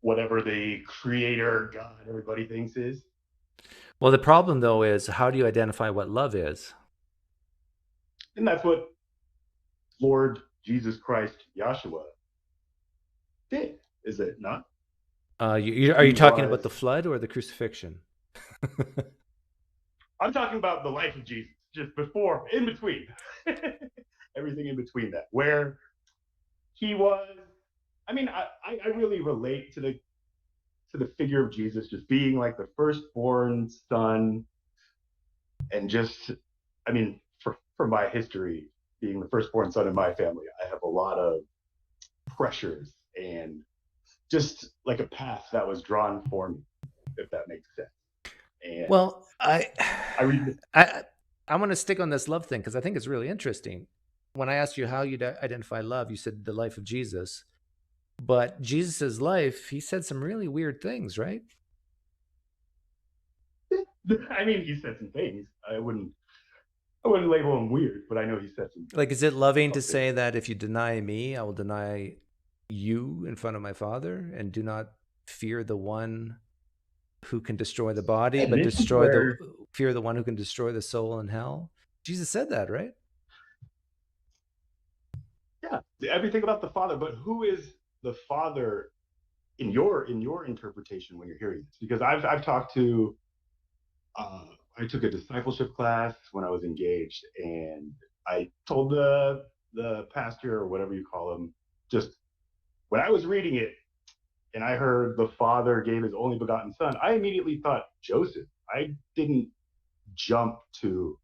whatever the creator God everybody thinks is. Well, the problem, though, is how do you identify what love is? And that's what Lord Jesus Christ, Yahshua, did, is it not? Are you talking about the flood or the crucifixion? I'm talking about the life of Jesus, just before, in between. Everything in between that, where he was. I mean, I really relate to the figure of Jesus just being like the firstborn son, and just, I mean, for my history, being the firstborn son in my family, I have a lot of pressures and just like a path that was drawn for me, if that makes sense. And well, I want to stick on this love thing because I think it's really interesting. When I asked you how you'd identify love, you said the life of Jesus. But Jesus's life, he said some really weird things, right? I mean, he said some things. I wouldn't label him weird, but I know he said some. Like, is it loving to say that if you deny me, I will deny you in front of my Father, and do not fear the one who can destroy the body, but fear the one who can destroy the soul in hell? Jesus said that, right? Yeah, everything about the Father, but who is the Father in your interpretation when you're hearing this? Because I've talked to I took a discipleship class when I was engaged, and I told the pastor, or whatever you call him, just when I was reading it and I heard the Father gave his only begotten Son, I immediately thought Joseph. I didn't jump to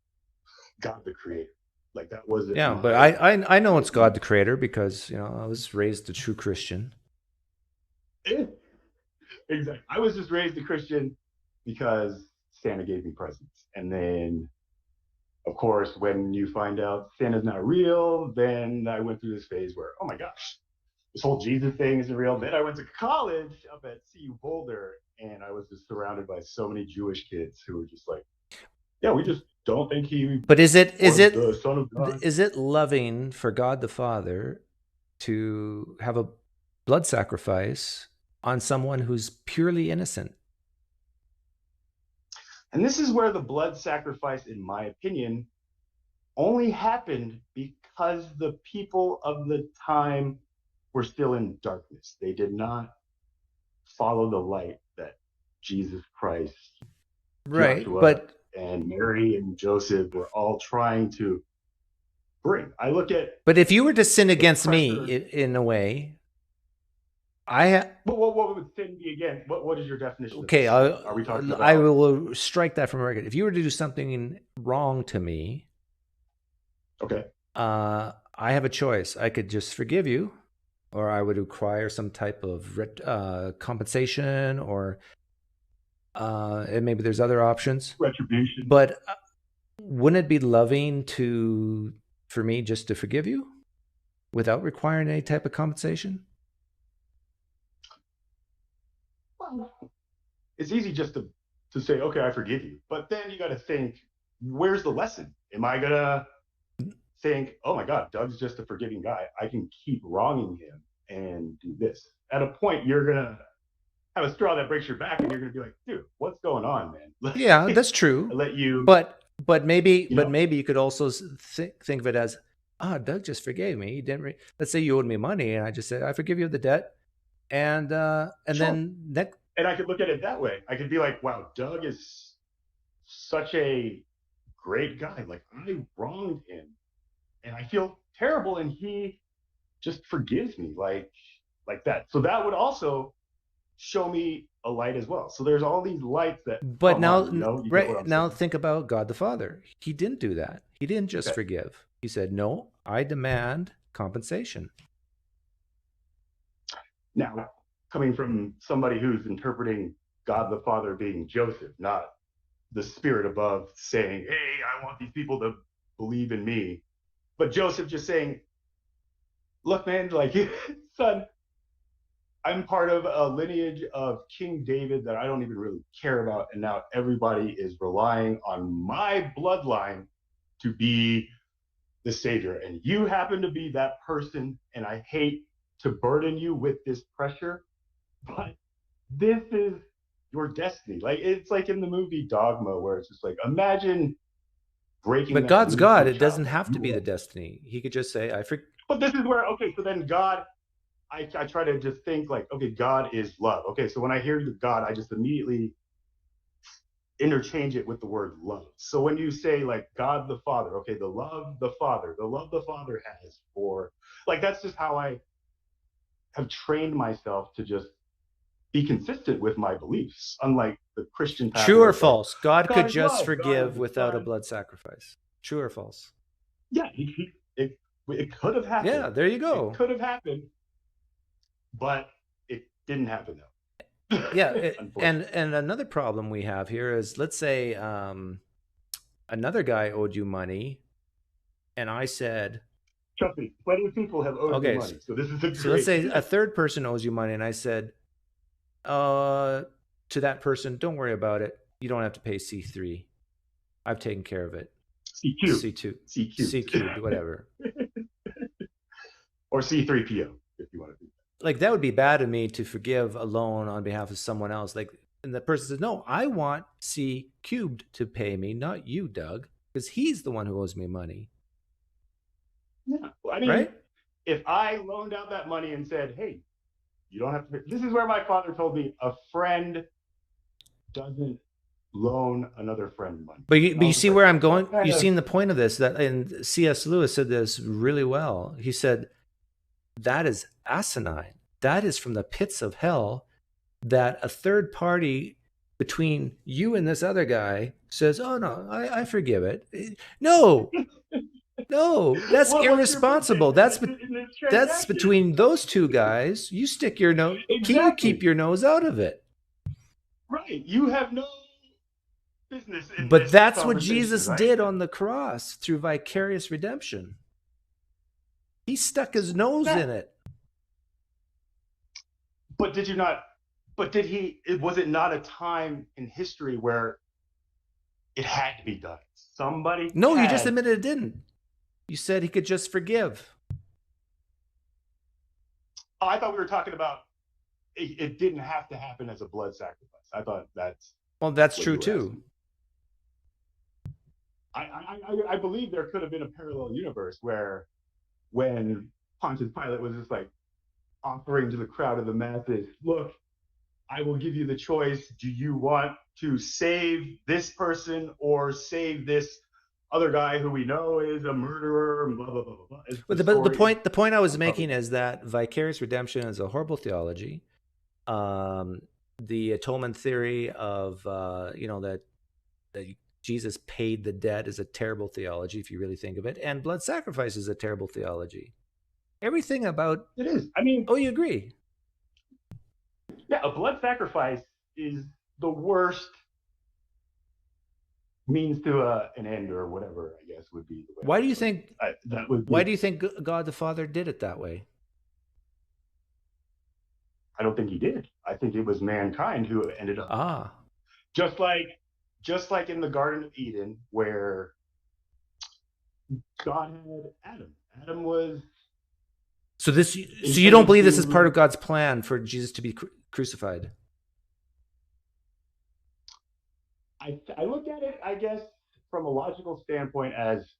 God the Creator. Like, that wasn't. Yeah, but I know it's God the Creator because, you know, I was raised a true Christian. Exactly. I was just raised a Christian because Santa gave me presents. And then, of course, when you find out Santa's not real, then I went through this phase where, oh my gosh, this whole Jesus thing isn't real. Then I went to college up at CU Boulder, and I was just surrounded by so many Jewish kids who were just like, yeah, we just don't think he But is it the Son of God. is it loving for God the Father to have a blood sacrifice on someone who's purely innocent? And this is where the blood sacrifice, in my opinion, only happened because the people of the time were still in darkness. They did not follow the light that Jesus Christ, Right, Joshua, but and Mary and Joseph were all trying to bring. I look at. But if you were to sin against pressure, me in a way, what would sin be again? What is your definition? Okay, are we talking about? I will strike that from a record. If you were to do something wrong to me, okay, I have a choice. I could just forgive you, or I would require some type of compensation, or and maybe there's other options. Retribution. But wouldn't it be loving for me just to forgive you without requiring any type of compensation? Well, it's easy just to say, okay, I forgive you. But then you got to think, where's the lesson? Am I going to think, oh my God, Doug's just a forgiving guy. I can keep wronging him and do this. At a point, you're going to have a straw that breaks your back, and you're going to be like, dude, what's going on, man? Yeah, that's true. But maybe you could also think of it as, Doug just forgave me. He didn't. Let's say you owed me money, and I just said, I forgive you the debt, and Sure. then that. And I could look at it that way. I could be like, wow, Doug is such a great guy. Like, I wronged him, and I feel terrible, and he just forgives me, like that. So that would also show me a light as well. So there's all these lights that. But now think about God the Father. He didn't do that. He didn't just forgive. He said, "No, I demand compensation." Now, coming from somebody who's interpreting God the Father being Joseph, not the spirit above saying, "Hey, I want these people to believe in me," but Joseph just saying, "Look, man, like, son, I'm part of a lineage of King David that I don't even really care about. And now everybody is relying on my bloodline to be the savior. And you happen to be that person. And I hate to burden you with this pressure, but this is your destiny." Like, it's like in the movie Dogma, where it's just like, imagine breaking. But God's God. It doesn't have to be the destiny. He could just say, But this is where, okay, so then God, I try to just think like, okay, God is love. Okay, so when I hear God, I just immediately interchange it with the word love. So when you say like God the Father, okay, the love the Father has for, like, that's just how I have trained myself to just be consistent with my beliefs, unlike the Christian path. True or false? God could just forgive without a blood sacrifice. True or false? Yeah, it could have happened. Yeah, there you go. It could have happened, but it didn't happen though. Yeah, and another problem we have here is, let's say another guy owed you money, and I said, trust me, plenty of people have owed me money. So this is a so let's say a third person owes you money, and I said to that person, don't worry about it. You don't have to pay C3. I've taken care of it. C2, whatever. Or C3PO, if you want to do that. Like, that would be bad of me to forgive a loan on behalf of someone else. Like, and the person says, no, I want C cubed to pay me, not you, Doug, because he's the one who owes me money. Yeah, I mean, right? If I loaned out that money and said, hey, you don't have to pay. This is where my father told me a friend doesn't loan another friend money. But you see where I'm going? You've seen the point of this, and C.S. Lewis said this really well. He said, that is asinine. That is from the pits of hell, that a third party between you and this other guy says, oh, no, I forgive it. No, that's irresponsible. That's between those two guys. You stick your nose, keep your nose out of it. Right. You have no business in But this that's what Jesus right? did on the cross through vicarious redemption. He stuck his nose in it. But was it not a time in history where It had to be done. Somebody. No, you had... just admitted it didn't. You said he could just forgive. Oh, I thought we were talking about it didn't have to happen as a blood sacrifice. I thought that's. Well, that's true too. I believe there could have been a parallel universe where, when Pontius Pilate was just like offering to the crowd of the masses, look, I will give you the choice. Do you want to save this person or save this other guy who we know is a murderer? Blah blah blah blah. But the point I was making is that vicarious redemption is a horrible theology. The atonement theory of that Jesus paid the debt is a terrible theology if you really think of it, and blood sacrifice is a terrible theology. Everything about it is. I mean, oh, you agree? Yeah, a blood sacrifice is the worst means to an end, or whatever, I guess would be the way. Why do you think that would? Why do you think God the Father did it that way? I don't think he did. I think it was mankind who ended up. Just like in the Garden of Eden, where God had Adam. Adam was. So you don't believe this is part of God's plan for Jesus to be crucified? I look at it, I guess, from a logical standpoint as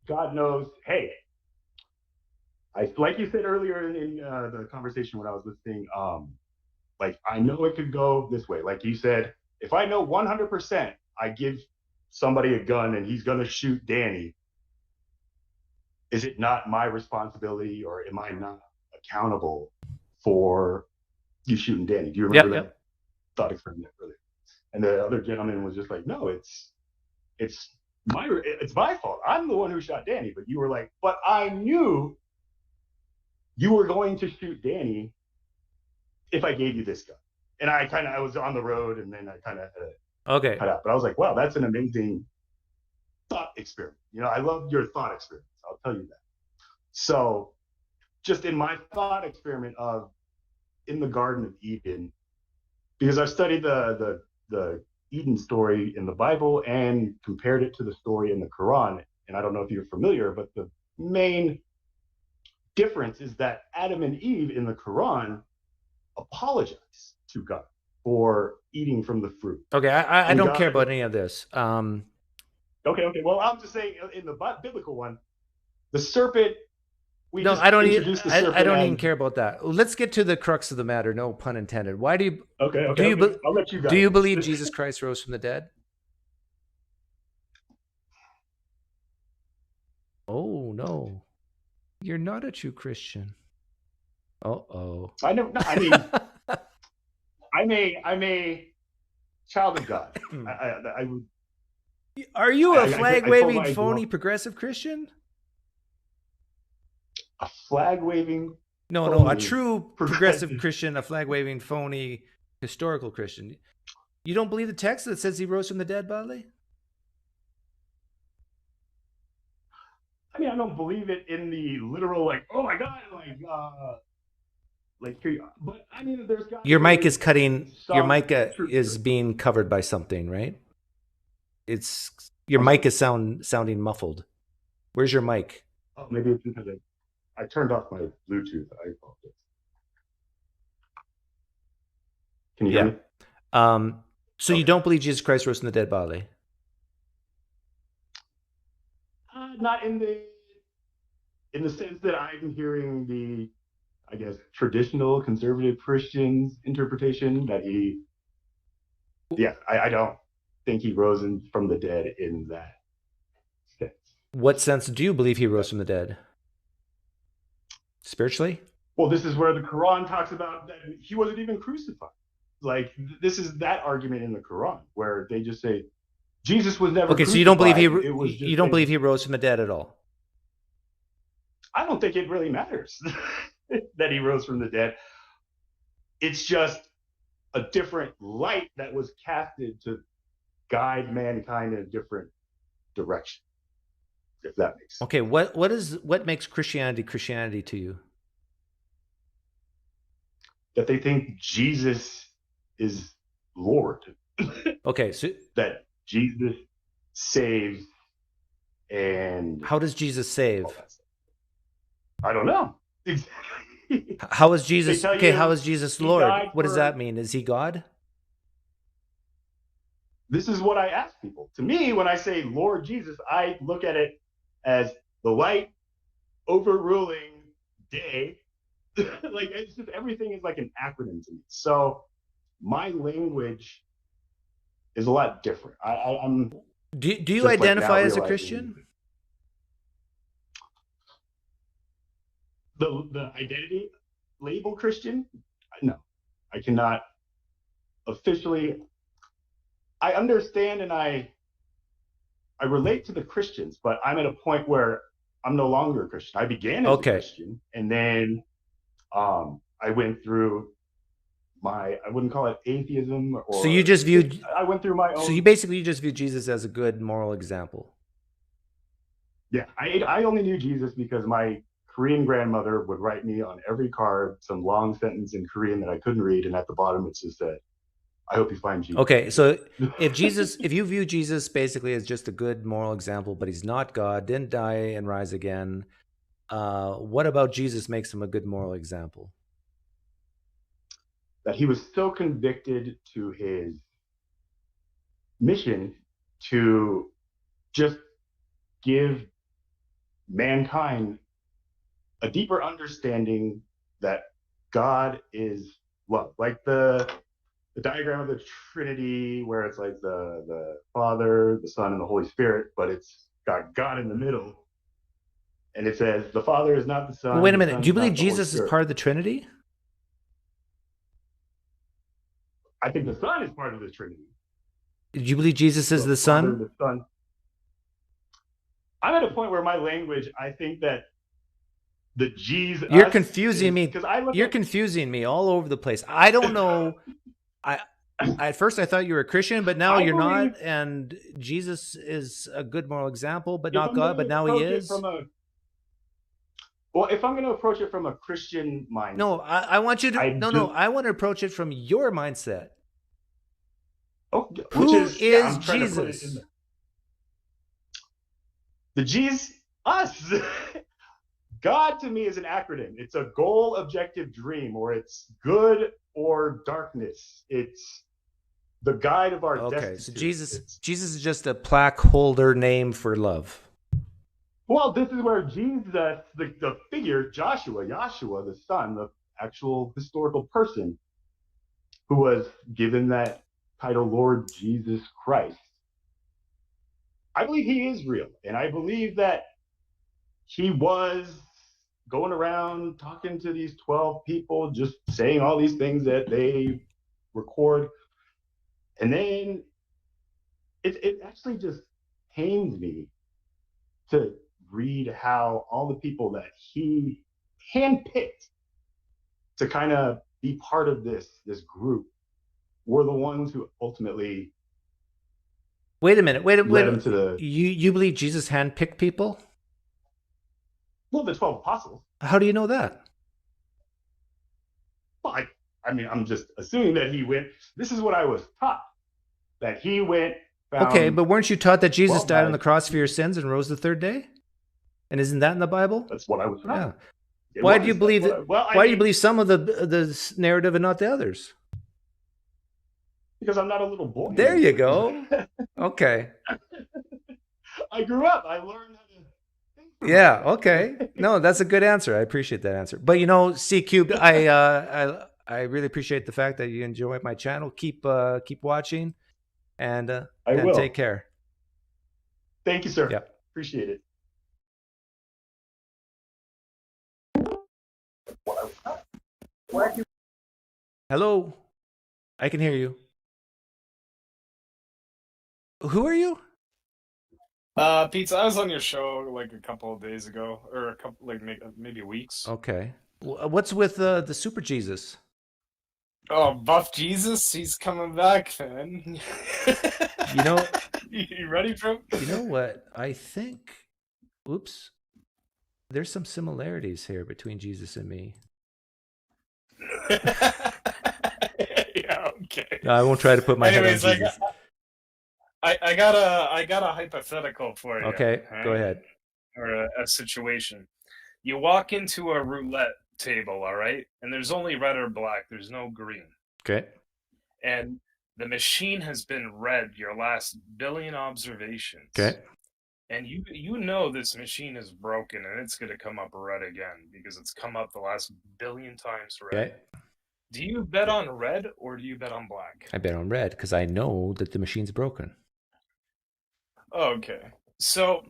God knows, hey, like you said earlier in the conversation when I was listening, like, I know it could go this way. Like you said, if I know 100% I give somebody a gun and he's going to shoot Danny, is it not my responsibility, or am I not accountable for you shooting Danny? Do you remember that thought experiment earlier? And the other gentleman was just like, no, it's my fault. I'm the one who shot Danny. But you were like, but I knew you were going to shoot Danny if I gave you this gun. And I was on the road, and then I kind of cut out. But I was like, wow, that's an amazing thought experiment. I love your thought experiments. I'll tell you that. So just in my thought experiment of in the Garden of Eden, because I've studied the Eden story in the Bible and compared it to the story in the Quran, and I don't know if you're familiar, but the main difference is that Adam and Eve in the Quran apologize to God for eating from the fruit. Okay, I don't care about any of this. Okay. Well, I'm just saying in the biblical one, the serpent. I don't even care about that. Let's get to the crux of the matter. No pun intended. Why do you? Okay. I'll let you guys. Do you believe Jesus Christ rose from the dead? Oh no, you're not a true Christian. I know. No, I mean, I'm a child of God. I would. Are you a flag-waving, phony progressive Christian? A flag-waving? No, a true progressive Christian, a flag-waving, phony, historical Christian. You don't believe the text that says he rose from the dead bodily? I mean, I don't believe it in the literal, like, oh my God, but I mean, there's got your mic is cutting. Your mic is being covered by something, right? Your mic is sounding muffled. Where's your mic? Oh, maybe it's because I turned off my Bluetooth. I apologize. Can you hear me? So you don't believe Jesus Christ rose from the dead bodily? Not in the sense that I'm hearing the, I guess, traditional conservative Christians interpretation that he. Yeah, I don't think he rose from the dead in that sense. What sense do you believe he rose from the dead? Spiritually? Well, this is where the Quran talks about that he wasn't even crucified. Like, this is that argument in the Quran where they just say Jesus was never crucified. So you don't believe he rose from the dead at all? I don't think it really matters that he rose from the dead. It's just a different light that was casted to guide mankind in a different direction, if that makes sense. Okay, what makes Christianity to you? That they think Jesus is Lord. Okay, so that Jesus saves and How does Jesus save? I don't know exactly. How is Jesus? They tell Okay, you how is Jesus he Lord? died What does for- that mean? Is he God? This is what I ask people. To me, when I say Lord Jesus, I look at it as the light overruling day. Like, it's just, everything is like an acronym to me. So my language is a lot different. I'm. Do you just, like, identify now as a realizing Christian? The identity label Christian? No, I cannot officially. I understand and I relate to the Christians, but I'm at a point where I'm no longer a Christian. I began as a Christian, and then I went through I wouldn't call it atheism, or So you just viewed. I went through my own. So you basically just view Jesus as a good moral example. Yeah, I only knew Jesus because my Korean grandmother would write me on every card some long sentence in Korean that I couldn't read, and at the bottom it just said, "I hope you find Jesus." Okay, so if you view Jesus basically as just a good moral example, but he's not God, didn't die and rise again, what about Jesus makes him a good moral example? That he was so convicted to his mission to just give mankind a deeper understanding that God is love. Like the diagram of the Trinity, where it's like the Father, the Son, and the Holy Spirit, but it's got God in the middle. And it says the Father is not the Son. Well, wait a the minute. Son Do you is not believe the Holy Jesus is Spirit. part of the Trinity? I think the Son is part of the Trinity. Do you believe Jesus is the Father, Son? the Son. I'm at a point where my language, I think that the Jesus. You're confusing me. Because I look You're at, confusing me all over the place. I don't know. I at first I thought you were a Christian, but now I you're believe- not. And Jesus is a good moral example, but if not I'm God. gonna But now he approach it is. from well, if I'm going to approach it from a Christian mindset. No, I want you to. I No, do- no. I want to approach it from your mindset. Oh, Who I'm trying to put it in Jesus? there. The G's us. God to me is an acronym. It's a goal, objective, dream, or it's good or darkness. It's the guide of our Okay, destiny. so Jesus is just a plaque holder name for love. Well, this is where Jesus, the figure, Yahshua, the son, the actual historical person who was given that title, Lord Jesus Christ. I believe he is real. And I believe that he was going around talking to these 12 people, just saying all these things that they record. And then it actually just pains me to read how all the people that he handpicked to kind of be part of this group were the ones who ultimately Wait a minute. Wait a led him minute. to the You believe Jesus handpicked people? the 12 apostles. How do you know that? Well, I mean, I'm just assuming that he went. This is what I was taught, that he went. Found, Okay, but weren't you taught that Jesus died on guys. the cross for your sins and rose the third day? And isn't that in the Bible? That's what I was taught. Yeah. It Why was. do you believe That's that? what I- well, Why I do you mean, believe some of the narrative and not the others? Because I'm not a little boy. There you go. Okay. I grew up. I learned how to think. Yeah. Okay. No, that's a good answer. I appreciate that answer. But C Cubed, I really appreciate the fact that you enjoy my channel. Keep watching, and will. take care. Thank you, sir. Yeah. Appreciate it. Hello. I can hear you. Who are you? Pizza, I was on your show like a couple of days ago, or a couple, like maybe weeks. Okay. What's with the Super Jesus? Oh, Buff Jesus, he's coming back, man. You know, you ready for him? you know what? I think. Oops. There's some similarities here between Jesus and me. Yeah, okay. No, I won't try to put my head on Anyways, like, Jesus. I got a hypothetical for you. Okay, go Right? ahead. Or a situation. You walk into a roulette table, all right, and there's only red or black. There's no green. Okay. And the machine has been read your last billion observations. Okay. And you know this machine is broken and it's going to come up red again because it's come up the last billion times red. Okay. Do you bet on red or do you bet on black? I bet on red because I know that the machine's broken. Okay. So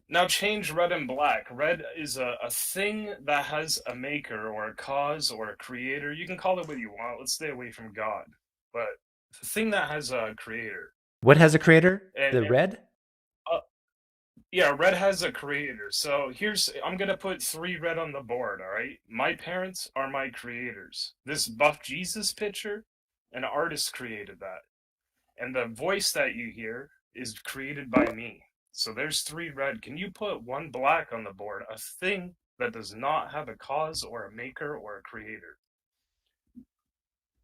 now change red and black. Red is a thing that has a maker or a cause or a creator. You can call it what you want. Let's stay away from God. But the thing that has a creator. What has a creator? And Red? Yeah, red has a creator. So I'm going to put 3 red on the board, all right? My parents are my creators. This Buff Jesus picture, an artist created that. And the voice that you hear is created by me. So there's 3 red. Can you put 1 black on the board? A thing that does not have a cause or a maker or a creator.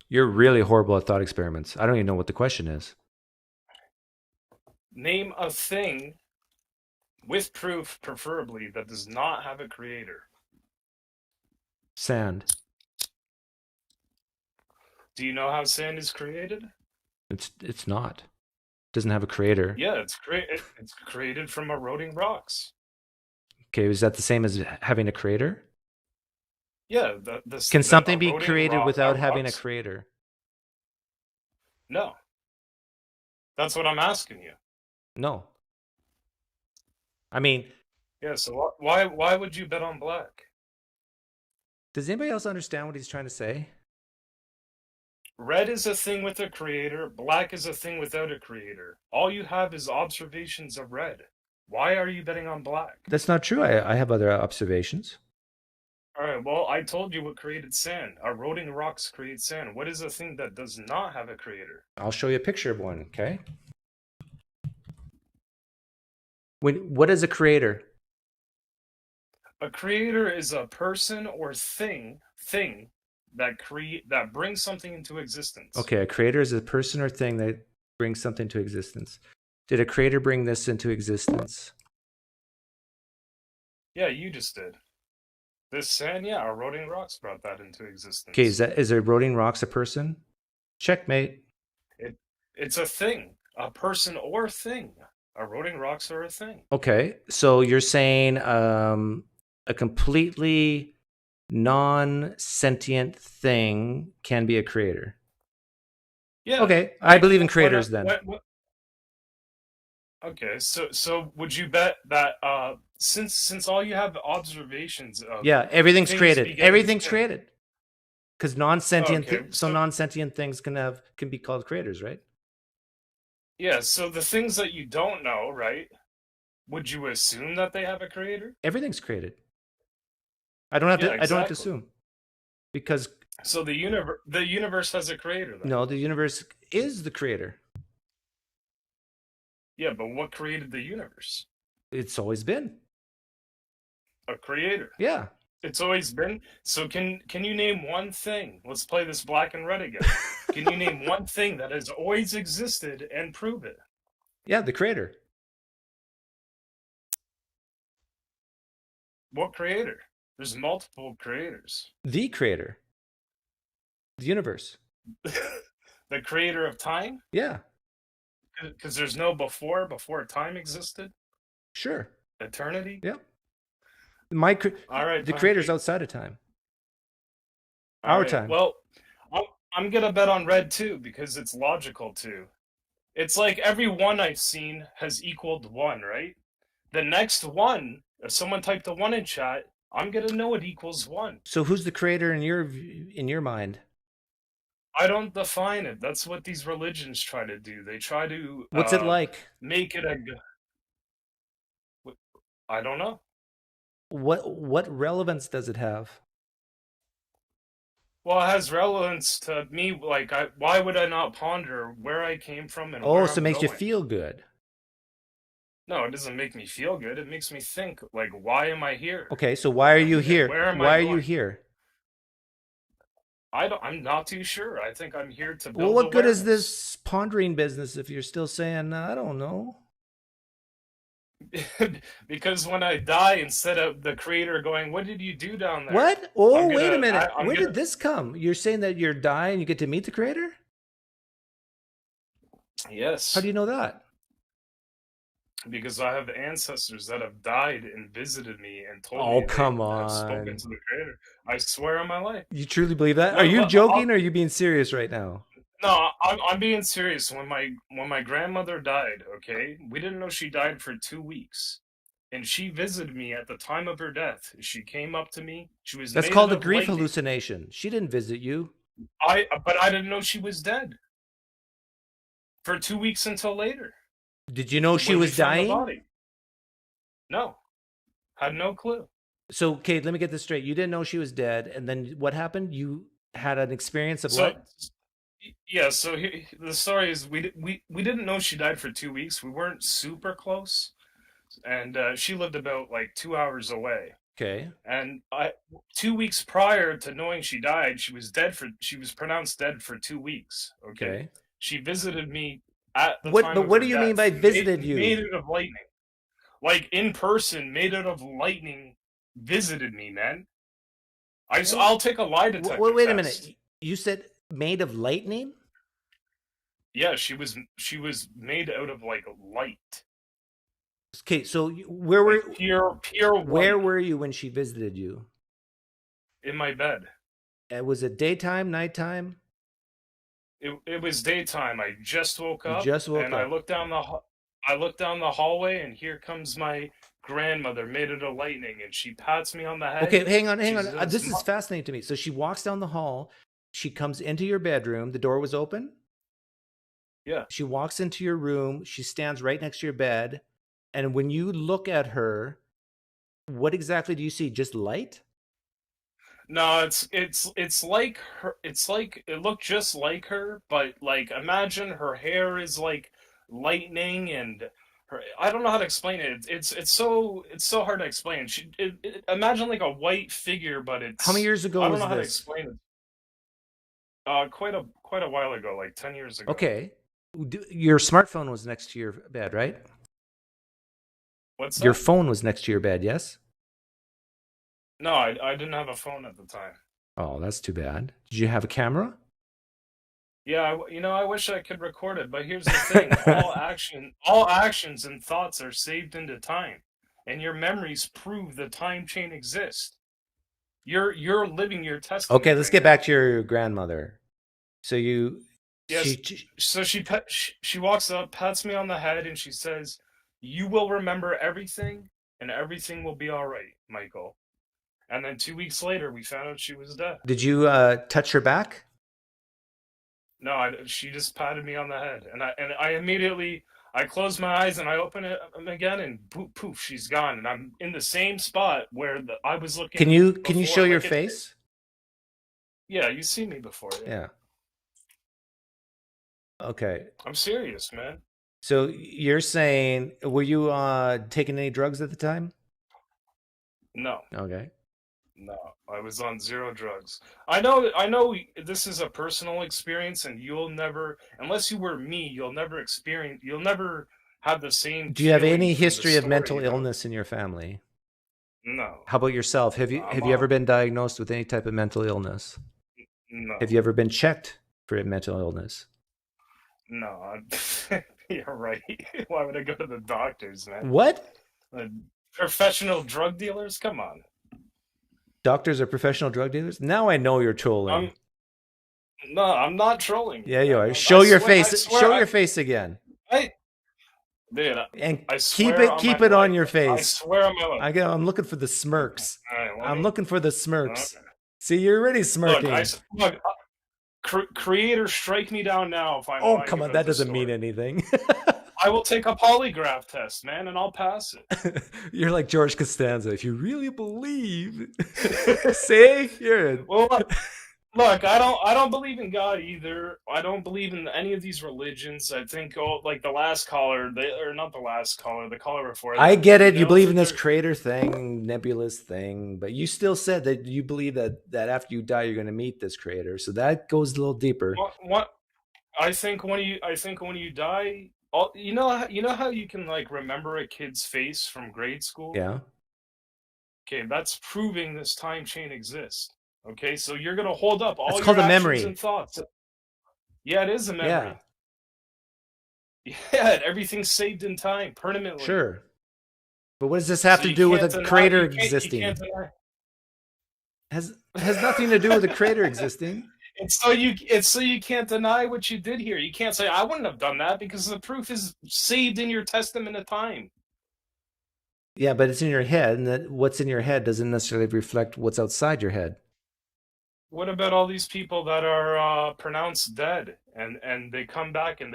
You're really horrible at thought experiments. I don't even know what the question is. Name a thing with proof, preferably, that does not have a creator. Sand. Do you know how sand is created? It's not. Doesn't have a creator. Yeah, it's created from eroding rocks. Okay, is that the same as having a creator? Yeah. Can something be created without having a creator? No. That's what I'm asking you. No. I mean... Yeah, so why would you bet on black? Does anybody else understand what he's trying to say? Red is a thing with a creator. Black is a thing without a creator. All you have is observations of red. Why are you betting on black? That's not true. I have other observations. All right, well, I told you what created sand. Eroding rocks create sand. What is a thing that does not have a creator? I'll show you a picture of one, okay? What is a creator? A creator is a person or thing that brings something into existence. Okay, a creator is a person or thing that brings something to existence. Did a creator bring this into existence? Yeah, you just did. This sand, yeah, eroding rocks brought that into existence. Okay, is eroding rocks a person? Checkmate. It's a thing, a person or thing. Eroding rocks are a thing. Okay, so you're saying a completely non-sentient thing can be a creator? Yeah. Okay, I believe in creators then. Okay, so would you bet that since all you have observations of everything's created. Everything's created. Because non-sentient non-sentient things can be called creators, right? Yeah, so the things that you don't know, right? Would you assume that they have a creator? Everything's created. I don't have to assume. Because so the universe has a creator then. No, the universe is the creator. Yeah, but what created the universe? It's always been a creator. Yeah. It's always been. So can you name one thing? Let's play this black and red again. Can you name one thing that has always existed and prove it? Yeah, the creator. What creator? There's multiple creators. The creator. The universe. The creator of time? Yeah. Because there's no before time existed? Sure. Eternity? Yeah. All right, the creator's outside of time. Our time. Well, I'm going to bet on red too, because it's logical too. It's like every one I've seen has equaled 1, right? The next one, if someone typed a 1 in chat, I'm going to know it equals 1. So who's the creator in your mind? I don't define it. That's what these religions try to do. They try to What's it like? Make it I don't know. What relevance does it have? Well, it has relevance to me. Like, why would I not ponder where I came from and where so it makes going? you feel good. No, it doesn't make me feel good. It makes me think, like, why am I here? Okay, so why are you here? Where am why I are going? you here? I'm not too sure. I think I'm here to build Well, what good is awareness. this pondering business if you're still saying, I don't know? Because when I die, instead of the creator going, "What did you do down there?" What? Oh, I'm wait a gonna, minute. I'm Where gonna. did this come? You're saying that you're dying, you get to meet the creator? Yes. How do you know that? Because I have ancestors that have died and visited me and told Oh, me come they have spoken on. to the creator. I swear on my life. You truly believe that? Are you joking or are you being serious right now? No, I'm being serious. When my grandmother died, okay, we didn't know she died for 2 weeks, and she visited me at the time of her death. She came up to me. She was That's made called out a of grief lightning. hallucination. She didn't visit you. But I didn't know she was dead for 2 weeks until later. Did you know she when we was found the dying? body. No, had no clue. So, Kate, let me get this straight. You didn't know she was dead, and then what happened? You had an experience of what? Yeah, so the story is we didn't know she died for 2 weeks. We weren't super close, and she lived about like 2 hours away. Okay. And 2 weeks prior to knowing she died, she was pronounced dead for 2 weeks. Okay. She visited me at the time But of what her do you mean death. by visited you? Made it of lightning, like in person, made it of lightning. Visited me, man. I'll take a lie detector Wait a test. minute. You said made of lightning? Yeah, she was made out of like light. Okay, so where were pure where white. were you when she visited you? In my bed. Was it daytime, nighttime? It was daytime. I just woke up. Just woke and up. I looked down the hallway, and here comes my grandmother, made it of lightning, and she pats me on the head. Okay, hang on. She says, This is fascinating to me. So she walks down the hall. She comes into your bedroom. The door was open? Yeah. She walks into your room. She stands right next to your bed. And when you look at her, what exactly do you see? Just light? No, it's like her. It's like it looked just like her, but like imagine her hair is like lightning, and her. I don't know how to explain it. It's so hard to explain. Imagine like a white figure, but it's. How many years ago I don't was know how to this? explain it. Quite a while ago, like 10 years ago. Okay. Your smartphone was next to your bed, right? What's that? Your phone was next to your bed, yes? No, I didn't have a phone at the time. Oh, that's too bad. Did you have a camera? Yeah, I wish I could record it, but here's the thing: all actions and thoughts are saved into time, and your memories prove the time chain exists. You're living your testimony. Okay, let's get back to your grandmother. So you. Yes. So she walks up, pats me on the head, and she says, "You will remember everything, and everything will be all right, Michael." And then 2 weeks later, we found out she was dead. Did you touch her back? No, she just patted me on the head, and I immediately closed my eyes and I open it again, and poof, she's gone, and I'm in the same spot where I was looking. Can you before, show your like face? Yeah, you see me before. Yeah. Okay. I'm serious, man. So you're saying, were you taking any drugs at the time? No. Okay. No, I was on zero drugs. I know this is a personal experience, and you'll never, unless you were me, you'll never have the same. Do you have feeling any from the history of story, mental you know? illness in your family? No. How about yourself? Have you ever been diagnosed with any type of mental illness? No. Have you ever been checked for mental illness? No, you're right. Why would I go to the doctors, man? What? Professional drug dealers? Come on. Doctors are professional drug dealers? Now I know you're trolling. No, I'm not trolling. Yeah, you are. Show your face. Show your face again. Dude, and I keep swear it on on your face. I swear on my life. I'm looking for the smirks. Right, I'm looking for the smirks. Okay. See, you're already smirking. Look, creator, strike me down now if I'm. Oh, come on, that doesn't mean anything. I will take a polygraph test, man, and I'll pass it. You're like George Costanza. If you really believe, say you're. Well, Look, I don't believe in God either. I don't believe in any of these religions. I think like the last caller, or not the last caller, the caller before. I get it. they You all believe think in this they're- creator thing, nebulous thing, but you still said that you believe that after you die, you're going to meet this creator. So that goes a little deeper. What I think when you die, you know how you can like remember a kid's face from grade school. Yeah. Okay, that's proving this time chain exists. Okay, so you're gonna hold up all That's your called a actions memory. and thoughts. Yeah, it is a Yeah. memory. Yeah, everything's saved in time permanently. Sure. But what does this have So to you do with can't a deny- creator you can't existing? deny. Has nothing to do with a creator existing. It's so you can't deny what you did here. You can't say I wouldn't have done that because the proof is saved in your testament of time. Yeah, but it's in your head, and that what's in your head doesn't necessarily reflect what's outside your head. What about all these people that are pronounced dead and they come back and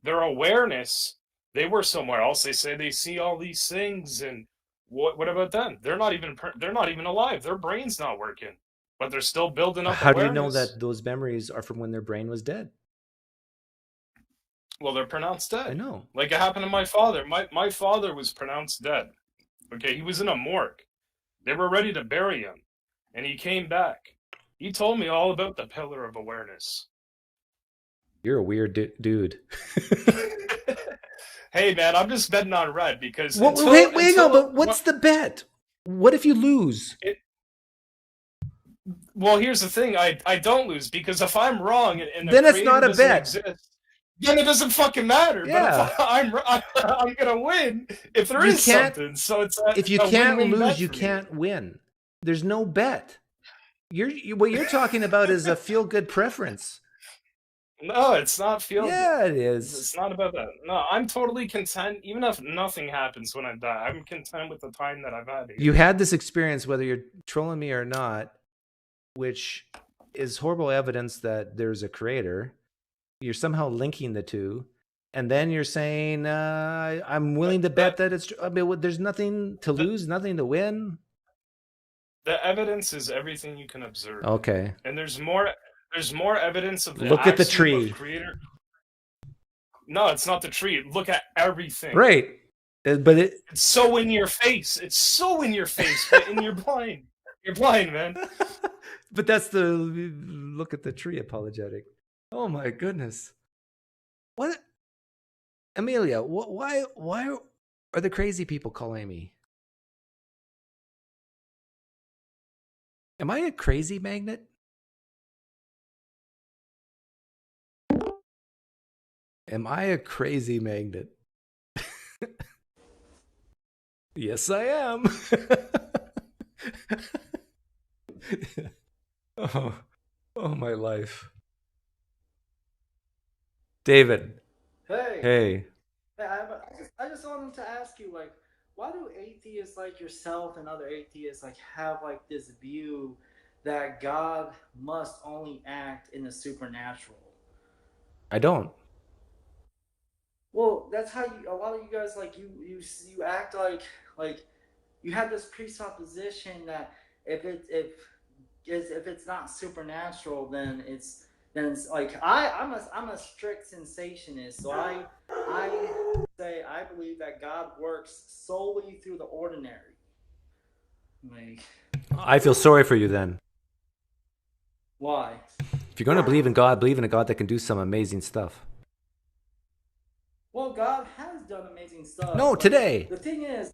their awareness, they were somewhere else. They say they see all these things, and what about them? They're not even alive. Their brain's not working, but they're still building up How awareness. do you know that those memories are from when their brain was dead? Well, they're pronounced dead. I know. Like it happened to my father. My father was pronounced dead. Okay, he was in a morgue. They were ready to bury him, and he came back. He told me all about the pillar of awareness. You're a weird dude. Hey, man, I'm just betting on red because. Well, but what's the bet? What if you lose? Well, here's the thing. I don't lose because if I'm wrong and the Then it's creator not a doesn't bet. exist, then it doesn't fucking matter. Yeah. But if I'm gonna win if there You is can't- something. So it's If you a can't win-win lose, bet you for me. can't win. There's no bet. What you're talking about is a feel-good preference. No, it's not feel. Yeah, it is. It's not about that. No, I'm totally content. Even if nothing happens when I die, I'm content with the time that I've had here. You had this experience, whether you're trolling me or not, which is horrible evidence that there's a creator. You're somehow linking the two, and then you're saying, "I'm willing to bet that it's." I mean, there's nothing to lose, nothing to win. The evidence is everything you can observe. Okay. And there's more evidence of the Look at the axiom of tree. creator. No, it's not the tree. Look at everything. Right. But It's so in your face. It's so in your face, and you're blind. You're blind, man. But that's the look at the tree apologetic. Oh my goodness. What? Amelia, why are the crazy people calling me? Am I a crazy magnet? Am I a crazy magnet? Yes, I am. oh, my life. David. Hey. Hey. I just wanted to ask you, like, why do atheists like yourself and other atheists like have like this view that God must only act in the supernatural? I don't. Well, that's how a lot of you guys like you act like you have this presupposition that if it's not supernatural, then it's like I'm a strict sensationist, so I say I believe that God works solely through the ordinary. Like, I feel sorry for you then. why? If you're going to believe in God, believe in a God that can do some amazing stuff. Well, God has done amazing stuff. No, but today. The thing is,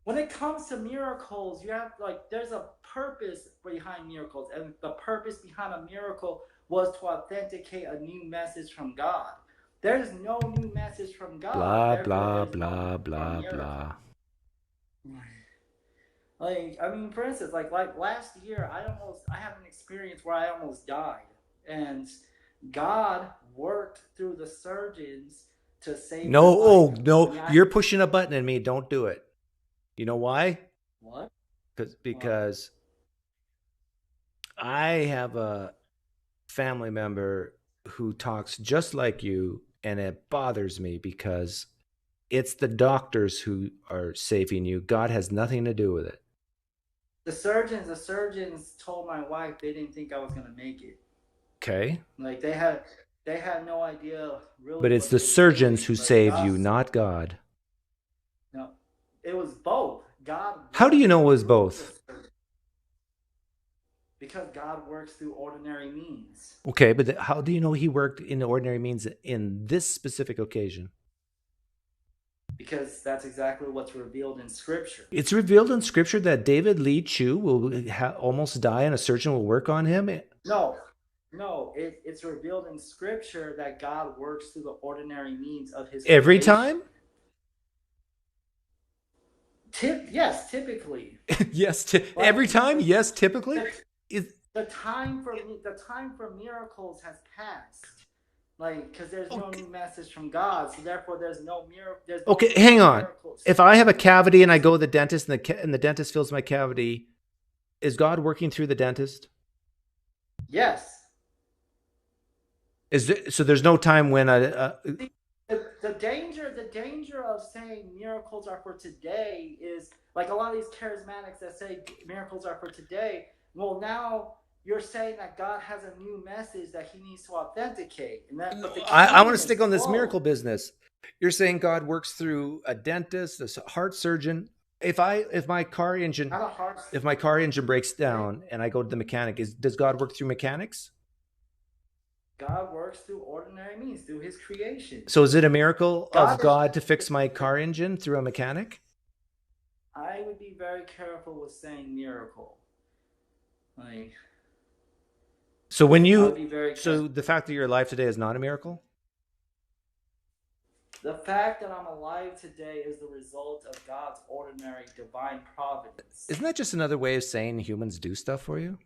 when it comes to miracles, you have there's a purpose behind miracles, and the purpose behind a miracle was to authenticate a new message from God. There's no new message from God. Blah, Therefore, blah, there's blah, no blah, blah. Like, I mean, for instance, like last year, I had an experience where I almost died, and God worked through the surgeons to save. No, my life. oh, no, I mean, you're pushing a button in me. Don't do it. You know why? What? Because I have a family member who talks just like you, and it bothers me because it's the doctors who are saving you. God has nothing to do with it. The surgeons told my wife they didn't think I was gonna make it. Okay. Like they had no idea really. But it's what the they were surgeons doing, who but saved God you, not God. No, it was both. God. How do you know it was through both? the surgeon. Because God works through ordinary means. Okay, but how do you know he worked in the ordinary means in this specific occasion? Because that's exactly what's revealed in Scripture. It's revealed in Scripture that David Lee Chu will almost die and a surgeon will work on him? No, it's revealed in Scripture that God works through the ordinary means of his Every creation. time? Yes, typically. Yes, every time? Yes, typically? The time for miracles has passed. Like, because there's no new message from God, so therefore there's no miracle. Okay, hang on. If I have a cavity and I go to the dentist and the dentist fills my cavity, is God working through the dentist? Yes. So there's no time when the danger of saying miracles are for today is like a lot of these charismatics that say miracles are for today. Well, now you're saying that God has a new message that he needs to authenticate. And that, but I want to stick on this miracle business. You're saying God works through a dentist, a heart surgeon. If my car engine breaks down and I go to the mechanic, does God work through mechanics? God works through ordinary means, through his creation. So is it a miracle of God to fix my car engine through a mechanic? I would be very careful with saying miracle. Like, so the fact that you're alive today is not a miracle? The fact that I'm alive today is the result of God's ordinary divine providence. Isn't that just another way of saying humans do stuff for you?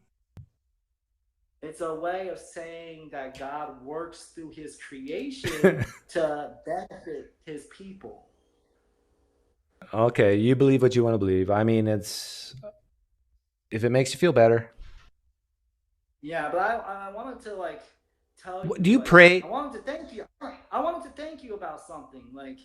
It's a way of saying that God works through his creation to benefit his people. Okay, you believe what you want to believe. I mean, if it makes you feel better. Yeah, but I wanted to like tell you. Do you pray? I wanted to thank you. I wanted to thank you about something. Like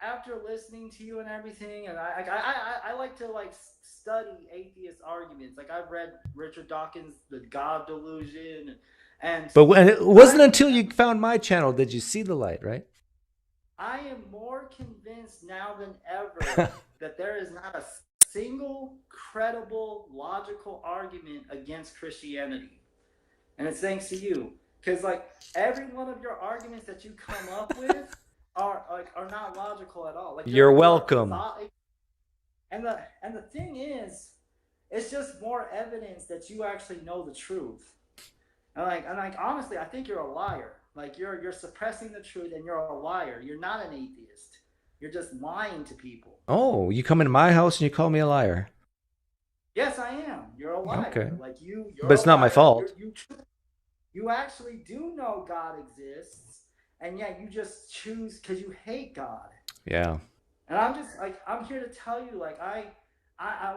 after listening to you and everything, and I like to like study atheist arguments. Like I've read Richard Dawkins' The God Delusion, But it wasn't until you found my channel did you see the light, right? I am more convinced now than ever that there is not a single credible, logical argument against Christianity. And it's thanks to you. Because like every one of your arguments that you come up with are not logical at all. Like you're welcome. And the thing is, it's just more evidence that you actually know the truth. And like honestly, I think you're a liar. Like you're suppressing the truth and you're a liar. You're not an atheist. You're just lying to people. Oh, you come into my house and you call me a liar. Yes, I am. You're a liar. Okay. Like you're but it's not my fault. You actually do know God exists, and yet you just choose because you hate God. Yeah. And I'm just like I'm here to tell you, like I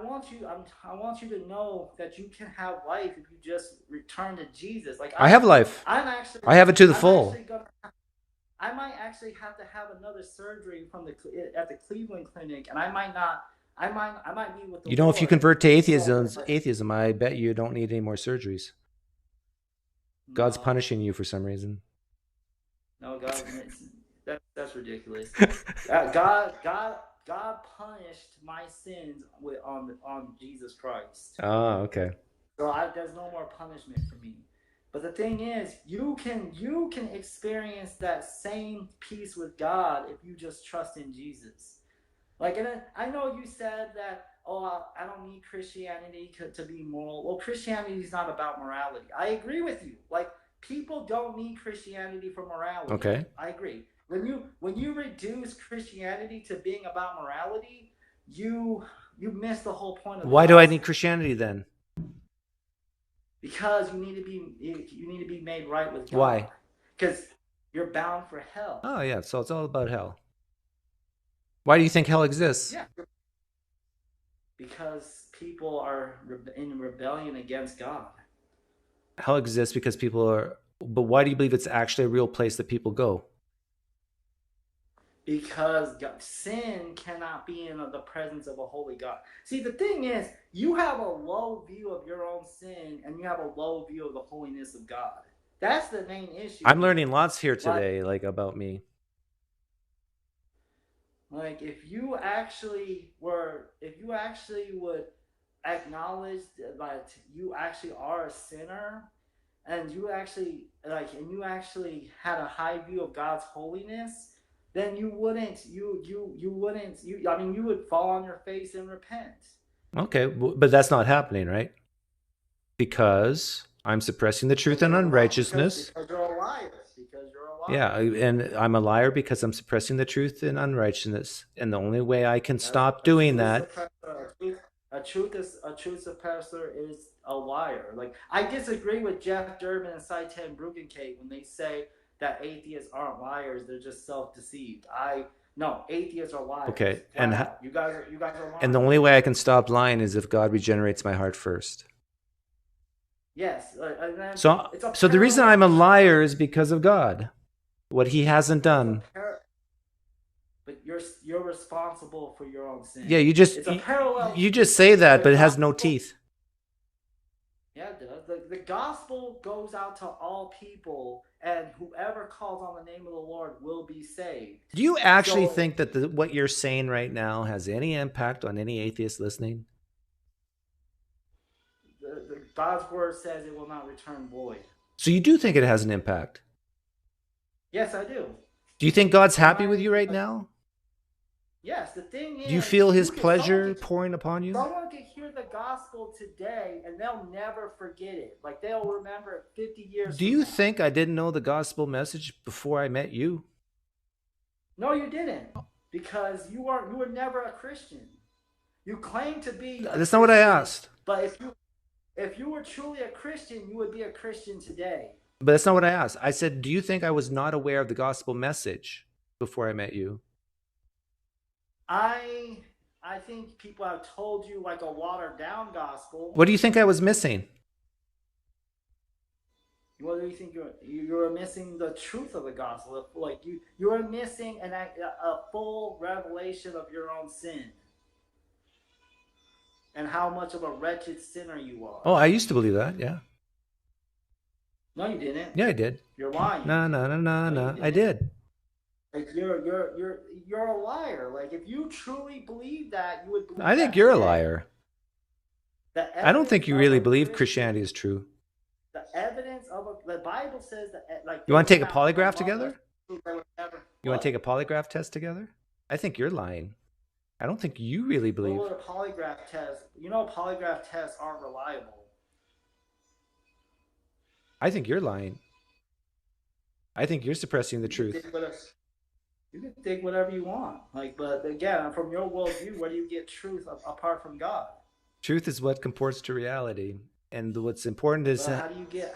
want you to know that you can have life if you just return to Jesus. Like I have life. I have it to the full. I might actually have to have another surgery at the Cleveland Clinic, and I might not. I might be with the Lord. If you convert to atheism, I bet you don't need any more surgeries. No. God's punishing you for some reason. No, God, that's ridiculous. God punished my sins on Jesus Christ. Oh, okay. So there's no more punishment for me. But the thing is, you can experience that same peace with God if you just trust in Jesus. Like, and I know you said that, I don't need Christianity to be moral. Well, Christianity is not about morality. I agree with you. Like, people don't need Christianity for morality. Okay. I agree. When you reduce Christianity to being about morality, you miss the whole point of it. Why do I need Christianity then? Because you need to be made right with God. Why? Because you're bound for hell. Oh yeah, so it's all about hell. Why do you think hell exists? Yeah. Because people are in rebellion against God. Hell exists because people are. But why do you believe it's actually a real place that people go? because sin cannot be in the presence of a holy God. See, the thing is, you have a low view of your own sin, and you have a low view of the holiness of God. That's the main issue. I'm learning lots here today, like about me. Like if you actually would acknowledge that you actually are a sinner, and you actually had a high view of God's holiness, then you would fall on your face and repent. Okay, but that's not happening, right? Because I'm suppressing the truth and unrighteousness. Because you're a liar. Yeah, and I'm a liar because I'm suppressing the truth and unrighteousness. And the only way I can stop doing that. A truth suppressor is a liar. Like, I disagree with Jeff Durbin and Saitan Brugenkate when they say that atheists aren't liars; they're just self-deceived. No, atheists are liars. Okay, and you guys are lying. And the only way I can stop lying is if God regenerates my heart first. Yes. So the reason I'm a liar is because of God, what He hasn't done. But you're responsible for your own sin. Yeah, you just say that, but it has no teeth. Yeah, it does. The gospel goes out to all people, and whoever calls on the name of the Lord will be saved. Do you actually think that what you're saying right now has any impact on any atheist listening? God's word says it will not return void. So you do think it has an impact? Yes, I do. Do you think God's happy with you right now? Yes, the thing is... Do you feel His pleasure pouring upon you? Someone could hear the gospel today, and they'll never forget it. Like, they'll remember it 50 years Do you think I didn't know the gospel message before I met you? No, you didn't. Because you were never a Christian. You claim to be... That's not what I asked. But if you were truly a Christian, you would be a Christian today. But that's not what I asked. I said, do you think I was not aware of the gospel message before I met you? I think people have told you like a watered down gospel. What do you think I was missing? What do you think you were missing? The truth of the gospel. Like you were missing a full revelation of your own sin. And how much of a wretched sinner you are. Oh, I used to believe that, yeah. No, you didn't. Yeah, I did. You're lying. No. I did. Like you're a liar. Like if you truly believe that, you would believe I think you're a liar. I don't think you really believe Christianity is true. The evidence of the Bible says that like you want to take a polygraph together? You want to take a polygraph test together? I think you're lying. I don't think you really believe. Well, a polygraph test. You know, polygraph tests aren't reliable. I think you're lying. I think you're suppressing the truth. You can think whatever you want. Like, but again, from your worldview, where do you get truth apart from God? Truth is what comports to reality, and what's important is how do you get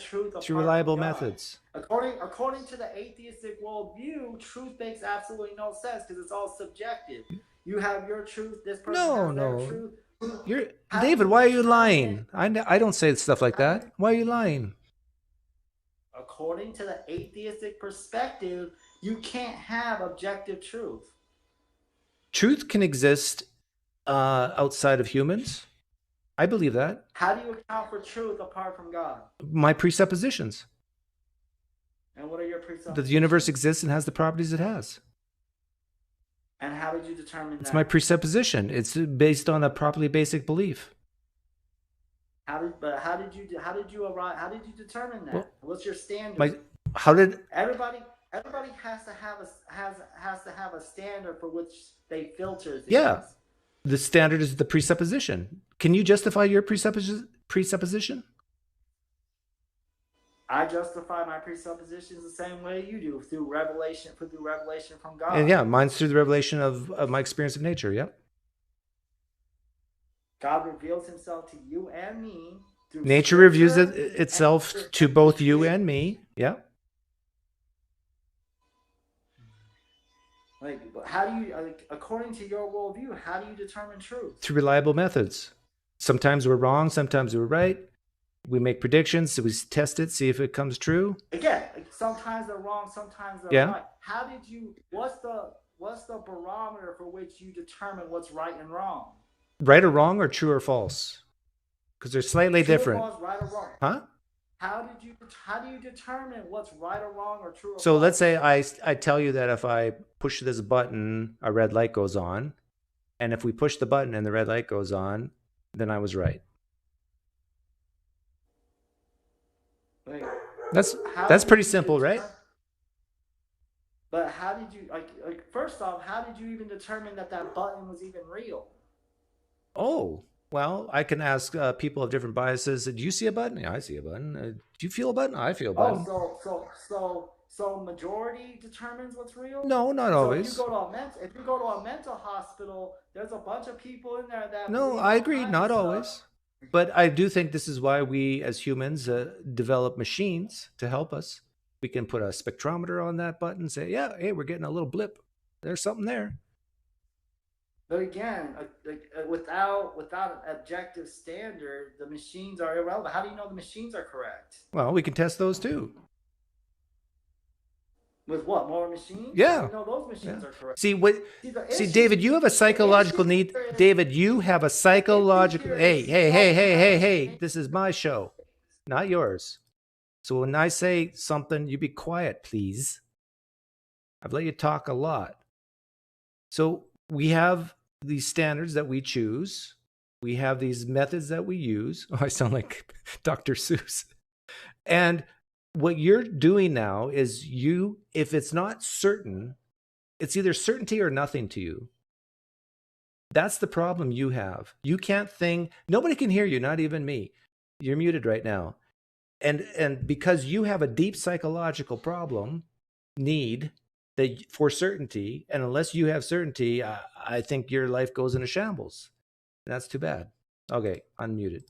truth through reliable methods. According to the atheistic worldview, truth makes absolutely no sense because it's all subjective. You have your truth. This person has their truth. David, why are you lying? I don't say stuff like that. Why are you lying? According to the atheistic perspective, you can't have objective truth. Truth can exist outside of humans. I believe that. How do you account for truth apart from God? My presuppositions. And what are your presuppositions? That the universe exists and has the properties it has. And how did you determine that? It's my presupposition. It's based on a properly basic belief. How did you determine that? Well, what's your standard? Everybody has to have a standard for which they filter things. Yeah. The standard is the presupposition. Can you justify your presupposition? I justify my presuppositions the same way you do, through revelation from God. And yeah, mine's through the revelation of my experience of nature. Yep. God reveals Himself to you and me. Nature reveals itself to both you and me. Yeah. Like, how do you, according to your worldview, how do you determine truth? Through reliable methods. Sometimes we're wrong, sometimes we're right. We make predictions, so we test it, see if it comes true. Again, sometimes they're wrong, sometimes they're Yeah. right. How did you? What's the barometer for which you determine what's right and wrong? Right or wrong, or true or false? Because they're slightly True different. Or false, right or wrong? Huh? How do you determine what's right or wrong or true or So false? let's say I tell you that if I push this button, a red light goes on. And if we push the button and the red light goes on, then I was right. Like, That's pretty simple, right? But how did you like? First off, how did you even determine that button was even real? Oh, well, I can ask people of different biases. Do you see a button? Yeah, I see a button. Do you feel a button? I feel a button. So majority determines what's real? No, not always. If you go to a mental hospital, there's a bunch of people in there that No, believe I all agree, kinds not of always. stuff. But I do think this is why we as humans develop machines to help us. We can put a spectrometer on that button and say, yeah, hey, we're getting a little blip. There's something there. But again, without an objective standard, the machines are irrelevant. How do you know the machines are correct? Well, we can test those too. With what? More machines? Yeah. How do you know those machines are correct? See, David, you have a psychological need. David, you have a psychological. Hey. This is my show, not yours. So when I say something, you be quiet, please. I've let you talk a lot. So we have these standards that we choose. We have these methods that we use. Oh, I sound like Dr. Seuss. And what you're doing now is if it's not certain, it's either certainty or nothing to you. That's the problem you have. You can't think. Nobody can hear you, not even me. You're muted right now. And because you have a deep psychological need for certainty, and unless you have certainty, I think your life goes into shambles. And that's too bad. Okay, unmuted.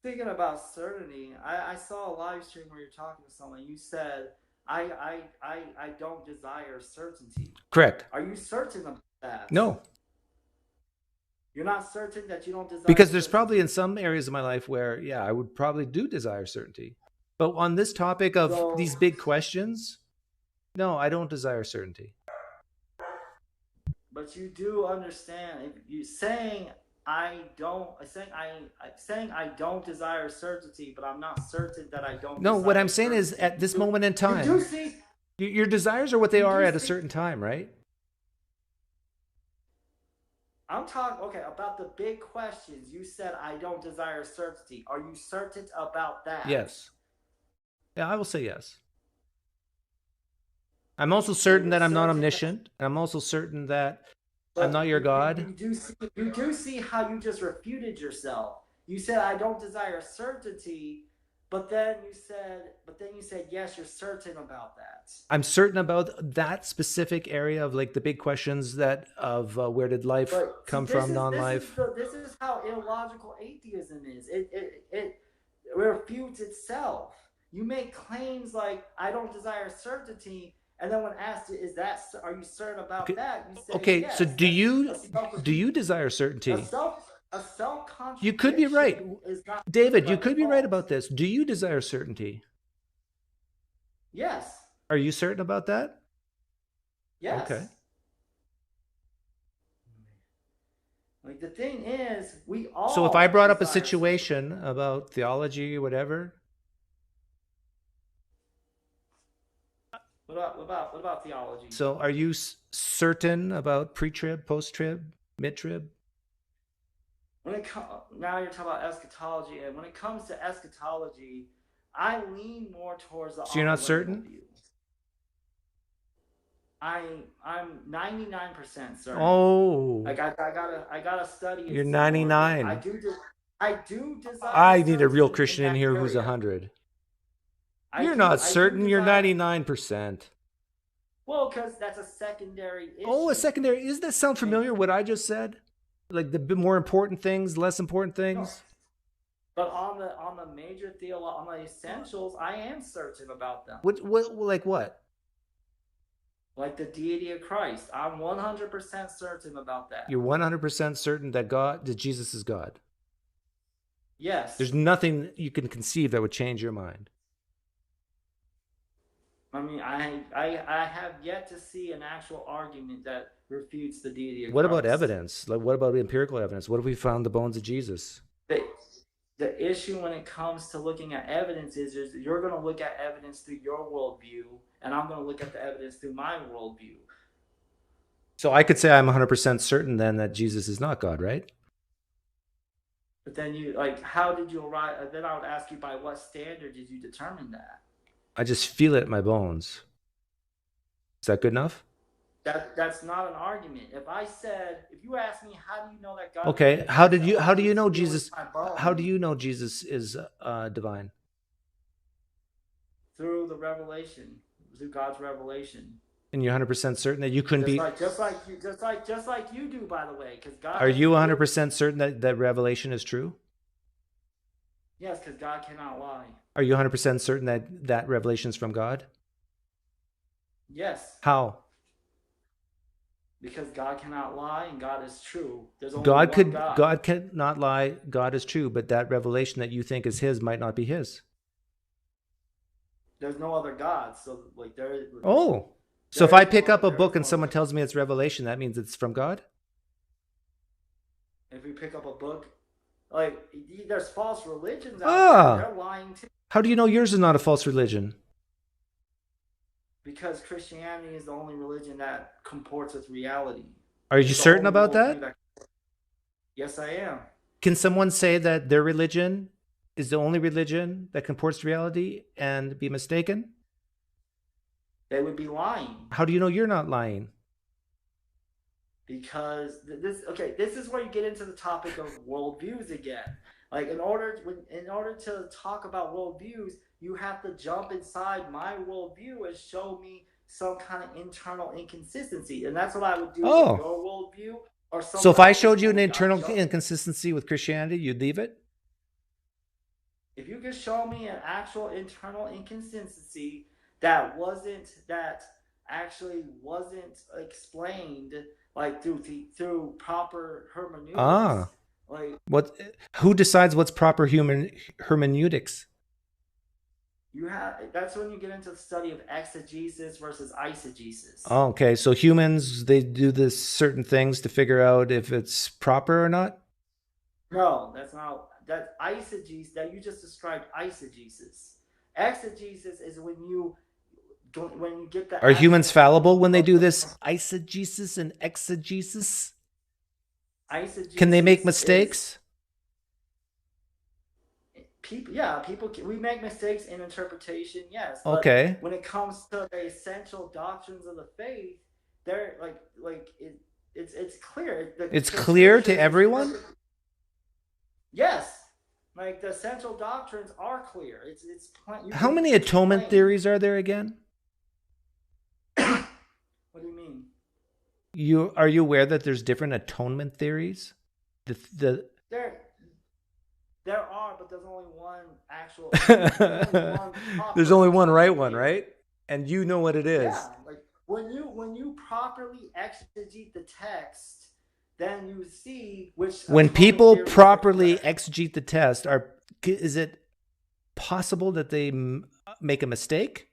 Speaking about certainty, I saw a live stream where you're talking to someone. You said, I don't desire certainty. Correct. Are you certain of that? No. You're not certain that you don't desire Because there's certainty? probably in some areas of my life where, yeah, I would probably do desire certainty. But on this topic of these big questions, no, I don't desire certainty. But you do understand. You saying I don't desire certainty, but I'm not certain that I don't. No, desire what I'm saying certainty. is at this moment in time, You do see, your desires are what they are at a certain time, right? I'm talking about the big questions. You said I don't desire certainty. Are you certain about that? Yes. Yeah, I will say yes. I'm also certain that I'm not omniscient. And I'm also certain that I'm not your God. You do see how you just refuted yourself. You said I don't desire certainty, but then you said yes, you're certain about that. I'm certain about that specific area of like the big questions that of where did life come from, non-life. This is how illogical atheism is. It refutes itself. You make claims like I don't desire certainty. And then when asked, are you certain about that? You say, okay, yes. so do you desire certainty? A self-contradiction. You could be right. Is not David, you could be right about this. Do you desire certainty? Yes. Are you certain about that? Yes. Okay. Like the thing is, we all. So if I brought up a situation about theology or whatever. What about theology? So are you certain about pre-trib, post-trib, mid-trib? Now you're talking about eschatology, and when it comes to eschatology, I lean more towards the. So you're not certain? View. I'm 99% certain. Oh. Like I gotta study. You're 99. I do desire. I need a real Christian in here who's 100. You're not certain. You're 99%. Well, because that's a secondary issue. Oh, a secondary. Does that sound familiar? What I just said, like the more important things, less important things. But on the major on the essentials, I am certain about them. What like what? Like the deity of Christ, I'm 100% certain about that. You're 100% certain that Jesus is God. Yes. There's nothing you can conceive that would change your mind. I mean, I have yet to see an actual argument that refutes the deity of What Christ. about evidence? Like, what about empirical evidence? What if we found the bones of Jesus? The issue when it comes to looking at evidence is you're going to look at evidence through your worldview, and I'm going to look at the evidence through my worldview. So I could say I'm 100% certain then that Jesus is not God, right? But then you, like, how did you arrive? Then I would ask you, by what standard did you determine that? I just feel it in my bones. Is that good enough? That's not an argument. If you ask me, how do you know that God? Okay, how do you know Jesus? How do you know Jesus is divine? Through the revelation, through God's revelation. And you're 100% certain that you couldn't be. Just like you do, by the way, because God. Are you 100% certain that revelation is true? Yes, because God cannot lie. Are you 100% certain that revelation is from God? Yes. How? Because God cannot lie and God is true. There's only God one God. God cannot lie. God is true, but that revelation that you think is His might not be His. There's no other God, so like there. Oh, so if I pick up a book and someone tells me it's revelation, that means it's from God? If you pick up a book, like there's false religions out there. They're lying too. How do you know yours is not a false religion? Because Christianity is the only religion that comports with reality. Are you certain about that? Yes, I am. Can someone say that their religion is the only religion that comports to reality and be mistaken? They would be lying. How do you know you're not lying? Because this is where you get into the topic of worldviews again. Like in order to talk about worldviews, you have to jump inside my worldview and show me some kind of internal inconsistency, and that's what I would do with your worldview. So if I showed you an internal inconsistency with Christianity, you'd leave it? If you could show me an actual internal inconsistency that actually wasn't explained, like through proper hermeneutics. Who decides what's proper hermeneutics? That's when you get into the study of exegesis versus eisegesis. Oh, okay, so humans, they do this certain things to figure out if it's proper or not? No, that's not. That eisegesis that you just described, eisegesis. Exegesis is when you get the. Are humans fallible when they do this eisegesis and exegesis? Eisegesis. Can they make mistakes? We make mistakes in interpretation, yes. Okay. But when it comes to the essential doctrines of the faith, they're it's clear. It's clear to everyone? Yes. Like the essential doctrines are clear. How many atonement theories are there again? What do you mean? Are you aware that there's different atonement theories? There are, but there's only one actual. There's only one right one, right? And you know what it is. Yeah, like when you properly exegete the text, then you see which. When people properly exegete the text, is it possible that they make a mistake?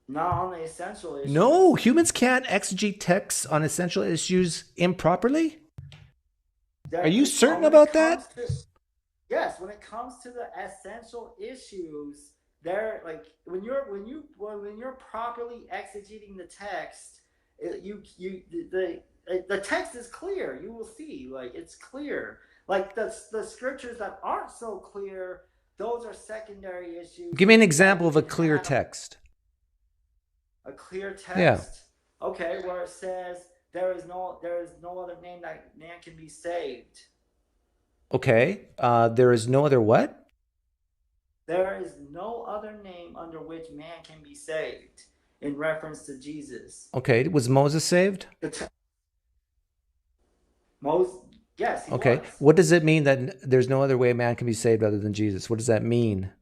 Not on the essential issues. No, humans can't exegete texts on essential issues improperly. Are you certain about that? Yes, when it comes to the essential issues, they're like when you're properly exegeting the text, the text is clear. You will see, like it's clear. Like the scriptures that aren't so clear, those are secondary issues. Give me an example of a clear text. A clear text. Yeah. Okay, where it says. There is no other name that man can be saved. Okay. There is no other what? There is no other name under which man can be saved in reference to Jesus. Okay. Was Moses saved? Yes, he was. What does it mean that there's no other way man can be saved other than Jesus? What does that mean?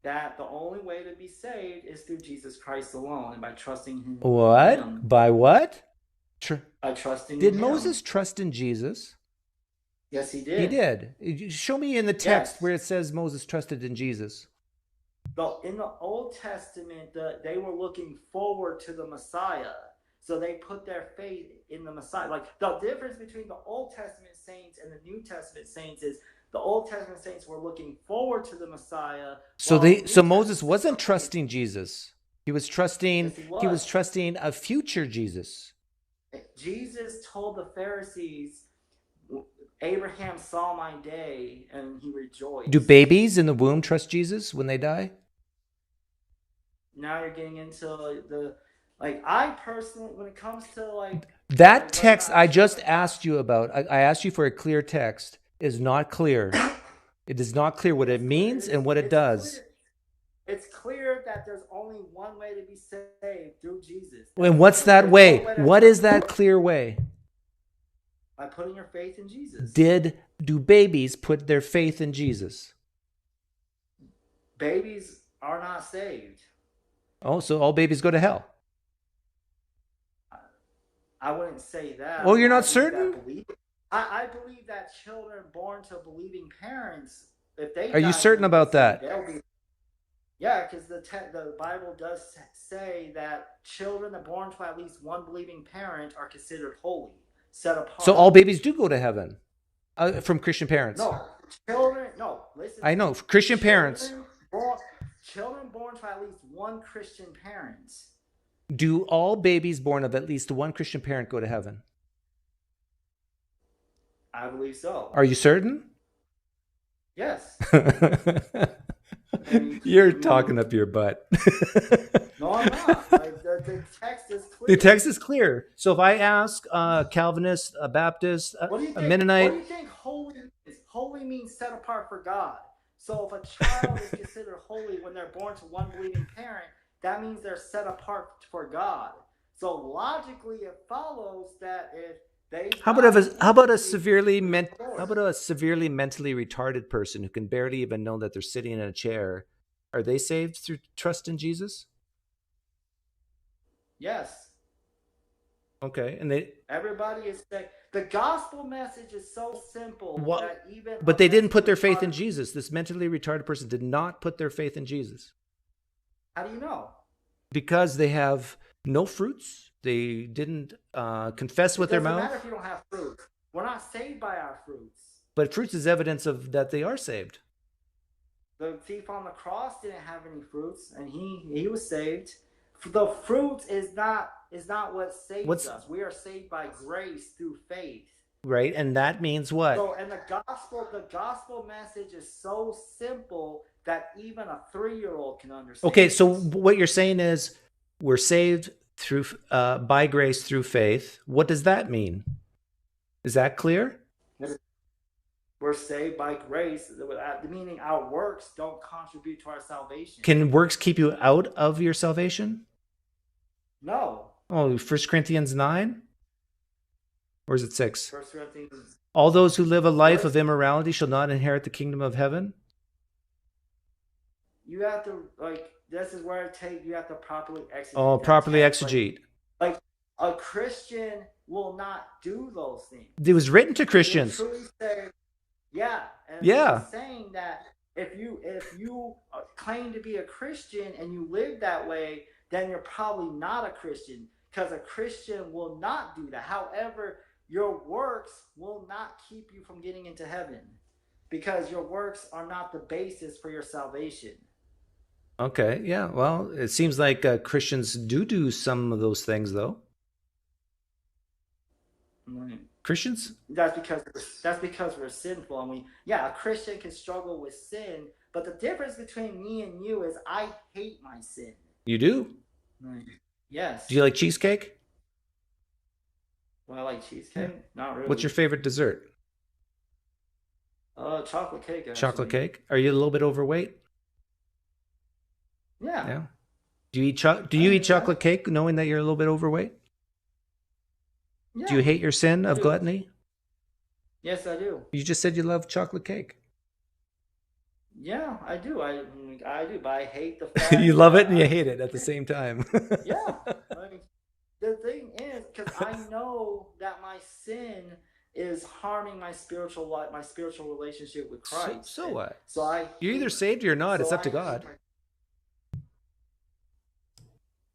That the only way to be saved is through Jesus Christ alone and by trusting Him. What? By what? By trusting Did Him. Moses trust in Jesus? Yes, he did. He did. Show me in the text Yes. where it says Moses trusted in Jesus. In the Old Testament, they were looking forward to the Messiah. So they put their faith in the Messiah. Like, the difference between the Old Testament saints and the New Testament saints is the Old Testament saints were looking forward to the Messiah. So while the New so Moses Testament wasn't saints- trusting Jesus. He was trusting Yes, he was trusting a future Jesus. Jesus told the Pharisees, Abraham saw my day and he rejoiced. Do babies in the womb trust Jesus when they die? Now you're getting into the, like, I personally, when it comes to like That text I just asked you about, I asked you for a clear text, is not clear. It is not clear what it means and what it does. It's clear that there's only one way to be saved, through Jesus. And what's that way? What is that clear way? By putting your faith in Jesus. Do babies put their faith in Jesus? Babies are not saved. Oh, so all babies go to hell? I wouldn't say that. Oh, you're not I certain? I believe that children born to believing parents, if they Are you certain about that? Yeah, because the Bible does say that children that are born to at least one believing parent are considered holy, set apart. So all babies do go to heaven from Christian parents? No, children. No, listen. I know Christian parents. Children born to at least one Christian parent. Do all babies born of at least one Christian parent go to heaven? I believe so. Are you certain? Yes. You're talking up your butt. No, I'm not. Like, the text is clear. The text is clear. So if I ask a Calvinist, a Baptist, a Mennonite, What do you think holy is? Holy means set apart for God. So if a child is considered holy when they're born to one believing parent, that means they're set apart for God. So logically, it follows that if they how about a severely mentally retarded person who can barely even know that they're sitting in a chair, are they saved through trust in Jesus? Yes. Okay, and everybody is saying the gospel message is so simple that even. But they didn't put their faith in Jesus. This mentally retarded person did not put their faith in Jesus. How do you know? Because they have no fruits. They didn't confess with their mouth. It doesn't matter if you don't have fruit. We're not saved by our fruits. But fruits is evidence of that they are saved. The thief on the cross didn't have any fruits, and he was saved. The fruit is not what saves us. We are saved by grace through faith. Right, and that means what? So, and the gospel message is so simple that even a 3-year-old can understand. Okay, so what you're saying is we're saved through by grace through faith. What does that mean? Is that clear? We're saved by grace, meaning our works don't contribute to our salvation. Can works keep you out of your salvation? No. Oh, 1 Corinthians 9? Or is it 6? 1 Corinthians. All those who live a life of immorality shall not inherit the kingdom of heaven? You have to, this is where you have to properly exegete. Oh, properly exegete. Like, a Christian will not do those things. It was written to Christians. Yeah. And yeah. It's saying that if you claim to be a Christian and you live that way, then you're probably not a Christian, because a Christian will not do that. However, your works will not keep you from getting into heaven, because your works are not the basis for your salvation. Okay, yeah. Well, it seems like Christians do some of those things, though. Mm-hmm. Christians? That's because we're sinful, and a Christian can struggle with sin, but the difference between me and you is I hate my sin. You do? Yes. Do you like cheesecake? Well, I like cheesecake. Yeah. Not really. What's your favorite dessert? Chocolate cake. Actually. Chocolate cake. Are you a little bit overweight? Yeah. Yeah. Do you eat chocolate cake knowing that you're a little bit overweight? Yeah. Do you hate your sin of gluttony? Yes, I do. You just said you love chocolate cake. Yeah, I do. I do, but I hate the fact you love it and you hate it at the same time. Yeah. The thing is, because I know that my sin is harming my spiritual life, my spiritual relationship with Christ. So what? So You're either saved or you're not. so It's up to I God.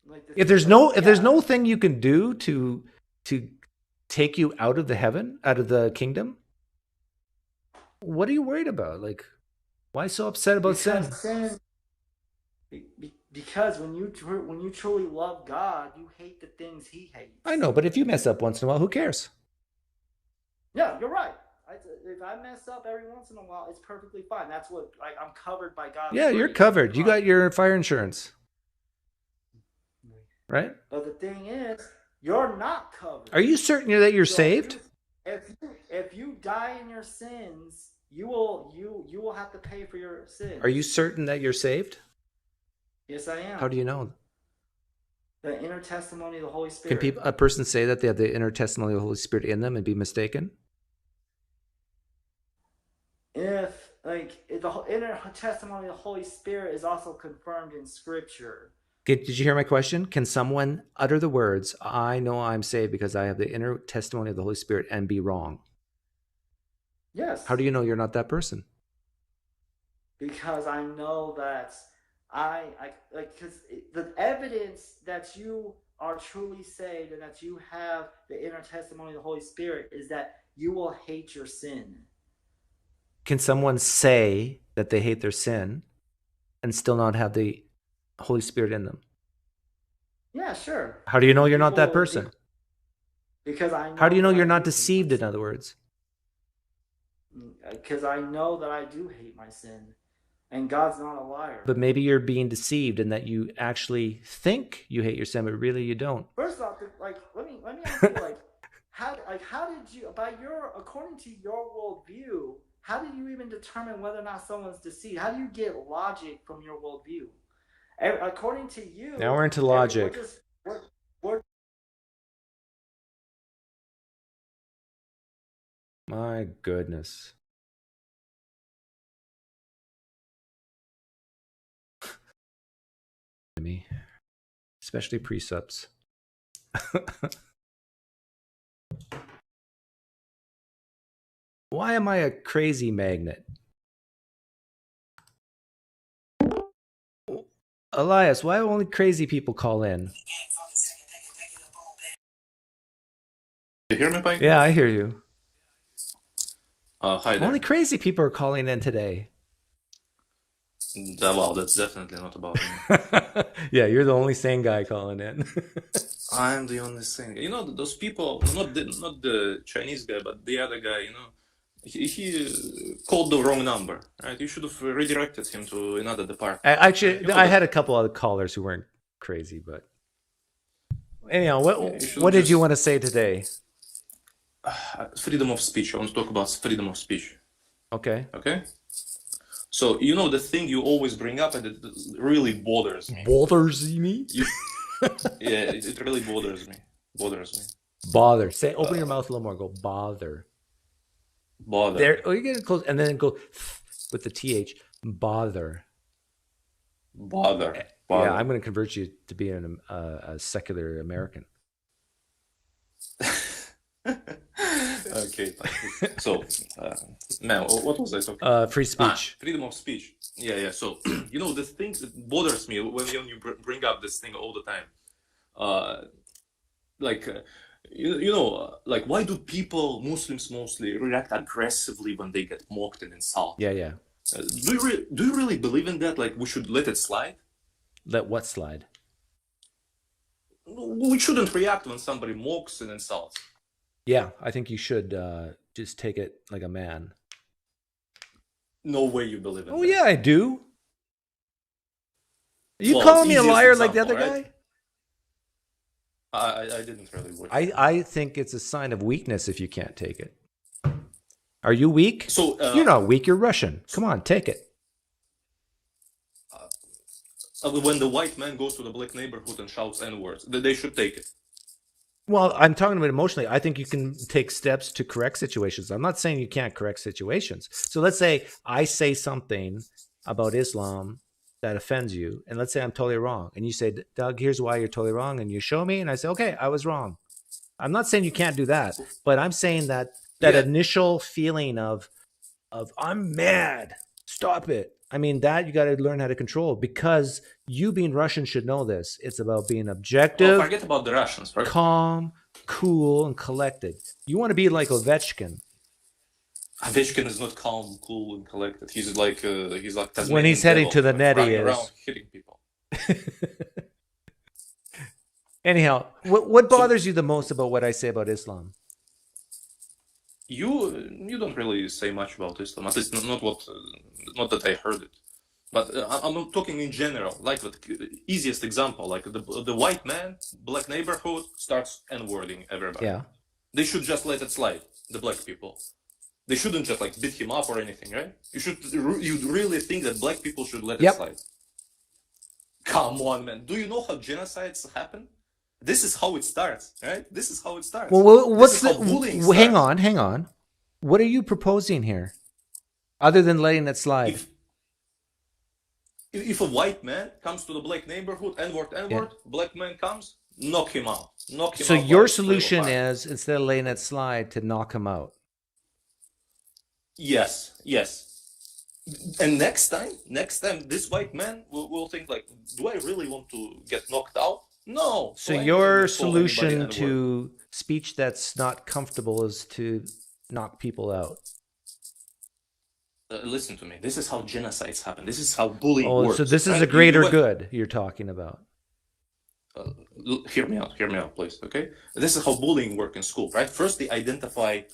like the If thing there's is, no thing you can do to take you out of the heaven, out of the kingdom, what are you worried about? Like, why so upset about sin? Because when you truly love God, you hate the things He hates. I know, but if you mess up once in a while, who cares? Yeah, you're right. If I mess up every once in a while, it's perfectly fine. That's what I'm covered by God's Yeah, you're grace. covered. You got your fire insurance, right? But the thing is, you're not covered. Are you certain that you're saved? If you die in your sins, you will have to pay for your sins. Are you certain that you're saved? Yes, I am. How do you know? The inner testimony of the Holy Spirit. Can a person say that they have the inner testimony of the Holy Spirit in them and be mistaken? If the inner testimony of the Holy Spirit is also confirmed in Scripture. Did you hear my question? Can someone utter the words, I know I'm saved because I have the inner testimony of the Holy Spirit, and be wrong? Yes. How do you know you're not that person? Because I know that because the evidence that you are truly saved and that you have the inner testimony of the Holy Spirit is that you will hate your sin. Can someone say that they hate their sin and still not have the Holy Spirit in them? Yeah, sure. How do you know you're not that person? Because I know. How do you know you're not deceived, in other words? Because I know that I do hate my sin. And God's not a liar. But maybe you're being deceived in that you actually think you hate your sin, but really you don't. First off, let me ask you, how did you, according to your worldview, how do you even determine whether or not someone's deceived? How do you get logic from your worldview? According to you, now we're into logic. We're My goodness. Me, especially precepts. Why am I a crazy magnet? Elias, why only crazy people call in? You hear me, Pine? Yeah, I hear you. Hi there. Only crazy people are calling in today. Well, that's definitely not about me. Yeah, you're the only sane guy calling in. I'm the only thing. You know, those people, not the Chinese guy, but the other guy, you know, he called the wrong number, right? You should have redirected him to another department. Actually, You know, I had a couple other callers who weren't crazy, but anyhow, what did you want to say today? Freedom of speech. I want to talk about freedom of speech. Okay. Okay. So, you know, the thing you always bring up, and it really bothers me. Bothers me? Yeah, it really bothers me. Bother. Say, open your mouth a little more. Go bother. Bother. There. Oh, you're getting close, and then go with the th. Bother. Bother. Yeah, I'm going to convert you to being a secular American. Okay. So, now, what was I talking about? Free speech. Freedom of speech. Yeah. So, you know, the thing that bothers me when you bring up this thing all the time, you know, like, why do people, Muslims mostly, react aggressively when they get mocked and insulted? Yeah. Do you really believe in that? Like, we should let it slide? Let what slide? We shouldn't react when somebody mocks and insults. Yeah, I think you should just take it like a man. No way you believe in that. Oh, yeah, I do. Are you Well, calling me a easiest liar like the other example, guy? right? I didn't really watch. I think it's a sign of weakness if you can't take it. Are you weak? So you're not weak. You're Russian. Come on, take it. When the white man goes to the black neighborhood and shouts N-words, they should take it. Well, I'm talking about emotionally. I think you can take steps to correct situations. I'm not saying you can't correct situations. So let's say I say something about Islam that offends you, and let's say I'm totally wrong, and you say, Doug, here's why you're totally wrong, and you show me, and I say, okay, I was wrong. I'm not saying you can't do that, but I'm saying that that Yeah. initial feeling of I'm mad. Stop it. I mean, that you got to learn how to control, because you being Russian should know this. It's about being Oh, objective, forget about the Russians, right? calm, cool, and collected. You want to be like Ovechkin. Ovechkin is not calm, cool, and collected. He's like Tasmanian When he's heading devil, to the like, net, he running is. around hitting people. Anyhow, what bothers you the most about what I say about Islam? You don't really say much about Islam, at least not that I heard it. But I'm not talking in general. Like the easiest example, like the white man, black neighborhood starts n-wording everybody. Yeah. They should just let it slide. The black people, they shouldn't just like beat him up or anything, right? You really think that black people should let it slide? Come on, man. Do you know how genocides happen? This is how it starts, right? This is how it starts. Well, what's This is how bullying starts. hang on. What are you proposing here, other than letting it slide? If a white man comes to the black neighborhood, n-word, black man comes, knock him out. So your solution is, instead of letting it slide, to knock him out. Yes. And next time, this white man will think like, do I really want to get knocked out? No. So I your didn't call anybody solution N-word. to speech that's not comfortable is to knock people out. Listen to me. This is how genocides happen. This is how bullying Oh, works. so this is right? a greater You- good you're talking about. Hear me out, please. Okay, this is how bullying works in school, right? First, they identify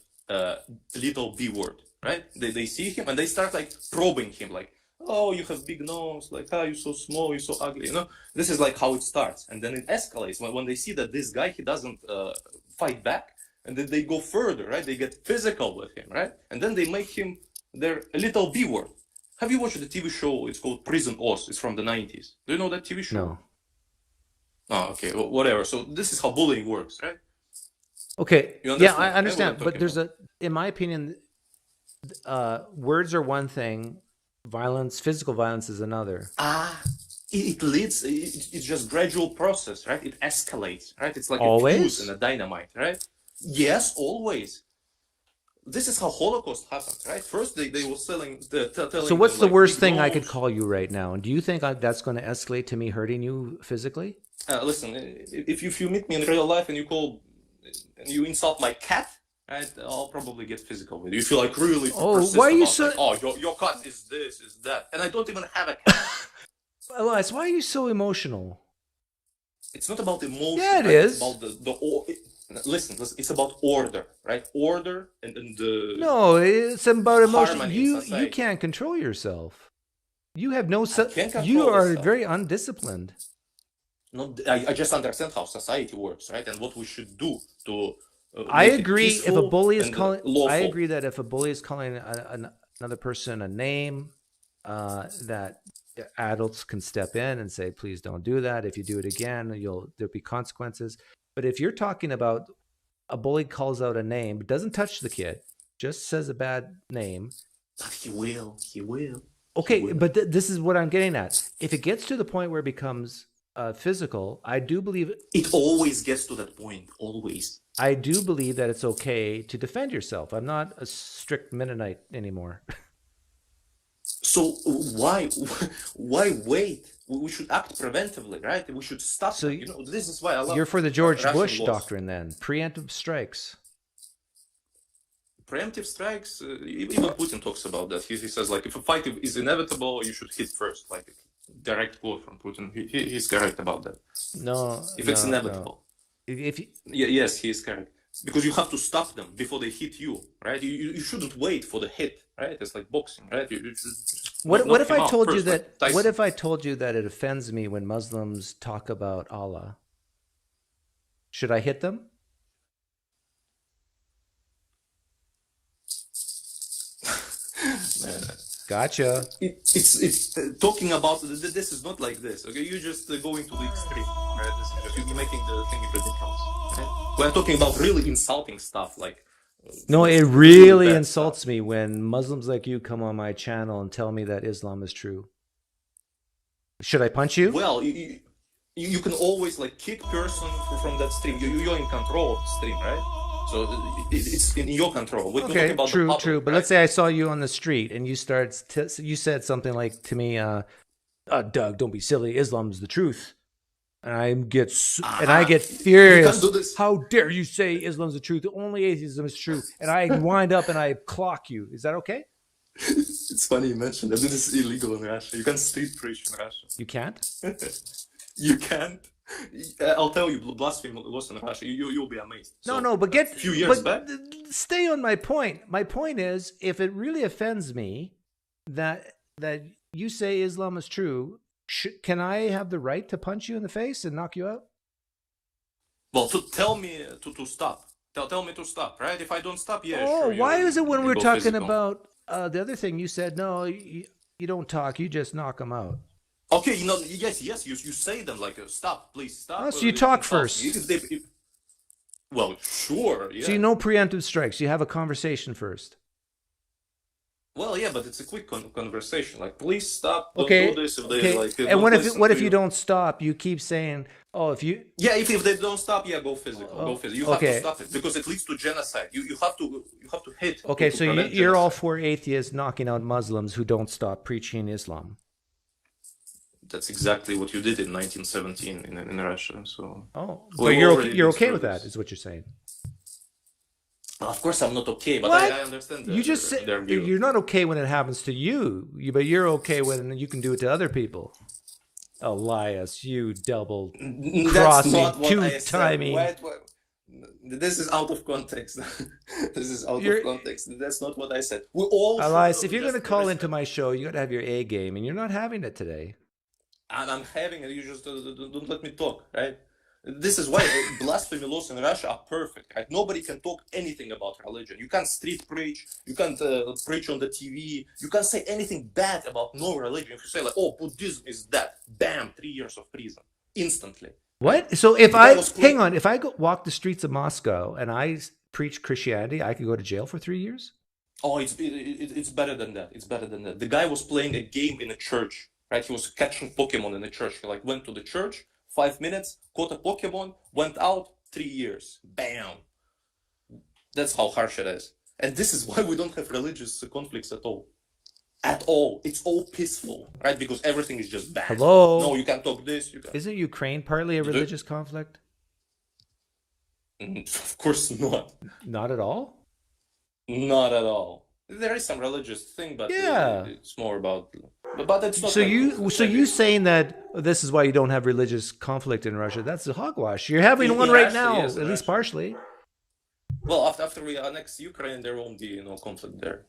little B word, right? They see him and they start like probing him, like, oh, you have big nose, like, oh, you're so small, you're so ugly. You know, this is like how it starts, and then it escalates when they see that this guy, he doesn't fight back, and then they go further, right? They get physical with him, right? And then they make him their little B word. Have you watched the TV show? It's called Prison Oz. It's from the 90s. Do you know that TV show? No. Oh, okay, well, whatever. So this is how bullying works, right? Okay. You Yeah, understand? I understand. What I'm But talking there's in my opinion, words are one thing. Violence, physical violence is another. It leads. It's just gradual process, right? It escalates, right? It's like Always? a fuse in a dynamite, right? Yes, always. This is how Holocaust happened, right? First, they were telling So what's them, the like, worst big thing I nose. could call you right now? And do you think that's going to escalate to me hurting you physically? Listen, if you meet me in real life and you insult my cat, right? I'll probably get physical with you. If you like really persist why are you about, so? like, oh, your cat is this, is that, and I don't even have a cat. Elias, why are you so emotional? It's not about emotion. Yeah, it right? is. It's about listen, it's about order, right? Order and the No, it's about emotion. harmony in You society. can't control yourself. You have no. can't control You are myself. very undisciplined. I just understand how society works, right? And what we should do to. I make it agree. If a peaceful bully is and calling, lawful. I agree that if a bully is calling another person a name, that adults can step in and say, "Please don't do that. If you do it again, there'll be consequences." But if you're talking about a bully calls out a name, but doesn't touch the kid, just says a bad name. But he will. Okay, but this is what I'm getting at. If it gets to the point where it becomes physical, I do believe it always gets to that point. Always. I do believe that it's okay to defend yourself. I'm not a strict Mennonite anymore. So why wait? We should act preventively, right? We should stop. So them. This is why I love. You're for the George Russian Bush laws. doctrine, then preemptive strikes. Preemptive strikes. Even Putin talks about that. He says like, if a fight is inevitable, you should hit first. Like direct quote from Putin. He's correct about that. No, if it's inevitable. If yes, he is correct. Because you have to stop them before they hit you, right? You shouldn't wait for the hit, right? It's like boxing, right? You what if I told you first, that? like Tyson. What if I told you that it offends me when Muslims talk about Allah? Should I hit them? Gotcha. It's talking about this is not like this. Okay, you're just going to the extreme, right? This is just, you're making the thing ridiculous. Right? We're talking about really insulting stuff, like. No, it really insults me when Muslims like you come on my channel and tell me that Islam is true. Should I punch you? Well, you can always like kick person from that stream. You're in control of the stream, right? So it's in your control. We're talking Okay, about the true, public, true. But right? let's say I saw you on the street and you you said something like to me, Doug, don't be silly. Islam's the truth. And I get furious. do this. How dare you say Islam's the truth? Only atheism is true. And I wind up and I clock you. Is that okay? It's funny you mentioned that. This is illegal in Russia. You can't street preach in Russia. You can't? You can't. I'll tell you, blasphemy laws in Russia. You'll be amazed. No, but a few years back. Stay on my point. My point is, if it really offends me that you say Islam is true, can I have the right to punch you in the face and knock you out? Well, tell me to stop. Tell me to stop, right? If I don't stop, yeah, Oh, sure. why is it when we're talking physical. about the other thing you said, no, you don't talk, you just knock them out? Okay, yes, you say them like, stop, please stop. Oh, so you talk first. Well, sure, yeah. So you know preemptive strikes. You have a conversation first. Well, yeah, but it's a quick conversation. Like, please stop. Don't Okay. do this. If Okay. they like. And don't what if listen you to don't stop? You keep saying, "Oh, if you." Yeah, if they don't stop, yeah, go physical. Go physical. You have okay. to stop it because it leads to genocide. You have to hit. Okay, to so prevent you're all genocide. for atheists knocking out Muslims who don't stop preaching Islam. That's exactly what you did in 1917 in Russia. So. Oh, We're but you're already okay with through that, is what you're saying. Of course, I'm not okay, but What? I understand. You just say their view. you're not okay when it happens to you, but you're okay when you can do it to other people. Elias, you double That's crossing, not what I said. two-timing. Wait. This is out of context. This is out of context. That's not what I said. We all. Elias, if you're going to call into my show, you got to have your A game, and you're not having it today. And I'm having it. You just don't let me talk, right? This is why blasphemy laws in Russia are perfect, right? Nobody can talk anything about religion. You can't street preach. You can't preach on the TV. You can't say anything bad about no religion. If you say like, "Oh, Buddhism is that," bam, 3 years of prison instantly. What? So if if I go walk the streets of Moscow and I preach Christianity, I could go to jail for 3 years? Oh, it's better than that. It's better than that. The guy was playing a game in a church, right? He was catching Pokemon in the church. He like went to the church, 5 minutes, caught a Pokemon, went out, 3 years. Bam. That's how harsh it is. And this is why we don't have religious conflicts at all. At all. It's all peaceful, right? Because everything is just bad. Hello? No, you can't talk this. You can't. Isn't Ukraine partly a religious conflict? Of course not. Not at all? Not at all. There is some religious thing, but Yeah. it's more about. But it's not. So like, you saying that this is why you don't have religious conflict in Russia? That's a hogwash. You're having In one right Russia, now, yes, at in least Russia. partially. Well, after we annex Ukraine, there won't be conflict there.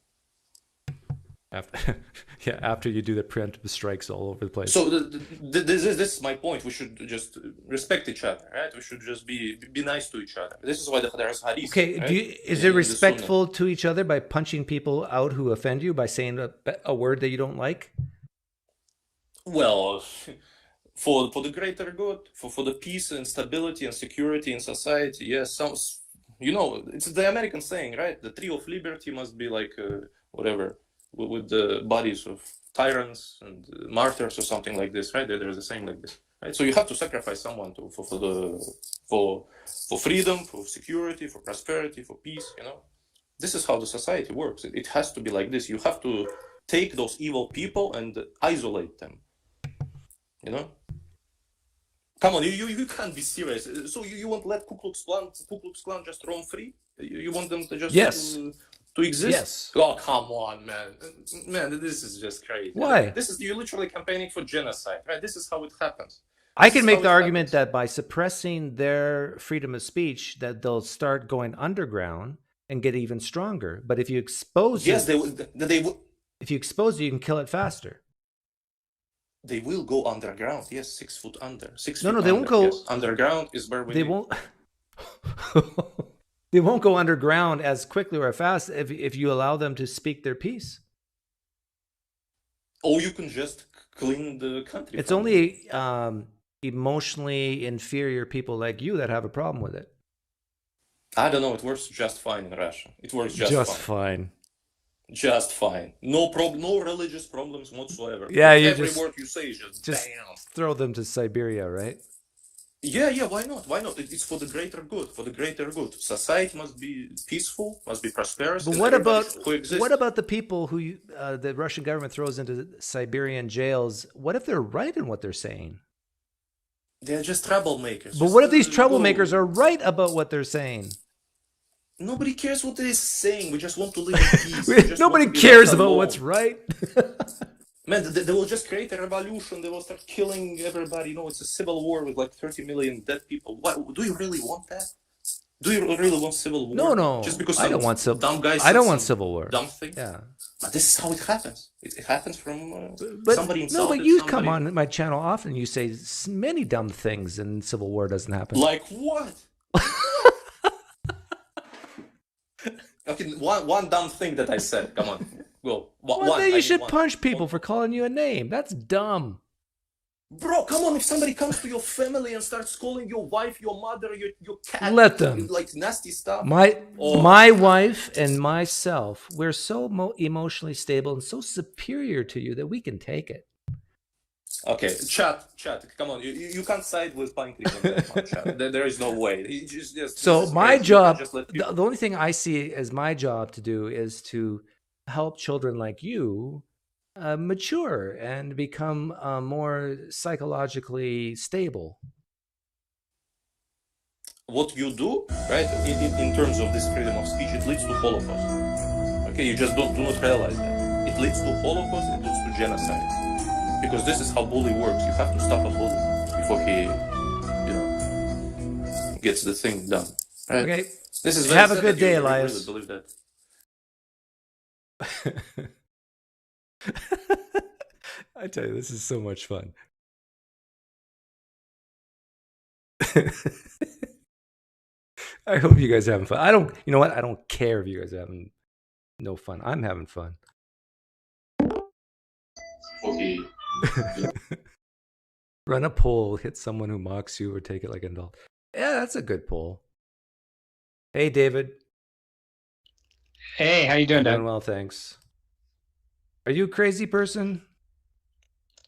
After you do the preemptive strikes all over the place. So this is my point. We should just respect each other, right? We should just be nice to each other. This is why there's hadith. Okay, right? is In it the respectful to each other by punching people out who offend you by saying a word that you don't like? Well, for the greater good, for the peace and stability and security in society, yes. It's the American saying, right? The tree of liberty must be like whatever, with the bodies of tyrants and martyrs or something like this, right? There's a saying like this, right? So you have to sacrifice someone for freedom, for security, for prosperity, for peace. This is how the society works. It has to be like this. You have to take those evil people and isolate them. Come on, you can't be serious. So you won't let Ku Klux Klan just roam free? You want them to just to exist? Yes. Oh, come on, man. Man, this is just crazy. Why? You're literally campaigning for genocide, right? This is how it happens. I can make the argument that by suppressing their freedom of speech, that they'll start going underground and get even stronger. But if you expose if you expose it, you can kill it faster. They will go underground. Yes, 6 foot under. No, they won't go. Yes. Underground is where they won't. They won't go underground as quickly or fast if you allow them to speak their piece. Or you can just clean the country. It's only emotionally inferior people like you that have a problem with it. I don't know. It works just fine in Russia. It works just fine. Just fine. No problem. No religious problems whatsoever. Yeah, every word you say is just bam. throw them to Siberia, right? Yeah, why not? Why not? It's for the greater good. For the greater good. Society must be peaceful, must be prosperous, But and what everybody about should coexist. what about the people who the Russian government throws into Siberian jails? What if they're right in what they're saying? They're just troublemakers. But Just, what if these go- troublemakers are right about what they're saying? Nobody cares what they're saying. We just want to live in peace. We just Nobody want to be cares left about alone. what's right. Man, they will just create a revolution. They will start killing everybody. You know, it's a civil war with like 30 million dead people. What, do you really want that? Do you really want civil war? No. Just because I don't want civil. dumb guy I don't says want some civil war. dumb thing. Yeah. But this is how it happens. It happens from But somebody no, insulted but you somebody. come on my channel often. You say many dumb things, and civil war doesn't happen. Like what? Okay, one dumb thing that I said. Come on. Well, Well, then I you mean should one. punch people for calling you a name. That's dumb. Bro, come on! If somebody comes to your family and starts calling your wife, your mother, your cat, Let them. like nasty stuff. My wife and myself, we're so emotionally stable and so superior to you that we can take it. Okay, chat. Come on, you can't side with PineCreek on this one, chat. There is no way. So my crazy. job, Just let people- the only thing I see as my job to do is to help children like you mature and become more psychologically stable. What you do, right, in terms of this freedom of speech, it leads to Holocaust. Okay, you just do not realize that. It leads to Holocaust, it leads to genocide. Because this is how bully works. You have to stop a bully before he, gets the thing done. Right? Okay. This is Have a good day, you Elias. really believe that. I tell you, this is so much fun. I hope you guys are having fun. You know what? I don't care if you guys are having no fun. I'm having fun. Okay. Run a poll, hit someone who mocks you, or take it like an adult. Yeah, that's a good poll. Hey, David. Hey, how you doing, I'm Doug? doing well, thanks. Are you a crazy person?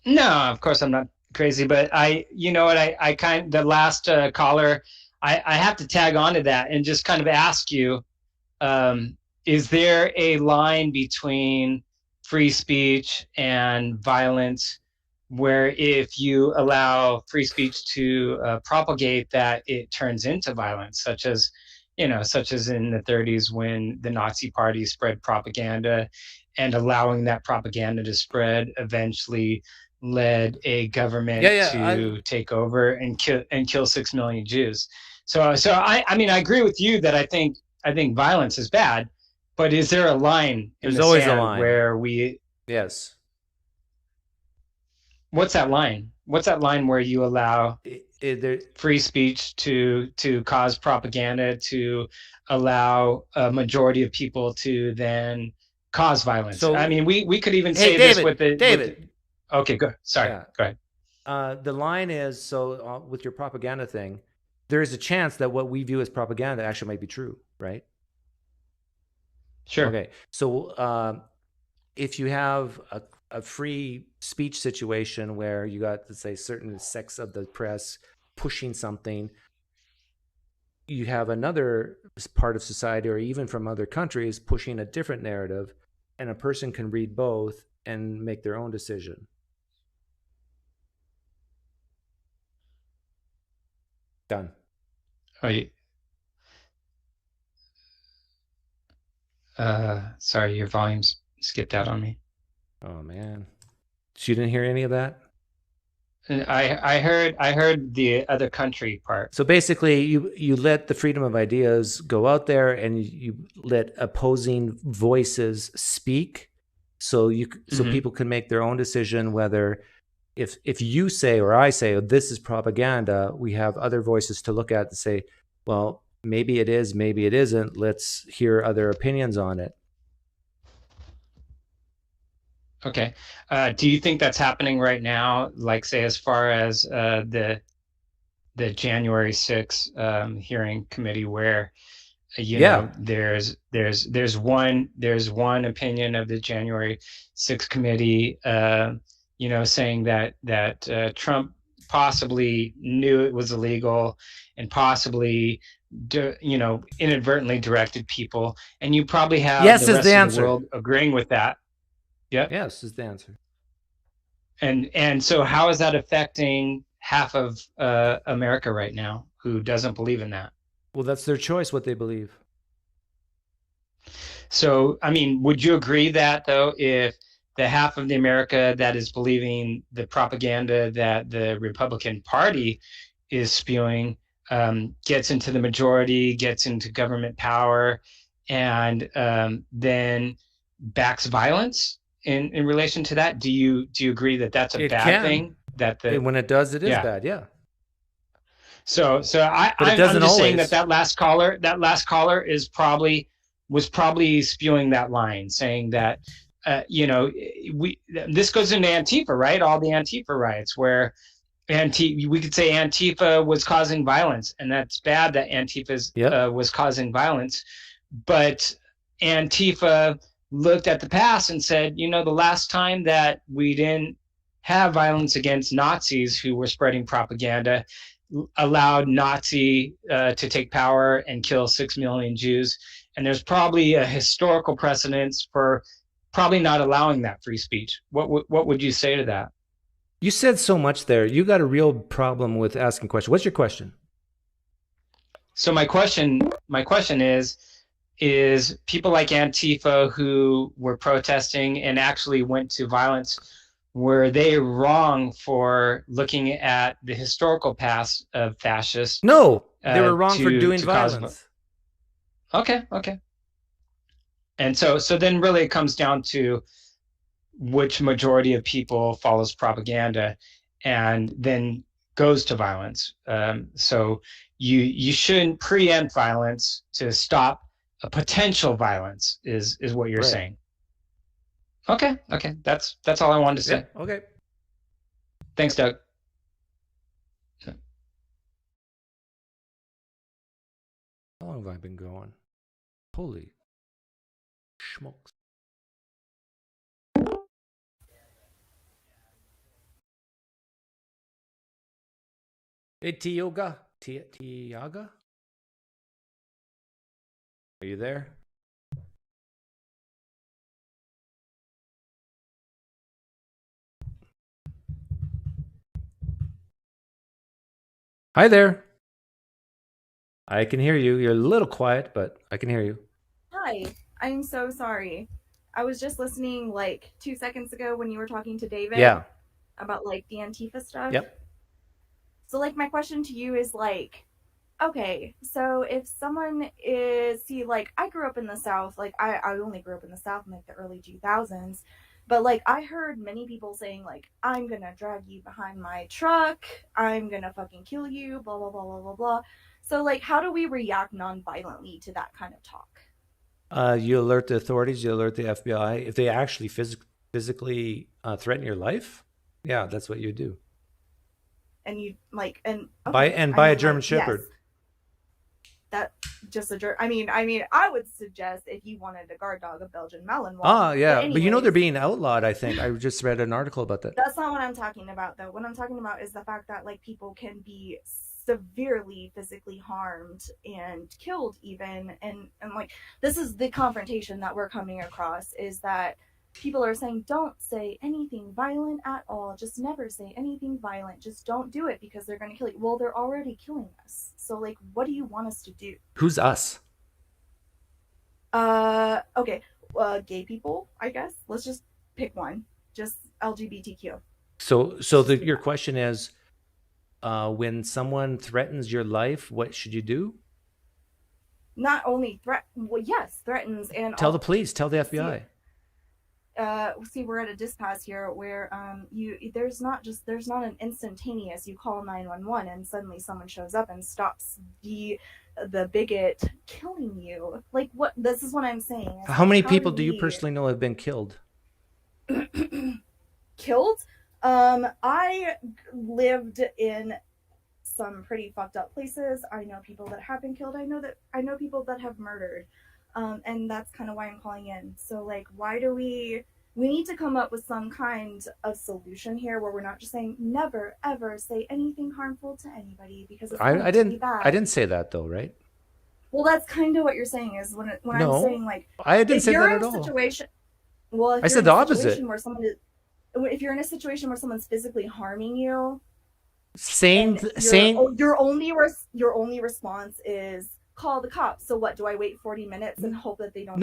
No, of course I'm not crazy, but the last caller, I have to tag on to that and just kind of ask you, is there a line between free speech and violence where if you allow free speech to propagate, that it turns into violence, such as in the 30s when the Nazi Party spread propaganda, and allowing that propaganda to spread eventually led a government to take over and kill 6 million Jews. So I agree with you that I think violence is bad, but is there a line in There's the always a sand line. where we? Yes. What's that line? What's that line where you allow free speech to cause propaganda, to allow a majority of people to then cause violence? So, I mean, we could even hey, say David, this with the David. Okay, good. Sorry, Yeah. go ahead. The line is, so with your propaganda thing, there is a chance that what we view as propaganda actually might be true, right? Sure. Okay. So if you have a free speech situation where you got, let's say, certain sects of the press pushing something, you have another part of society, or even from other countries, pushing a different narrative, and a person can read both and make their own decision. Done. Sorry, your volume's skipped out on me. Oh man, so you didn't hear any of that? I heard the other country part. So basically, you let the freedom of ideas go out there, and you let opposing voices speak, so people can make their own decision whether, if you say or I say, oh, this is propaganda, we have other voices to look at and say, well, maybe it is, maybe it isn't. Let's hear other opinions on it. Okay. Do you think that's happening right now? Like, say, as far as the January 6th hearing committee, where there's one opinion of the January 6th committee, saying that Trump possibly knew it was illegal and possibly inadvertently directed people, and you probably have Yes the is rest the of answer. the world agreeing with that. Yep. Yes is the answer. And so how is that affecting half of America right now who doesn't believe in that? Well, that's their choice what they believe. So, I mean, would you agree that, though, if the half of the America that is believing the propaganda that the Republican Party is spewing gets into the majority, gets into government power, and then backs violence in relation to that? Do you agree that that's a It bad can. thing? When it does, it is bad. Yeah. So I'm doesn't just saying always. that last caller was probably spewing that line, saying that this goes into Antifa, right? All the Antifa riots where we could say Antifa was causing violence, and that's bad that Antifa was causing violence, but Antifa looked at the past and said, the last time that we didn't have violence against Nazis who were spreading propaganda allowed Nazi to take power and kill 6 million Jews. And there's probably a historical precedence for probably not allowing that free speech. What would you say to that? You said so much there. You got a real problem with asking questions. What's your question? So my question is people like Antifa who were protesting and actually went to violence, were they wrong for looking at the historical past of fascists? No, they were wrong for doing violence. Okay. And so then really it comes down to which majority of people follows propaganda and then goes to violence. So you shouldn't preempt violence to stop a potential violence is what you're saying. Okay. That's all I wanted to say. Yeah, okay. Thanks, Doug. How long have I been going? Holy smokes. Hey, Tiioga. Tiioga? Are you there? Hi there. I can hear you. You're a little quiet, but I can hear you. Hi, I'm so sorry. I was just listening like 2 seconds ago when you were talking to David. Yeah. About like the Antifa stuff. Yep. So like my question to you is like, okay, so if someone is, like I grew up in the South, like I only grew up in the South in like the early 2000s, but like I heard many people saying like, I'm gonna drag you behind my truck, I'm gonna fucking kill you, blah, blah, blah, blah, blah, blah. So like, how do we react non-violently to that kind of talk? You alert the authorities, you alert the FBI. If they actually physically threaten your life, yeah, that's what you do. And you like, and okay, buy a German Shepherd. Yes. That just a jerk. I mean, I would suggest if you wanted a guard dog, a Belgian Malinois. Ah, yeah, but you know they're being outlawed. I think I just read an article about that. That's not what I'm talking about, though. What I'm talking about is the fact that like people can be severely physically harmed and killed, even, and like this is the confrontation that we're coming across, is that people are saying, don't say anything violent at all. Just never say anything violent. Just don't do it because they're going to kill you. Well, they're already killing us. So, like, what do you want us to do? Who's us? Okay. Gay people, I guess. Let's just pick one. Just LGBTQ. So your question is, when someone threatens your life, what should you do? Not only threatens and tell the police, tell the FBI. See, we're at a dispatch here where there's not an instantaneous, you call 911 and suddenly someone shows up and stops the bigot killing you. Like, what? This is what I'm saying. How many people do you personally know have been killed? Killed? I lived in some pretty fucked up places. I know people that have been killed. I know people that have murdered. And that's kind of why I'm calling in. So, like, why do we we need to come up with some kind of solution here where we're not just saying never ever say anything harmful to anybody because it's going to be bad. I didn't say that though, right? Well, that's kind of what you're saying is when No, I'm saying like I didn't if say you're that in at a all. situation, well, if I you're said in the a opposite. situation where someone is, if you're in a situation where someone's physically harming you, Saying your only response is call the cops. So what? Do I wait 40 minutes and hope that they don't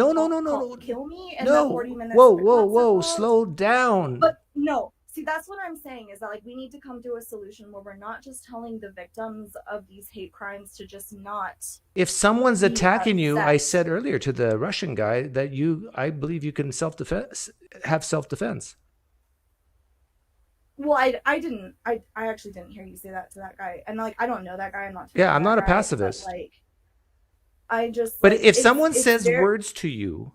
kill me? And no. the 40 minutes Whoa, the whoa, cops are whoa! called? Slow down. But no, see, that's what I'm saying is that like we need to come to a solution where we're not just telling the victims of these hate crimes to just not. If someone's be attacking you, I upset. said earlier to the Russian guy that I believe you can have self-defense. Well, I actually didn't hear you say that to that guy, and like I don't know that guy. I'm not. Yeah, I'm not a guy, pacifist. But, like, I just. But like, if someone says very, words to you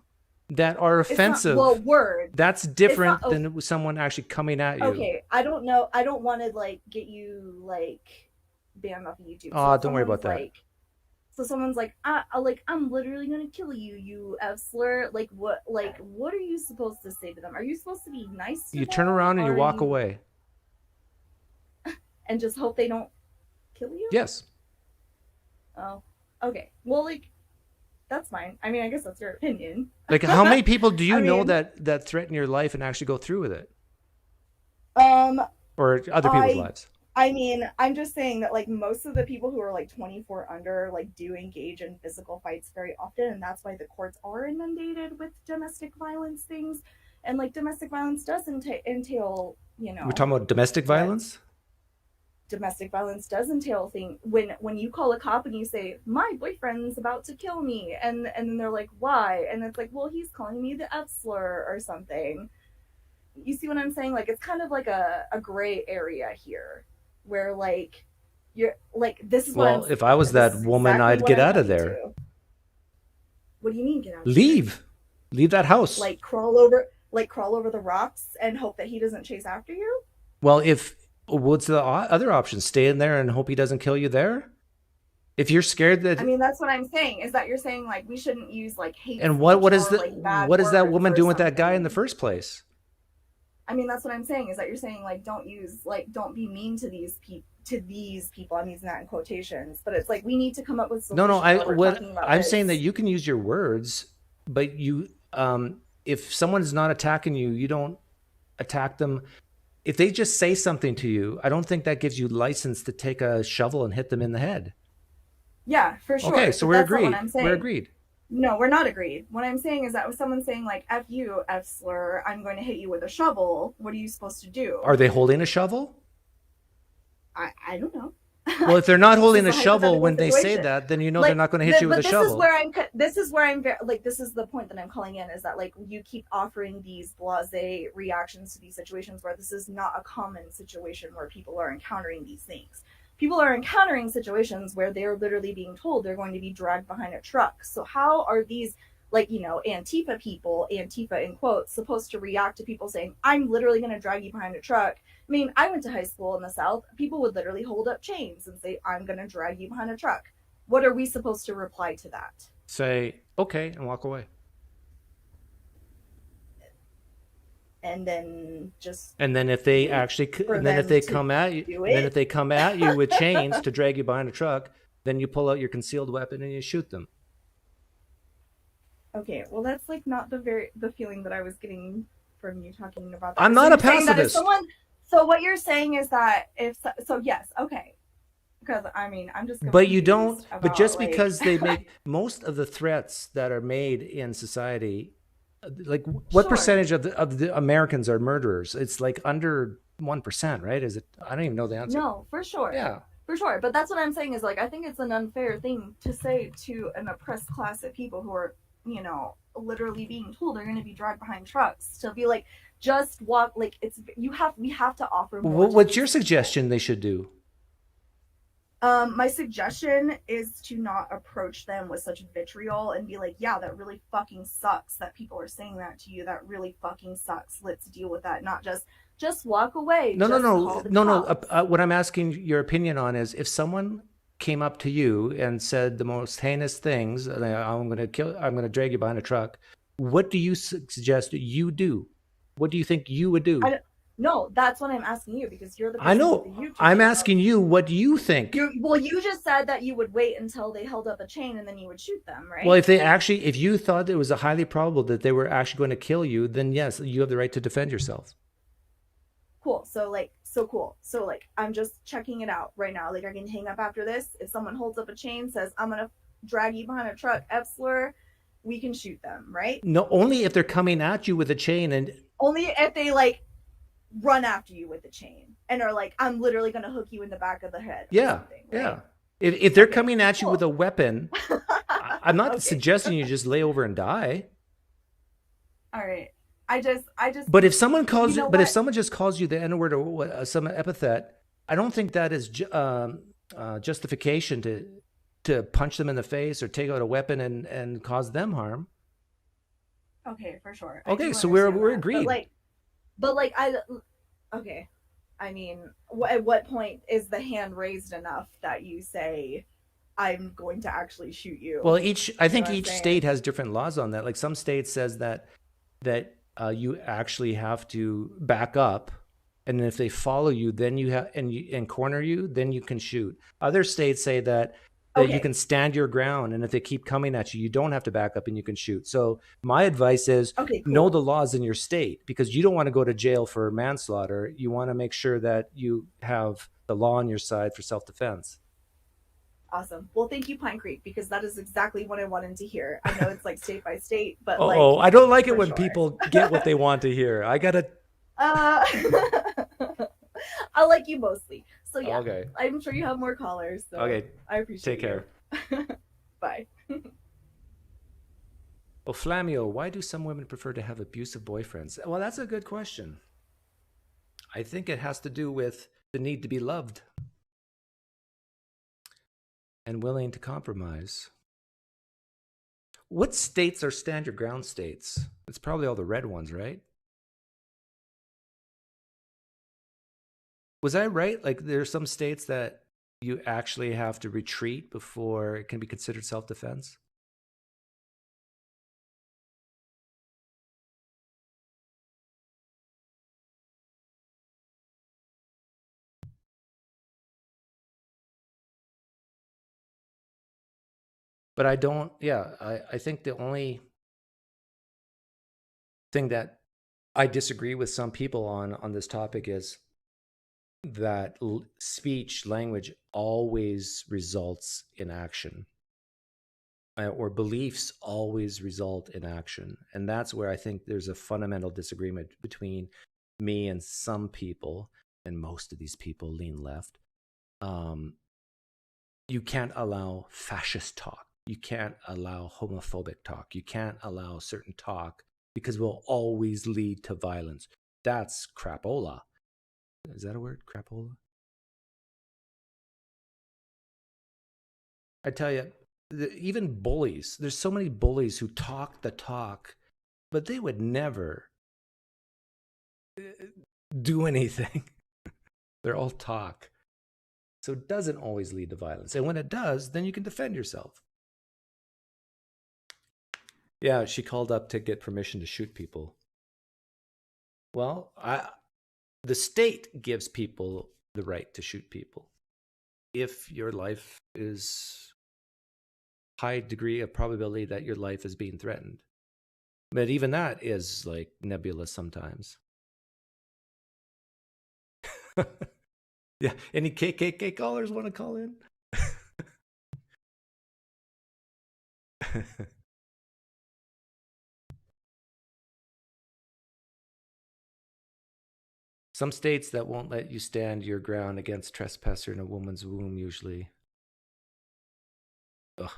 that are offensive, words. That's different than someone actually coming at you. Okay, I don't know. I don't want to like get you like banned off of YouTube. Oh, don't worry about that. So someone's like, I'm literally gonna kill you, you F slur. Like what are you supposed to say to them? Are you supposed to be nice to You them? turn around and you walk away. And just hope they don't kill you? Yes. Oh, okay. Well, like, that's fine. I mean, I guess that's your opinion. Like, how many people do you know mean, that threaten your life and actually go through with it? Or other people's lives? I mean, I'm just saying that, like, most of the people who are, like, 24 under, like, do engage in physical fights very often, and that's why the courts are inundated with domestic violence things. And, like, domestic violence does entail, you know... We're talking about domestic violence? Domestic violence does entail thing when you call a cop and you say my boyfriend's about to kill me and then they're like why, and it's like, well, he's calling me the F slur or something. You see what I'm saying? Like it's kind of like a gray area here where like you're like this is well if I was that woman exactly I'd get out of there. What do you mean get out? Leave that house. Like crawl over the rocks and hope that he doesn't chase after you? Well, what's the other option? Stay in there and hope he doesn't kill you there? If you're scared that... I mean, that's what I'm saying, is that you're saying, like, we shouldn't use, like, hate and what is that woman doing with that guy in the first place? I mean, that's what I'm saying, is that you're saying, like, don't be mean to these people. I'm using that in quotations. But it's like, we need to come up with solutions. I'm saying that you can use your words, but if someone's not attacking you, you don't attack them. If they just say something to you, I don't think that gives you license to take a shovel and hit them in the head. Yeah, for sure. Okay, so we're agreed. We're agreed. No, we're not agreed. What I'm saying is that if someone's saying like F you, F slur, I'm going to hit you with a shovel, what are you supposed to do? Are they holding a shovel? I don't know. Well, if they're not holding a shovel when they say that, then you know they're not going to hit you with a shovel. This is the point that I'm calling in, is that like you keep offering these blasé reactions to these situations where this is not a common situation where people are encountering these things. People are encountering situations where they're literally being told they're going to be dragged behind a truck. So how are these, like, you know, Antifa people, Antifa in quotes, supposed to react to people saying, I'm literally going to drag you behind a truck? I mean, I went to high school in the South. People would literally hold up chains and say, I'm going to drag you behind a truck. What are we supposed to reply to that? Say, okay, and walk away. And then just... And then if they come at you with chains to drag you behind a truck, then you pull out your concealed weapon and you shoot them. Okay, well, that's like not the feeling that I was getting from you talking about that. I'm not a pacifist. So what you're saying is that yes, okay. Because I mean, I'm just. But you don't. But just like... because they make most of the threats that are made in society, like what percentage of the Americans are murderers? It's like under 1%, right? Is it? I don't even know the answer. No, for sure. Yeah. For sure. But that's what I'm saying is like I think it's an unfair thing to say to an oppressed class of people who are, you know, literally being told they're going to be dragged behind trucks, to be like, just walk. Like we have to offer more. What's your suggestion they should do? My suggestion is to not approach them with such vitriol and be like, yeah, that really fucking sucks that people are saying that to you. That really fucking sucks. Let's deal with that. Not just walk away. No. What I'm asking your opinion on is, if someone came up to you and said the most heinous things, I'm going to drag you behind a truck, what do you suggest you do? What do you think you would do? No, that's what I'm asking you, because you're the person I know. with the YouTube I'm channel. asking you, what do you think? You just said that you would wait until they held up a chain and then you would shoot them, right? Well, if you thought it was a highly probable that they were actually going to kill you, then yes, you have the right to defend yourself. Cool. So cool. So like, I'm just checking it out right now. Like, I can hang up after this. If someone holds up a chain, says, I'm going to drag you behind a truck, F-slur, we can shoot them, right? No, only if they're coming at you with a chain, and only if they like run after you with the chain and are like, I'm literally going to hook you in the back of the head. Yeah. Yeah. If they're coming at you with a weapon, I'm not suggesting you just lay over and die. All right. I just. But if someone calls you know if someone just calls you the N-word or some epithet, I don't think that is justification to punch them in the face or take out a weapon and cause them harm. Okay, for sure. Okay, so we're agreed. Okay. I mean, at what point is the hand raised enough that you say, I'm going to actually shoot you? Well, I think each state has different laws on that. Like some states says that you actually have to back up, and if they follow you, then you have and corner you, then you can shoot. Other states say that you can stand your ground, and if they keep coming at you, you don't have to back up and you can shoot. So my advice is know the laws in your state, because you don't want to go to jail for manslaughter. You want to make sure that you have the law on your side for self-defense. Awesome. Well, thank you, PineCreek, because that is exactly what I wanted to hear. I know it's like state by state, but I don't like it when people get what they want to hear. I gotta. I like you mostly. So yeah, okay. I'm sure you have more callers. So okay. I appreciate Take care. Bye. Well, Flamio, why do some women prefer to have abusive boyfriends? Well, that's a good question. I think it has to do with the need to be loved and willing to compromise. What states are stand your ground states? It's probably all the red ones, right? Was I right? Like there are some states that you actually have to retreat before it can be considered self-defense? But I don't, I think the only thing that I disagree with some people on this topic is that speech, language always results in action, or beliefs always result in action. And that's where I think there's a fundamental disagreement between me and some people, and most of these people lean left. You can't allow fascist talk. You can't allow homophobic talk. You can't allow certain talk because it will always lead to violence. That's crapola. Is that a word? Crapola? I tell you, even bullies, there's so many bullies who talk the talk, but they would never do anything. They're all talk. So it doesn't always lead to violence. And when it does, then you can defend yourself. Yeah, she called up to get permission to shoot people. Well, the state gives people the right to shoot people if your life is high degree of probability that your life is being threatened. But even that is like nebulous sometimes. Yeah, any KKK callers want to call in? Some states that won't let you stand your ground against trespasser in a woman's womb, usually. Ugh.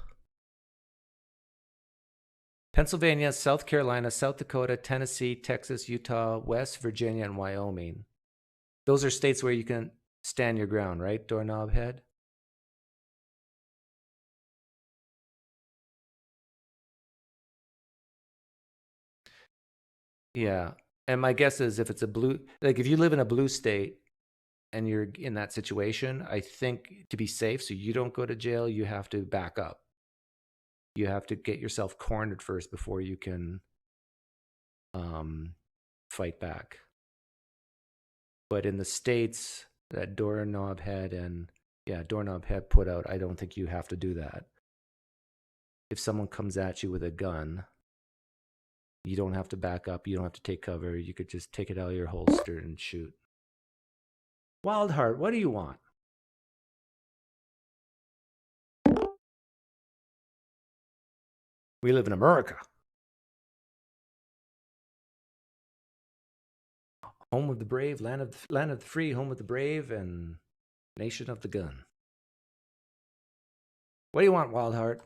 Pennsylvania, South Carolina, South Dakota, Tennessee, Texas, Utah, West Virginia, and Wyoming. Those are states where you can stand your ground, right, Doorknob Head? Yeah. And my guess is if it's a blue, like if you live in a blue state and you're in that situation, I think to be safe, so you don't go to jail, you have to back up. You have to get yourself cornered first before you can fight back. But in the States, that Doorknob Head put out, I don't think you have to do that. If someone comes at you with a gun, you don't have to back up. You don't have to take cover. You could just take it out of your holster and shoot. Wildheart, what do you want? We live in America. Home of the brave, land of the free, home of the brave, and nation of the gun. What do you want, Wildheart?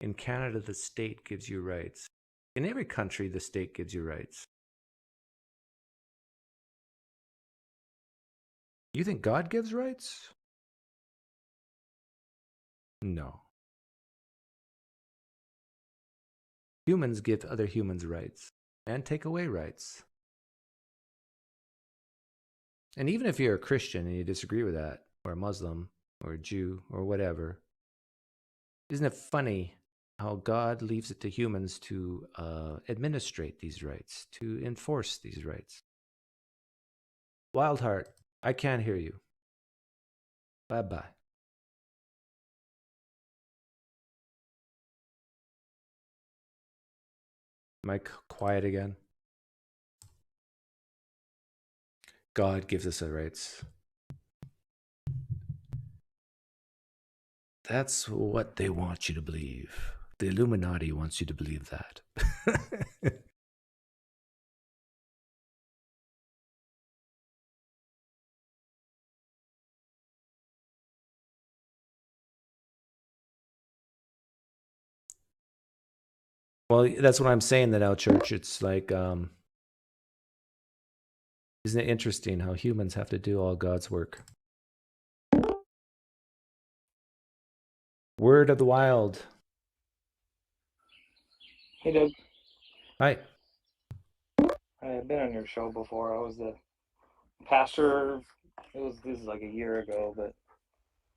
In Canada, the state gives you rights. In every country, the state gives you rights. You think God gives rights? No. Humans give other humans rights and take away rights. And even if you're a Christian and you disagree with that, or a Muslim, or a Jew, or whatever, isn't it funny how God leaves it to humans to administrate these rights, to enforce these rights? Wildheart, I can't hear you. Bye-bye. Am I quiet again? God gives us our rights. That's what they want you to believe. The Illuminati wants you to believe that. Well, that's what I'm saying, that our church, it's like, isn't it interesting how humans have to do all God's work? Word of the Wild. Hey, Doug. Hi. I've been on your show before. I was the pastor. This is like a year ago, but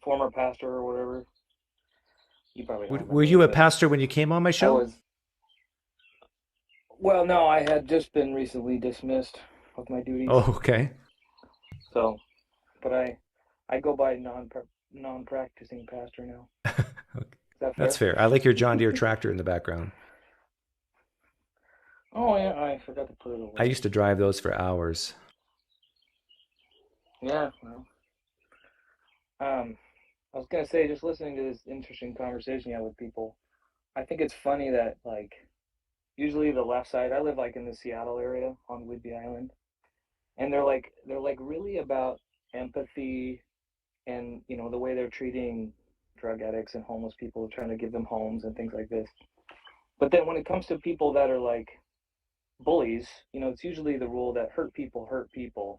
former pastor or whatever. You probably don't Were you a pastor when you came on my show? Well, no, I had just been recently dismissed of my duties. Oh, okay. So, but I go by non-practicing pastor now. Is that fair? That's fair. I like your John Deere tractor in the background. Oh yeah, I forgot to put it away. I used to drive those for hours. Yeah, well, I was gonna say, just listening to this interesting conversation you have with people, I think it's funny that like usually the left side. I live like in the Seattle area on Whidbey Island, and they're like really about empathy, and you know the way they're treating drug addicts and homeless people, trying to give them homes and things like this. But then when it comes to people that are like bullies, you know, it's usually the rule that hurt people hurt people.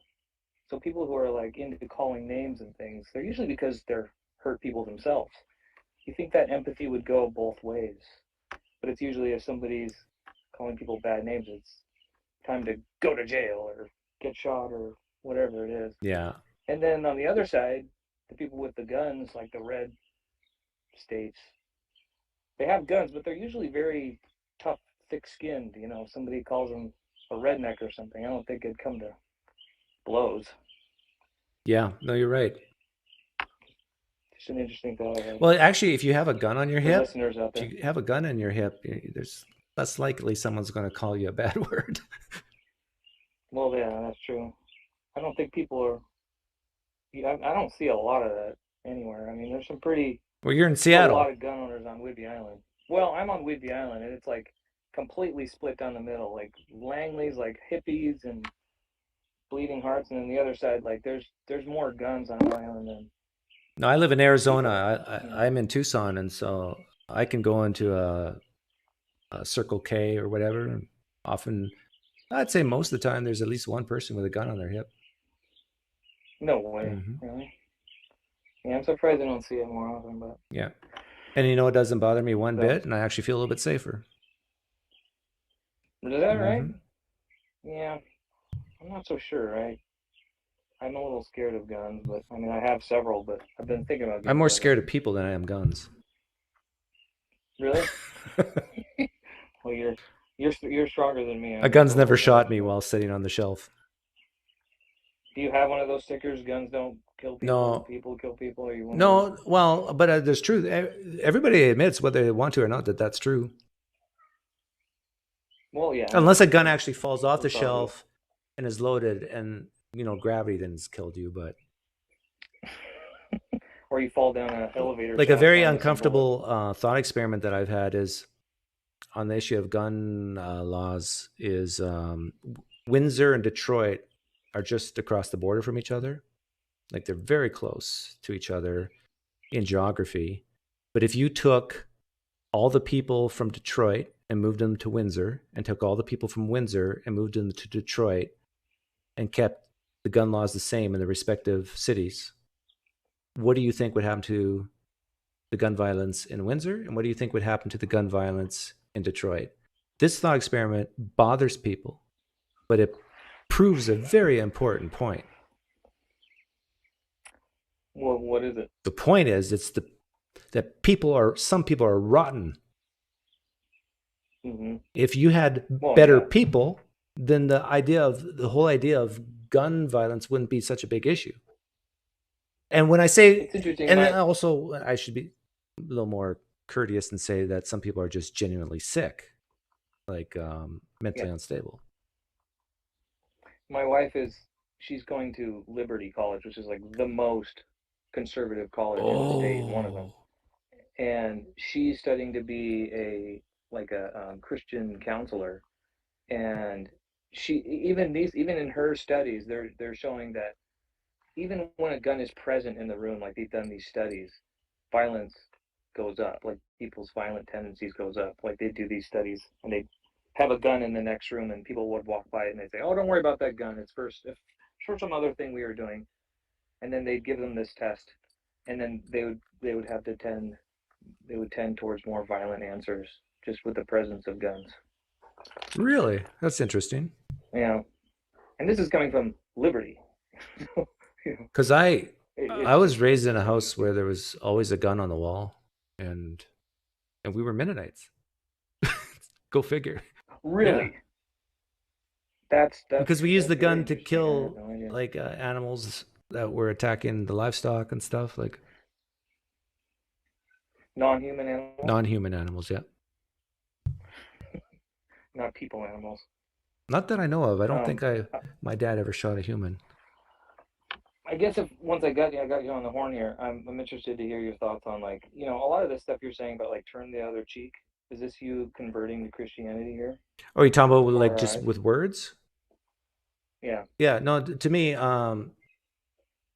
So people who are like into calling names and things, they're usually because they're hurt people themselves. You think that empathy would go both ways, but it's usually if somebody's calling people bad names, it's time to go to jail or get shot or whatever it is. Yeah. And then on the other side, the people with the guns, like the red states, they have guns, but they're usually very tough, thick-skinned. You know, if somebody calls them a redneck or something, I don't think it'd come to blows. Yeah, no, you're right. Just an interesting thought. Well, actually, if you have a gun on your For hip, listeners out there. if you have a gun in your hip, there's less likely someone's going to call you a bad word. Well, yeah, that's true. I don't think people are. I don't see a lot of that anywhere. I mean, there's some pretty. Well, you're in Seattle. A lot of gun owners on Whidbey Island. Well, I'm on Whidbey Island, and it's like completely split down the middle. Like Langley's, like hippies and bleeding hearts, and then the other side, like there's more guns on the island than. No, I live in Arizona. I'm in Tucson, and so I can go into a Circle K or whatever. And often, I'd say most of the time, there's at least one person with a gun on their hip. No way, really? Yeah, I'm surprised I don't see it more often, but. Yeah. And you know, it doesn't bother me one bit, and I actually feel a little bit safer. Is that right? Mhm. Yeah, I'm not so sure. I'm a little scared of guns, but I mean, I have several, but I've been thinking about I'm getting more rid of scared them. of people than I am guns. Really? Well, you're stronger than me. A I'm gun's still never holding out. shot me while sitting on the shelf. Do you have one of those stickers? Guns don't kill people. No, People kill people. Or you one of those? no. Well, but there's truth. Everybody admits, whether they want to or not, that that's true. Well, yeah. Unless a gun actually falls off the It's all good. shelf and is loaded, and gravity then has killed you. But Or you fall down an elevator. like a shaft very onto some bullet. uncomfortable thought experiment that I've had is on the issue of gun laws is Windsor and Detroit are just across the border from each other. Like they're very close to each other in geography. But if you took all the people from Detroit and moved them to Windsor, and took all the people from Windsor and moved them to Detroit, and kept the gun laws the same in the respective cities, what do you think would happen to the gun violence in Windsor? And what do you think would happen to the gun violence in Detroit? This thought experiment bothers people, but it proves a very important point. Well, what is it? The point is, that some people are rotten. Mm-hmm. If you had better people, then the whole idea of gun violence wouldn't be such a big issue. And when I say, and then also I should be a little more courteous and say that some people are just genuinely sick, like mentally unstable. My wife she's going to Liberty College, which is like the most conservative college in the state, one of them. And she's studying to be a Christian counselor. And she even in her studies, they're showing that even when a gun is present in the room, like they've done these studies, violence goes up, like people's violent tendencies goes up. Like they do these studies and they have a gun in the next room and people would walk by it and they'd say, oh, don't worry about that gun. It's for some other thing we were doing. And then they'd give them this test and then they would have to tend towards more violent answers just with the presence of guns. Really? That's interesting. Yeah. And this is coming from Liberty. Because I was raised in a house where there was always a gun on the wall, and we were Mennonites. Go figure. Really? Yeah. That's because we used the gun to kill animals that were attacking the livestock and stuff, like non-human animals. Non-human animals, yeah. Not people animals. Not that I know of. I don't think my dad ever shot a human. I guess once I got you on the horn here, I'm interested to hear your thoughts on a lot of this stuff you're saying about turn the other cheek. Is this you converting to Christianity here? Oh, you talking about just with words? Yeah. Yeah. No, to me,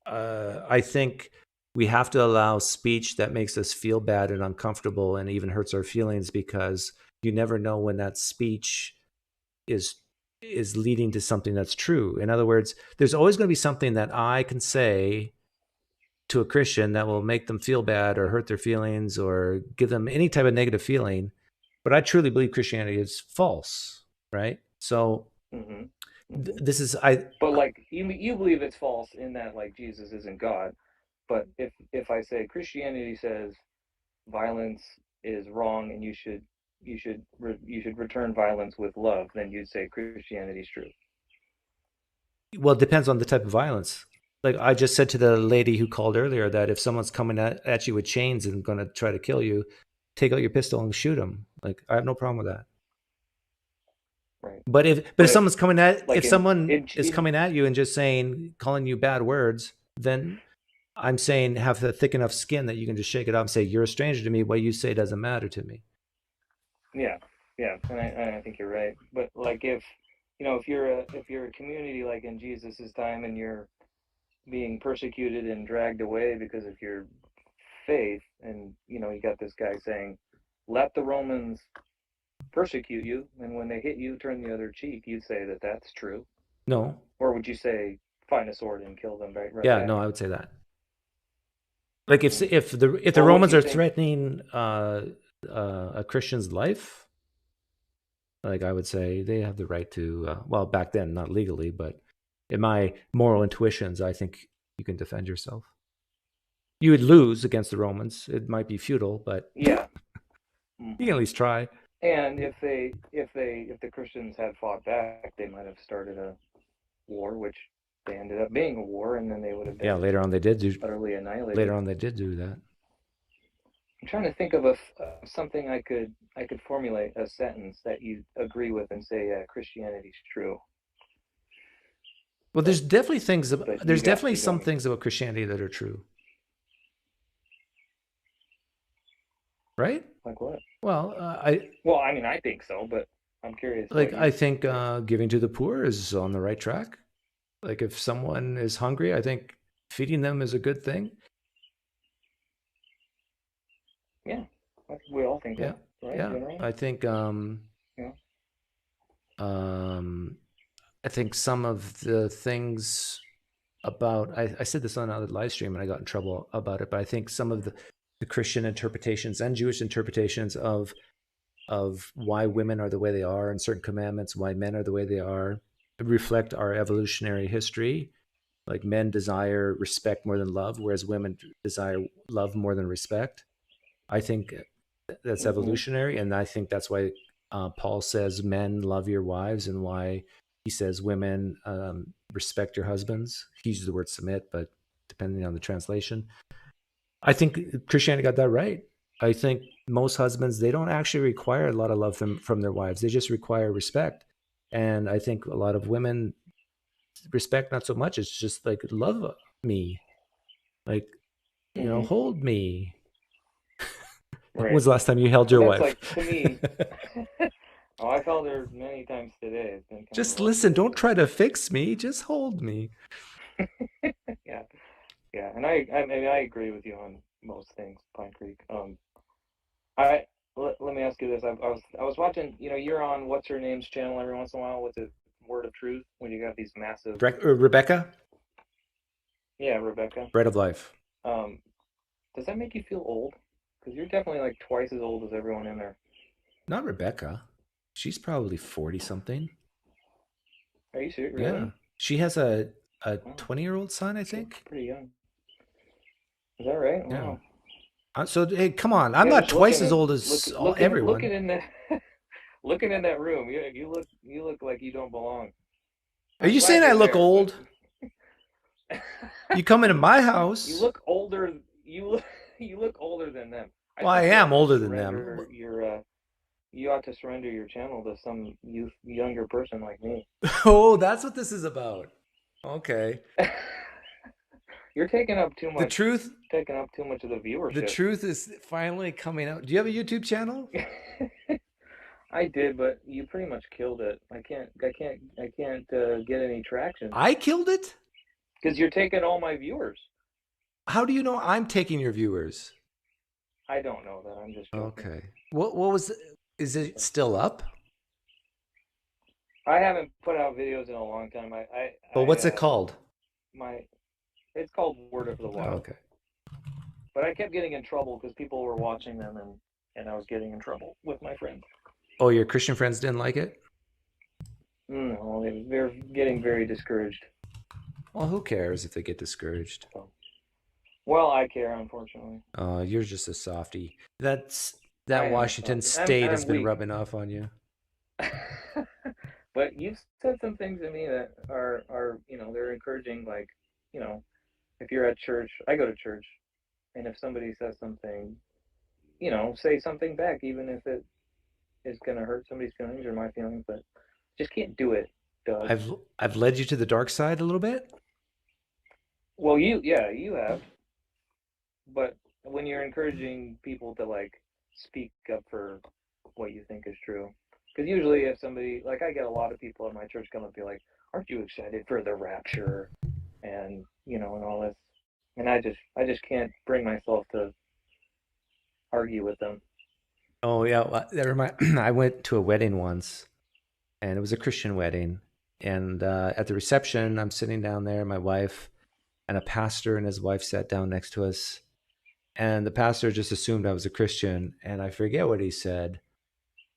I think we have to allow speech that makes us feel bad and uncomfortable and even hurts our feelings, because you never know when that speech is leading to something that's true. In other words, there's always going to be something that I can say to a Christian that will make them feel bad or hurt their feelings or give them any type of negative feeling. But I truly believe Christianity is false, right? So this is But you believe it's false in that Jesus isn't God. But if I say Christianity says violence is wrong and you should return violence with love, then you'd say Christianity's true. Well, it depends on the type of violence. Like I just said to the lady who called earlier, that if someone's coming at you with chains and going to try to kill you, take out your pistol and shoot them. Like I have no problem with that. Right. But if someone's coming if someone is coming at you and just calling you bad words, then I'm saying have the thick enough skin that you can just shake it up and say, you're a stranger to me. What you say doesn't matter to me. Yeah, and I think you're right. But if you're a community like in Jesus's time and you're being persecuted and dragged away because of your faith, and you got this guy saying, "Let the Romans persecute you, and when they hit you, turn the other cheek," you'd say that that's true. No. Or would you say, find a sword and kill them right Yeah, back? no, I would say that. Like if the Romans are threatening a Christian's life, Like I would say, they have the right to. Well, back then, not legally, but in my moral intuitions, I think you can defend yourself. You would lose against the Romans. It might be futile, but Yeah. you can at least try. And if the Christians had fought back, they might have started a war, which they ended up being a war, and then they would have been Yeah, later on they did do. utterly annihilated. Later on they did do that. I'm trying to think of something I could formulate a sentence that you agree with and say Christianity's true. Well, there's definitely things. There's definitely some me. things about Christianity that are true. Right? Like what? Well, I mean, I think so, but I'm curious. Like, I think giving to the poor is on the right track. Like, if someone is hungry, I think feeding them is a good thing. Yeah, we all think Yeah, that, right? yeah. Generally? I think Yeah. I think some of the things about I said this on another live stream and I got in trouble about it, but I think some of the Christian interpretations and Jewish interpretations of why women are the way they are and certain commandments, why men are the way they are, reflect our evolutionary history. Like men desire respect more than love, whereas women desire love more than respect. I think that's evolutionary, and I think that's why Paul says men love your wives, and why he says women respect your husbands. He uses the word submit, but depending on the translation. I think Christianity got that right. I think most husbands, they don't actually require a lot of love from their wives. They just require respect. And I think a lot of women respect not so much. It's just like, love me. Like, you know, hold me. Right. When's the last time you held your That's wife? like, to me, I've held her many times today. It's been kind Just of listen. Don't try to fix me. Just hold me. yeah. Yeah, and I mean, I agree with you on most things, PineCreek. Let me ask you this. I was watching, you're on what's her name's channel every once in a while with the Word of Truth when you got these massive Rebecca? Yeah, Rebecca. Bread of Life. Does that make you feel old? Because you're definitely like twice as old as everyone in there. Not Rebecca. She's probably 40 something. Are you serious? Really? Yeah. She has a 20-year-old son, I think. Pretty young. Is that right? Yeah. Wow. So hey, come on! I'm not twice as old as everyone. Looking in that, looking in that room, you look like you don't belong. Are you saying I look old? You come into my house. You look older. You look older than them. Well, I am older than them. You ought to surrender your channel to some younger person like me. Oh, that's what this is about. Okay. You're taking up too much. The truth. Taking up too much of the viewership. The truth is finally coming out. Do you have a YouTube channel? I did, but you pretty much killed it. I can't get any traction. I killed it? Because you're taking all my viewers. How do you know I'm taking your viewers? I don't know that. I'm just joking. Okay. What was? Is it still up? I haven't put out videos in a long time. But what's it called? It's called Word of the Wild. Oh, okay. But I kept getting in trouble because people were watching them, and I was getting in trouble with my friends. Oh, your Christian friends didn't like it? No, they're getting very discouraged. Well, who cares if they get discouraged? Well, I care, unfortunately. You're just a softie. That Washington softy. State I'm has been weak. rubbing off on you. But you've said some things to me that are they're encouraging. Like, if you're at church, I go to church, and if somebody says something, say something back, even if it is going to hurt somebody's feelings or my feelings, but just can't do it, Doug. I've led you to the dark side a little bit. Well, you have. But when you're encouraging people to like speak up for what you think is true, because usually if somebody, like, I get a lot of people at my church come up and be like, "Aren't you excited for the rapture?" and and all this, and I just can't bring myself to argue with them. Oh yeah, well, I went to a wedding once, and it was a Christian wedding. And at the reception, I'm sitting down there, my wife, and a pastor and his wife sat down next to us. And the pastor just assumed I was a Christian, and I forget what he said.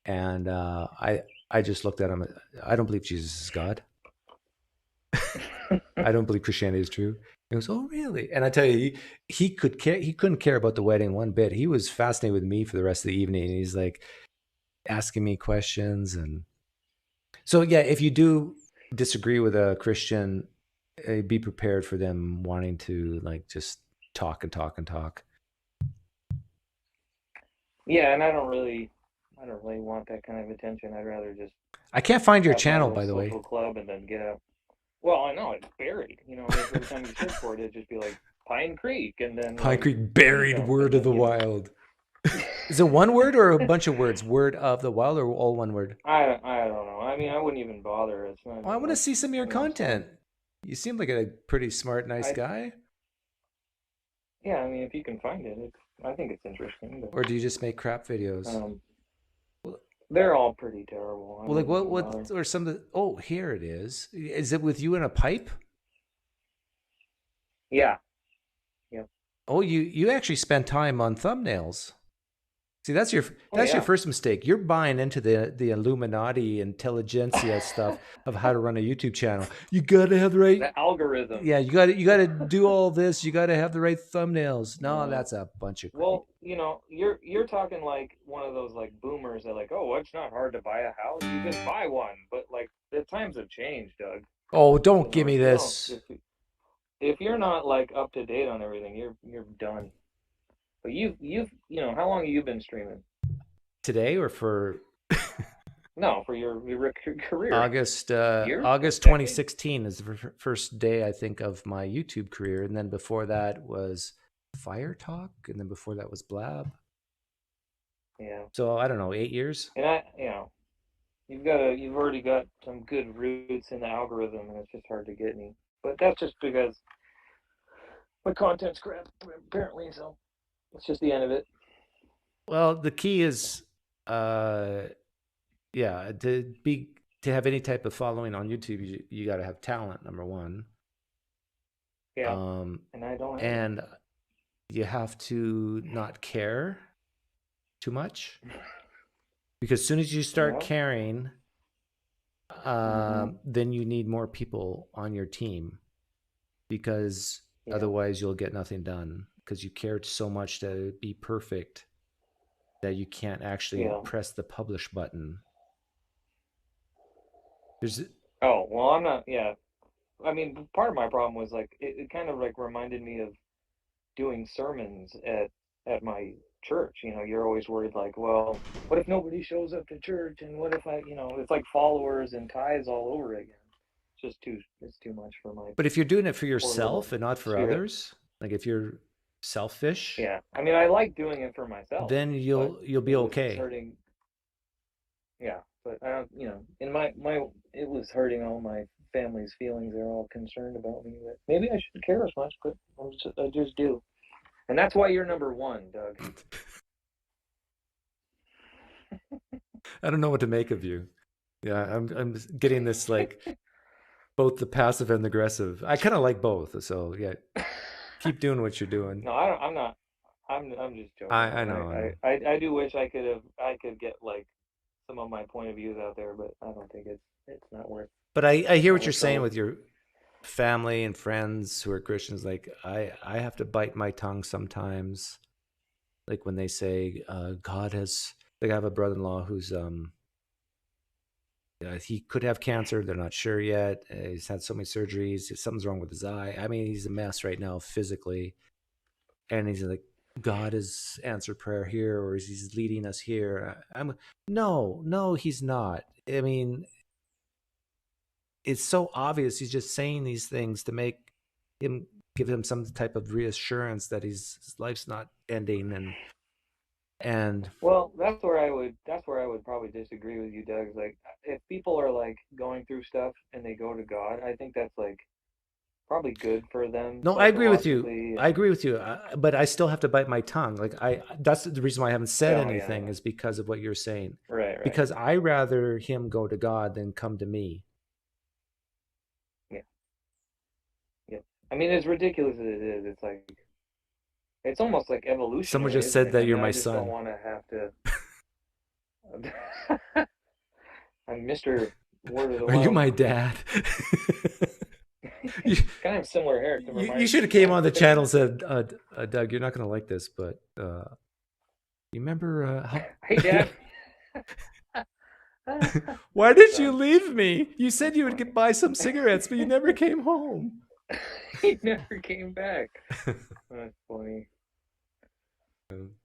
And I I just looked at him. I don't believe Jesus is God. I don't believe Christianity is true. He goes, oh, really? And I tell you, he couldn't care about the wedding one bit. He was fascinated with me for the rest of the evening. And he's like asking me questions. And so, yeah, if you do disagree with a Christian, be prepared for them wanting to like just talk and talk and talk. Yeah, and I don't really want that kind of attention. I'd rather just. I can't find your have my channel, little by the way. social club and then get out. Well, I know it's buried. You know, every time you search for it, it'd just be like PineCreek, and then PineCreek buried word of the wild. Is it one word or a bunch of words? Word of the wild, or all one word? I don't know. I mean, I wouldn't even bother. It's not. Well, I want to see some of your content. You seem like a pretty smart, nice guy. Yeah, I mean, if you can find it, I think it's interesting. But, or do you just make crap videos? They're all pretty terrible. Well, like what are some of the? Oh, here it is. Is it with you in a pipe? Yeah. Yep. Oh, you actually spend time on thumbnails. See, that's your first mistake. You're buying into the Illuminati intelligentsia stuff of how to run a YouTube channel. You got to have the right algorithm. Yeah, you got to do all this. You got to have the right thumbnails. No, that's a bunch of crap. Well, you know, you're talking like one of those like boomers that like, oh, it's not hard to buy a house. You just buy one. But like the times have changed, Doug. Oh, don't give me this. If you're not like up to date on everything, you're done. But you've how long have you been streaming? Today or for? No, for your career. August 2016 is the first day I think of my YouTube career, and then before that was Fire Talk, and then before that was Blab. Yeah. So I don't know, 8 years. And you've already got some good roots in the algorithm, and it's just hard to get any. But that's just because my content's crap, apparently. So. It's just the end of it. Well, the key is, to have any type of following on YouTube, you got to have talent. Number one. Yeah. And I don't. And you have to not care too much, because as soon as you start caring, then you need more people on your team, because otherwise you'll get nothing done. Because you cared so much to be perfect that you can't actually press the publish button. I'm not. Yeah, I mean, part of my problem was like it kind of like reminded me of doing sermons at my church. You know, you're always worried like, well, what if nobody shows up to church, and what if it's like followers and tithes all over again. It's too much for my. But if you're doing it for yourself and not for others, like if you're selfish, I mean, I like doing it for myself, then you'll be okay. But I don't, in my it was hurting all my family's feelings. They're all concerned about me, but maybe I shouldn't care as much, but I just do, and that's why you're number one, Doug. I don't know what to make of you. Yeah, I'm getting this like both the passive and the aggressive. I kind of like both, so yeah. Keep doing what you're doing. No, I'm not. I'm just joking. I know. I do wish I could get like some of my point of views out there, but I don't think it's not worth. But I hear what you're saying with your family and friends who are Christians. Like I have to bite my tongue sometimes. Like when they say God has. Like I have a brother-in-law who's he could have cancer. They're not sure yet. He's had so many surgeries. Something's wrong with his eye. I mean, he's a mess right now physically. And he's like, God has answered prayer here, or he's leading us here. No, he's not. I mean, it's so obvious. He's just saying these things to give him some type of reassurance that his life's not ending. And well, that's where I would probably disagree with you, Doug. Like, if people are like going through stuff and they go to God, I think that's like probably good for them. No, I agree with you. But I still have to bite my tongue. Like that's the reason why I haven't said anything is because of what you're saying. Right. Because I rather him go to God than come to me. Yeah. I mean, as ridiculous as it is, it's like. It's almost like evolution. Someone just said that you're my son. I don't want to have to. I'm Mr. Word of the Are you World. my dad? you, Kind of similar hair. To you remind should have came on the channel and said, Doug, you're not going to like this, but you remember how... Hey, Dad. Why did you leave me? You said you would buy some cigarettes, but you never came home. He never came back. That's funny.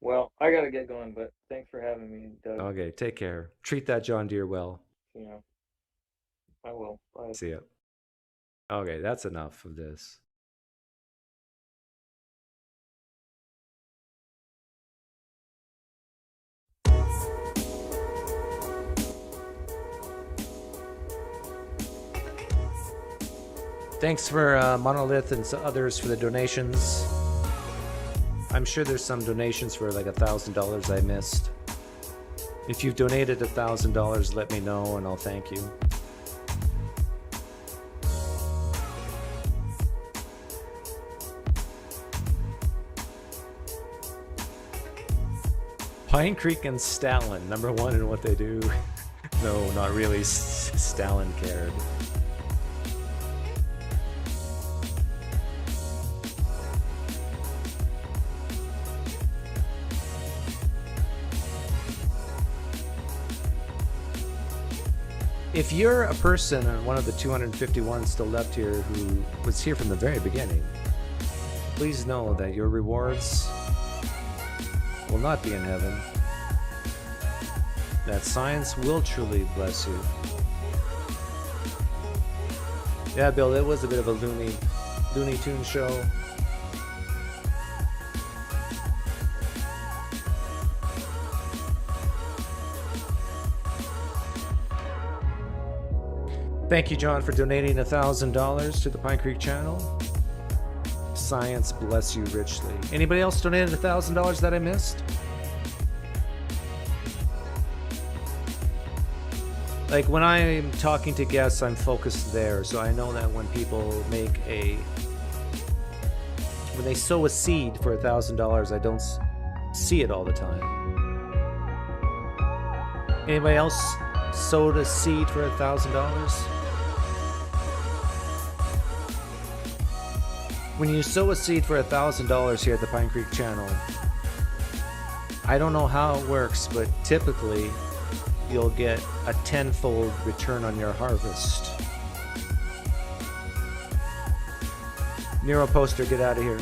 Well, I gotta get going, but thanks for having me, Doug. Okay, take care. Treat that John Deere well. Yeah, I will. Bye. See ya. Okay, that's enough of this. Thanks for Monolith and others for the donations. I'm sure there's some donations for like $1,000 I missed. If you've donated $1,000, let me know and I'll thank you. PineCreek and Stalin, #1 in what they do. No, not really. Stalin cared. If you're a person, and one of the 251 still left here, who was here from the very beginning, please know that your rewards will not be in heaven. That science will truly bless you. Yeah, Bill, it was a bit of a Looney Tune show. Thank you, John, for donating $1,000 to the PineCreek channel. Science bless you richly. Anybody else donated $1,000 that I missed? Like when I'm talking to guests, I'm focused there, so I know that when people when they sow a seed for $1,000, I don't see it all the time. Anybody else sowed a seed for $1,000? When you sow a seed for $1,000 here at the PineCreek channel, I don't know how it works, but typically you'll get a 10-fold return on your harvest. Nero Poster, get out of here.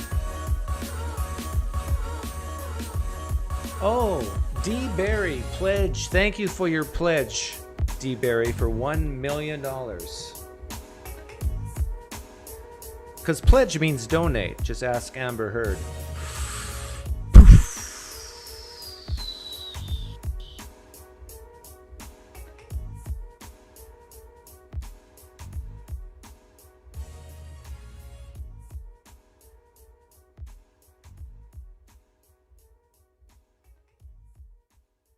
Oh, D. Barry, pledge. Thank you for your pledge, D. Barry, for $1 million. Because pledge means donate. Just ask Amber Heard.